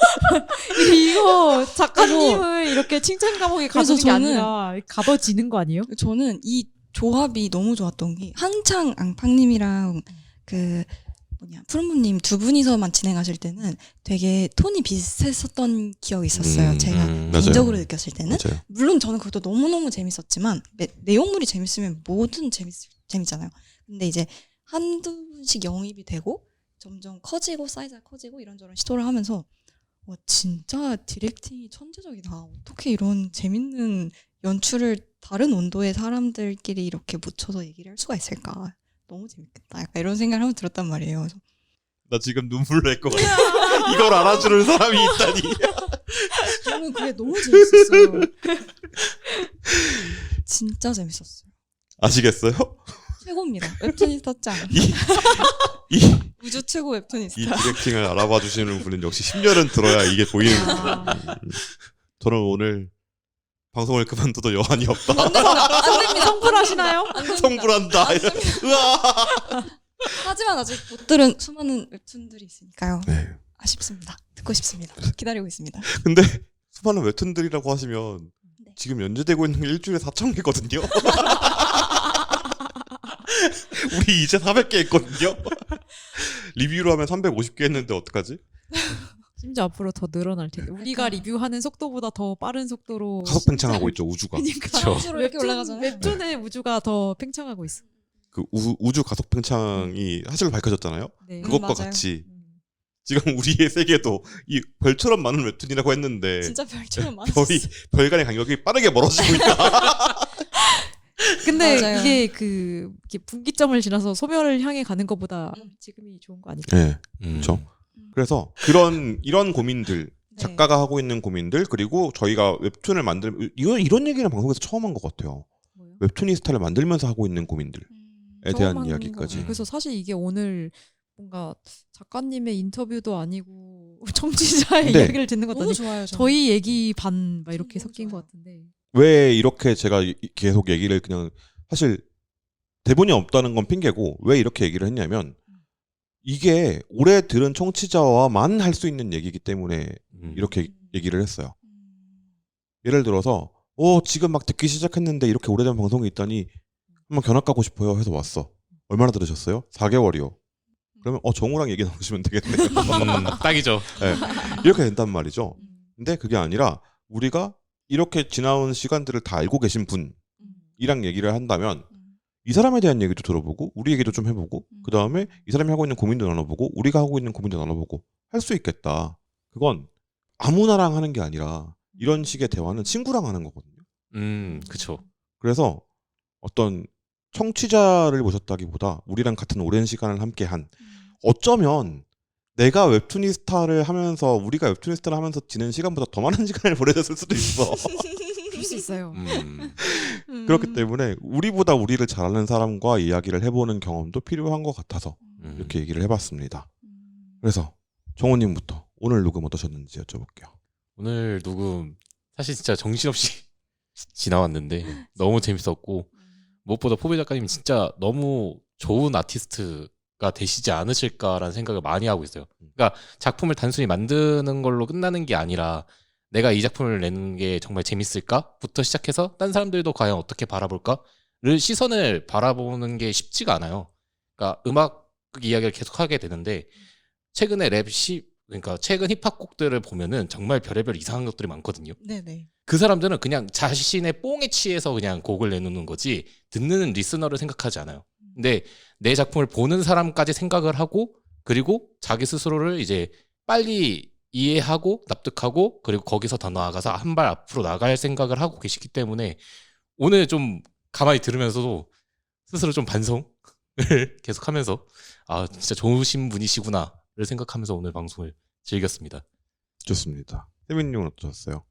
이거 작가님을 이렇게 칭찬 감옥에 그래서 가두는 게 저는- 아니라 가둬지는 거 아니에요? 저는 이 조합이 너무 좋았던 게 한창 앙팡님이랑 그 푸른무님 두 분이서만 진행하실 때는 되게 톤이 비슷했었던 기억이 있었어요. 제가 맞아요. 개인적으로 느꼈을 때는. 맞아요. 물론 저는 그것도 너무너무 재밌었지만 내용물이 재밌으면 뭐든 재밌잖아요. 근데 이제 한두 분씩 영입이 되고 점점 커지고 사이즈가 커지고 이런저런 시도를 하면서 와 진짜 디렉팅이 천재적이다. 어떻게 이런 재밌는 연출을 다른 온도의 사람들끼리 이렇게 묻혀서 얘기를 할 수가 있을까. 너무 재밌겠다. 약간 이런 생각을 한번 들었단 말이에요. 그래서 나 지금 눈물 날 것 같아. 이걸 알아주는 사람이 있다니. 저는 그게 너무 재밌었어요. 진짜 재밌었어요. 아시겠어요? 최고입니다. 웹툰이스타 짱. 이 우주 최고 이 웹툰이스타. 디렉팅을 알아봐 주시는 분은 역시 10년은 들어야 이게 보이는 거예요. 아, 저는 오늘 방송을 그만둬도 여한이 없다. 안 됩니다. 성불하시나요? 안 됩니다. 성불한다. 안 됩니다. 으아. 하지만 아직 못 들은 수많은 웹툰들이 있으니까요. 네. 아쉽습니다. 듣고 싶습니다. 기다리고 있습니다. 근데 수많은 웹툰들이라고 하시면 네. 지금 연재되고 있는 게 일주일에 4,000개거든요. 우리 이제 400개 했거든요. 리뷰로 하면 350개 했는데 어떡하지? 심지어 앞으로 더 늘어날 텐데 우리가 리뷰하는 속도보다 더 빠른 속도로 가속 팽창하고 있죠, 우주가. 그러니까 그쵸. 우주로 이렇게 올라가잖아요. 웹툰의 우주가 더 팽창하고 있어. 그 우주 가속 팽창이 사실로 밝혀졌잖아요. 네. 그것과 맞아요. 같이 음. 지금 우리의 세계도 이 별처럼 많은 웹툰이라고 했는데 진짜 별처럼 별이 많았어요. 별 간의 간격이 빠르게 멀어지고 있다. 근데 맞아요. 이게 이게 분기점을 지나서 소멸을 향해 가는 것보다 지금이 좋은 거 아닐까? 네, 그렇죠. 그래서 이런 고민들, 네. 작가가 하고 있는 고민들, 그리고 저희가 웹툰을 이런 얘기는 방송에서 처음 한 것 같아요. 뭐요? 웹툰이스타를 만들면서 하고 있는 고민들에 처음 대한 하는 이야기까지. 거죠. 그래서 사실 이게 오늘 뭔가 작가님의 인터뷰도 아니고 청취자의 네. 이야기를 듣는 것도 너무 아니고 좋아요. 저는. 저희 얘기 반 막 이렇게 너무 섞인 좋아요. 것 같은데. 왜 이렇게 제가 계속 얘기를 그냥 사실 대본이 없다는 건 핑계고 왜 이렇게 얘기를 했냐면 이게 오래 들은 청취자와만 할 수 있는 얘기이기 때문에 이렇게 얘기를 했어요. 예를 들어서 지금 막 듣기 시작했는데 이렇게 오래된 방송이 있다니 한번 견학 가고 싶어요 해서 왔어. 얼마나 들으셨어요? 4개월이요. 그러면 정우랑 얘기 나누시면 되겠네요. 딱이죠. 네, 이렇게 된단 말이죠. 근데 그게 아니라 우리가 이렇게 지나온 시간들을 다 알고 계신 분이랑 얘기를 한다면 이 사람에 대한 얘기도 들어보고 우리 얘기도 좀 해보고 그 다음에 이 사람이 하고 있는 고민도 나눠보고 우리가 하고 있는 고민도 나눠보고 할 수 있겠다. 그건 아무나랑 하는 게 아니라 이런 식의 대화는 친구랑 하는 거거든요. 그쵸. 그래서 어떤 청취자를 모셨다기보다 우리랑 같은 오랜 시간을 함께한 어쩌면 내가 웹툰이스타를 하면서 우리가 웹툰이스타를 하면서 지낸 시간보다 더 많은 시간을 보내줬을 수도 있어. 그럴 수 있어요. 그렇기 때문에 우리보다 우리를 잘 아는 사람과 이야기를 해보는 경험도 필요한 것 같아서 이렇게 얘기를 해봤습니다. 그래서 정호님부터 오늘 녹음 어떠셨는지 여쭤볼게요. 오늘 녹음 사실 진짜 정신없이 지나왔는데 너무 재밌었고 무엇보다 포비 작가님이 진짜 너무 좋은 아티스트가 되시지 않으실까라는 생각을 많이 하고 있어요. 그러니까 작품을 단순히 만드는 걸로 끝나는 게 아니라 내가 이 작품을 내는 게 정말 재밌을까?부터 시작해서 딴 사람들도 과연 어떻게 바라볼까?를 시선을 바라보는 게 쉽지가 않아요. 그러니까 음악 이야기를 계속 하게 되는데 최근에 그러니까 최근 힙합 곡들을 보면은 정말 별의별 이상한 것들이 많거든요. 네네. 그 사람들은 그냥 자신의 뽕에 취해서 그냥 곡을 내놓는 거지 듣는 리스너를 생각하지 않아요. 근데 내 작품을 보는 사람까지 생각을 하고 그리고 자기 스스로를 이제 빨리 이해하고 납득하고 그리고 거기서 더 나아가서 한 발 앞으로 나갈 생각을 하고 계시기 때문에 오늘 좀 가만히 들으면서도 스스로 좀 반성을 계속하면서 아 진짜 좋으신 분이시구나를 생각하면서 오늘 방송을 즐겼습니다. 좋습니다. 혜민님은 어떠셨어요?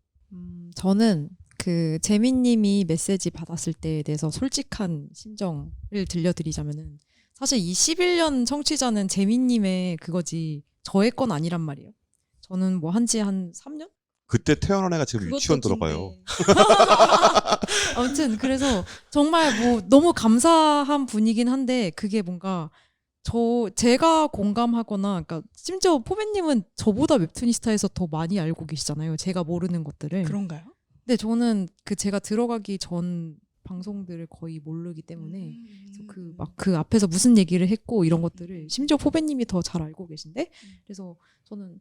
저는 그 재민님이 메시지 받았을 때에 대해서 솔직한 심정을 들려드리자면은 사실 이 11년 청취자는 재민님의 그거지 저의 건 아니란 말이에요. 저는 뭐 한지 한 3년? 그때 태어난 애가 지금 그것도 유치원 긴데. 들어가요. 아무튼 그래서 정말 뭐 너무 감사한 분이긴 한데 그게 뭔가 제가 공감하거나 그러니까 심지어 포배님은 저보다 웹툰이스타에서 더 많이 알고 계시잖아요. 제가 모르는 것들을. 그런가요? 근데 저는 제가 들어가기 전 방송들을 거의 모르기 때문에 그 앞에서 무슨 얘기를 했고 이런 것들을 심지어 포배님이 더 잘 알고 계신데 그래서 저는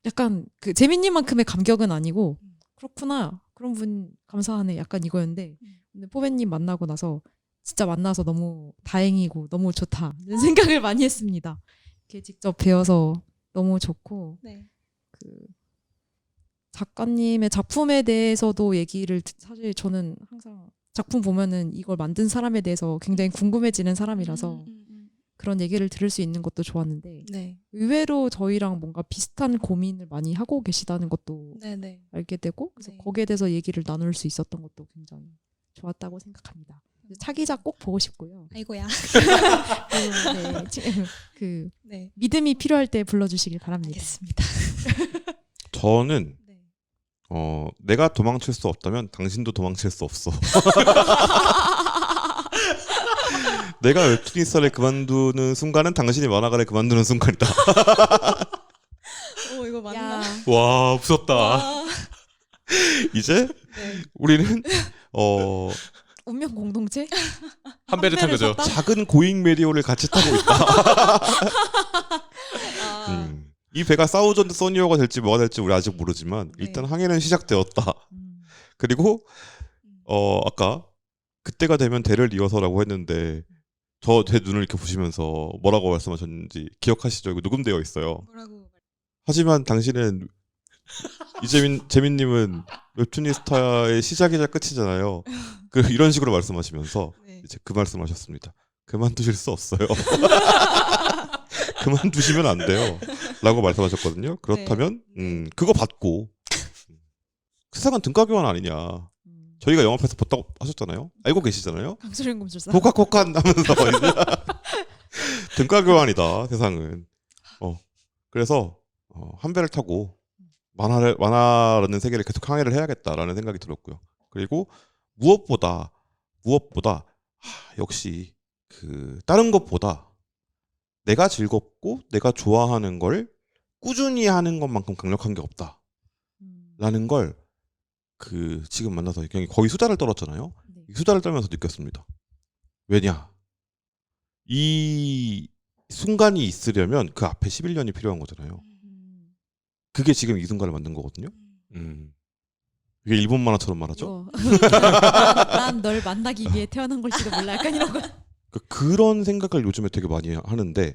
약간 그 재민님만큼의 감격은 아니고 그렇구나 그런 분 감사하네 약간 이거였는데 근데 포배님 만나고 나서 진짜 만나서 너무 다행이고 너무 좋다 이런 생각을 많이 했습니다. 이렇게 직접 배워서 너무 좋고 네. 그 작가님의 작품에 대해서도 얘기를 사실 저는 항상 작품 보면은 이걸 만든 사람에 대해서 굉장히 궁금해지는 사람이라서 그런 얘기를 들을 수 있는 것도 좋았는데 네. 의외로 저희랑 뭔가 비슷한 고민을 많이 하고 계시다는 것도 네네. 알게 되고 그래서 네. 거기에 대해서 얘기를 나눌 수 있었던 것도 굉장히 좋았다고 생각합니다. 차기자 꼭 보고 싶고요. 아이고야. 그 네. 믿음이 필요할 때 불러주시길 바랍니다. 알겠습니다. 저는 네. 내가 도망칠 수 없다면 당신도 도망칠 수 없어. 내가 웹툰이스타를 그만두는 순간은 당신이 만화가를 그만두는 순간이다. 이거 맞나? 야, 와 무섭다. 와. 이제 네. 우리는 운명 공동체? 한 배를 탄 거죠. 탔다? 작은 고잉 메리오를 같이 타고 있다. 아. 이 배가 사우전드 소니어가 될지 뭐가 될지 우리 아직 모르지만 네. 일단 항해는 시작되었다. 음. 그리고 아까 그때가 되면 대를 이어서라고 했는데 저 제 눈을 이렇게 보시면서 뭐라고 말씀하셨는지 기억하시죠? 이거 녹음되어 있어요. 뭐라고? 하지만 당신은 재민님은 웹툰이스타의 시작이자 끝이잖아요. 이런 식으로 말씀하시면서 네. 이제 그 말씀하셨습니다. 그만두실 수 없어요. 그만두시면 안 돼요. 라고 말씀하셨거든요. 그렇다면 그거 받고 세상은 등가 교환 아니냐. 저희가 영업해서 봤다고 하셨잖아요. 알고 계시잖아요. 강소령 검술사. 코카코칸 하면서 등가 교환이다 세상은. 그래서 한 배를 타고 만화라는 세계를 계속 항해를 해야겠다라는 생각이 들었고요. 그리고 무엇보다 역시 그 다른 것보다 내가 즐겁고 내가 좋아하는 걸 꾸준히 하는 것만큼 강력한 게 없다라는 걸 지금 만나서 그냥 거의 수다를 떨었잖아요. 네. 이 수다를 떨면서 느꼈습니다. 왜냐? 이 순간이 있으려면 그 앞에 11년이 필요한 거잖아요. 그게 지금 이 순간을 만든 거거든요. 이게 일본 만화처럼 말하죠. 난 널 만나기 위해 태어난 걸지도 몰라. 약간 이런 거. 그런 생각을 요즘에 되게 많이 하는데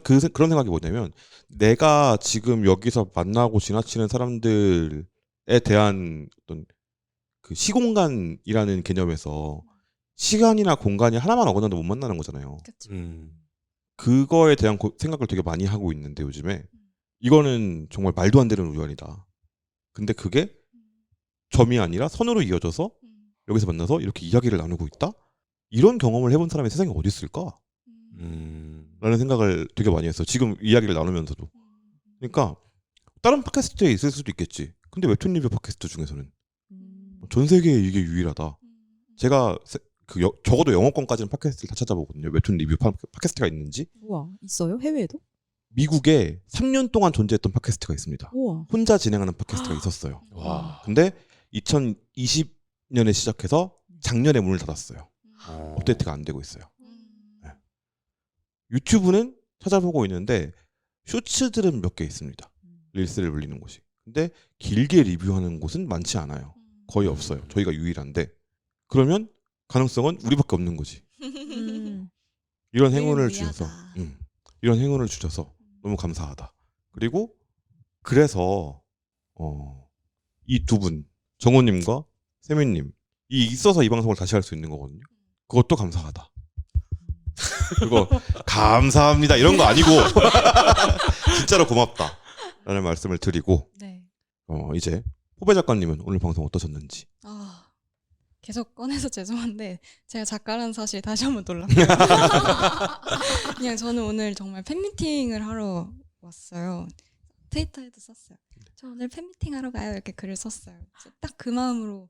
그런 생각이 뭐냐면 내가 지금 여기서 만나고 지나치는 사람들에 대한 어떤 그 시공간이라는 개념에서 시간이나 공간이 하나만 어긋나도 못 만나는 거잖아요. 그쵸. 그거에 대한 생각을 되게 많이 하고 있는데 요즘에 이거는 정말 말도 안 되는 우연이다. 근데 그게 점이 아니라 선으로 이어져서 여기서 만나서 이렇게 이야기를 나누고 있다? 이런 경험을 해본 사람이 세상에 어디 있을까? 라는 생각을 되게 많이 했어요. 지금 이야기를 나누면서도. 그러니까 다른 팟캐스트에 있을 수도 있겠지. 근데 웹툰 리뷰 팟캐스트 중에서는 전 세계에 이게 유일하다. 제가 적어도 영어권까지는 팟캐스트를 다 찾아보거든요. 웹툰 리뷰 팟캐스트가 있는지. 우와, 있어요? 해외에도? 미국에 3년 동안 존재했던 팟캐스트가 있습니다. 우와. 혼자 진행하는 팟캐스트가 있었어요. 와. 근데 2020년에 시작해서 작년에 문을 닫았어요. 업데이트가 안 되고 있어요. 네. 유튜브는 찾아보고 있는데 쇼츠들은 몇 개 있습니다. 릴스를 올리는 곳이. 근데 길게 리뷰하는 곳은 많지 않아요. 거의 없어요. 저희가 유일한데 그러면 가능성은 우리밖에 없는 거지. 이런 행운을 주셔서 이런 행운을 주셔서 너무 감사하다. 그리고 그래서 이 두 분 정호님과 세민님 이 있어서 이 방송을 다시 할 수 있는 거거든요. 그것도 감사하다. 그리고 감사합니다 이런 거 아니고 진짜로 고맙다 라는 말씀을 드리고 네. 이제 포배 작가님은 오늘 방송 어떠셨는지. 계속 꺼내서 죄송한데 제가 작가라는 사실 다시 한번 놀랐어요. 그냥 저는 오늘 정말 팬미팅을 하러 왔어요. 트위터에도 썼어요. 저 오늘 팬미팅 하러 가요 이렇게 글을 썼어요. 딱 그 마음으로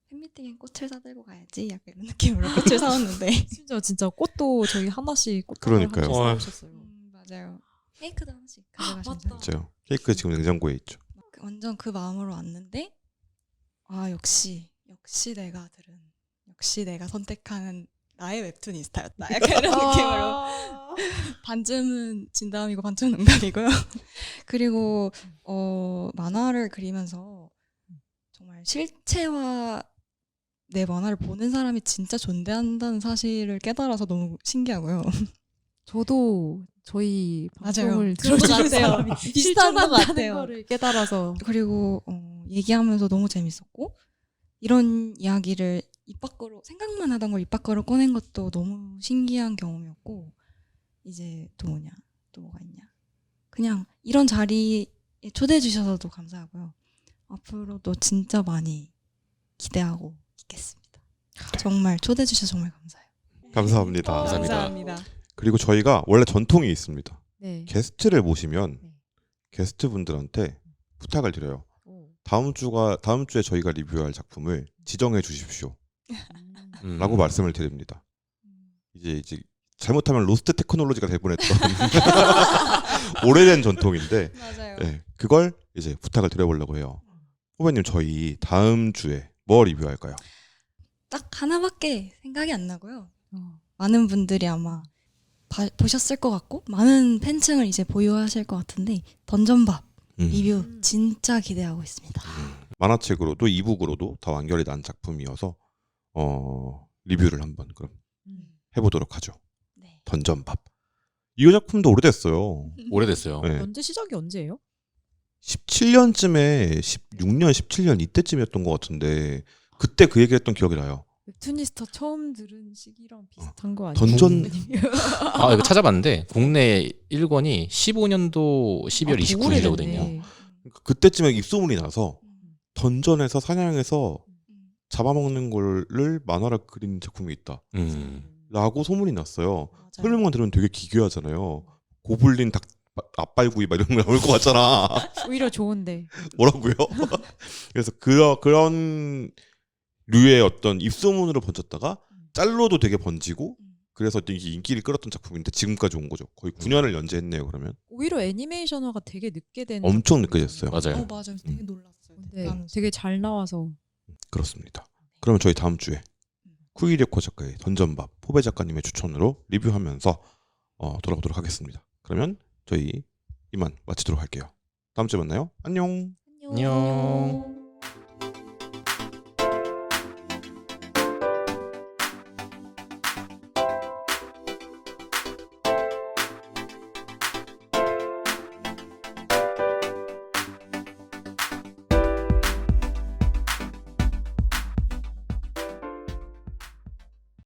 팬미팅엔 꽃을 사들고 가야지 약간 이런 느낌으로 꽃을 사왔는데 심지어 진짜 꽃도 저희 하나씩 그러니까요. 사오셨어요. 맞아요. 케이크도 하나씩 가져가시면 맞다. 맞아요. 케이크 지금 냉장고에 있죠. 완전 그 마음으로 왔는데 역시 내가 선택하는 나의 웹툰이스타였다. 약간 이런 느낌으로 반쯤은 진담이고 반쯤은 농담이고요. 그리고 만화를 그리면서 정말 실체와 내 만화를 보는 사람이 진짜 존재한다는 사실을 깨달아서 너무 신기하고요. 저도 저희 맞아요. 방송을 그런 것 들어주는 같아요. 사람이 비슷한 것 실존한다는 같아요. 거를 깨달아서 그리고 얘기하면서 너무 재밌었고 이런 이야기를 입 밖으로 생각만 하던 걸 입 밖으로 꺼낸 것도 너무 신기한 경험이었고 이제 또 뭐냐, 또 뭐가 있냐. 그냥 이런 자리에 초대해 주셔서도 감사하고요. 앞으로도 진짜 많이 기대하고 있겠습니다. 정말 초대해 주셔서 정말 감사해요. 감사합니다. 감사합니다. 그리고 저희가 원래 전통이 있습니다. 네. 게스트를 모시면 네. 게스트 분들한테 부탁을 드려요. 오. 다음 주에 저희가 리뷰할 작품을 지정해 주십시오. 음. 라고 말씀을 드립니다. 이제 잘못하면 로스트 테크놀로지가 될 뻔했던 오래된 전통인데 맞아요. 네, 그걸 이제 부탁을 드려보려고 해요. 후배님 저희 다음 주에 뭐 리뷰할까요? 딱 하나밖에 생각이 안 나고요. 어. 많은 분들이 아마 보셨을 것 같고 많은 팬층을 이제 보유하실 것 같은데 던전밥 리뷰 진짜 기대하고 있습니다. 만화책으로도 이북으로도 다 완결이 난 작품이어서 리뷰를 한번 그럼 해보도록 하죠. 네. 던전밥. 이 작품도 오래됐어요. 오래됐어요. 네. 언제 시작이 언제예요? 17년쯤에 16년, 17년 이때쯤이었던 것 같은데 그때 그 얘기했던 기억이 나요. 웹툰이스터 처음 들은 시기랑 비슷한 거 아니에요? 던전- 아 이거 찾아봤는데 국내 1권이 15년도 12월 29일이거든요. 그때쯤에 입소문이 나서 던전에서 사냥해서 잡아먹는 거를 만화로 그린 작품이 있다. 라고 소문이 났어요. 설명만 들으면 되게 기괴하잖아요. 고블린 닭 앞발구이 막 이런 거 나올 것 같잖아. 오히려 좋은데. 뭐라고요? 그래서 그런 류의 어떤 입소문으로 번졌다가 짤로도 되게 번지고 그래서 이게 인기를 끌었던 작품인데 지금까지 온 거죠. 거의 9년을 연재했네요. 그러면 오히려 애니메이션화가 되게 늦게 된. 엄청 작품이잖아요. 늦게 됐어요. 맞아요. 맞아요. 되게 놀랐어요. 근데 되게 잘 나와서. 그렇습니다. 그러면 저희 다음 주에 쿠이레코 작가의 던전밥 포베 작가님의 추천으로 리뷰하면서 돌아오도록 하겠습니다. 그러면 저희 이만 마치도록 할게요. 다음 주에 만나요. 안녕. 안녕.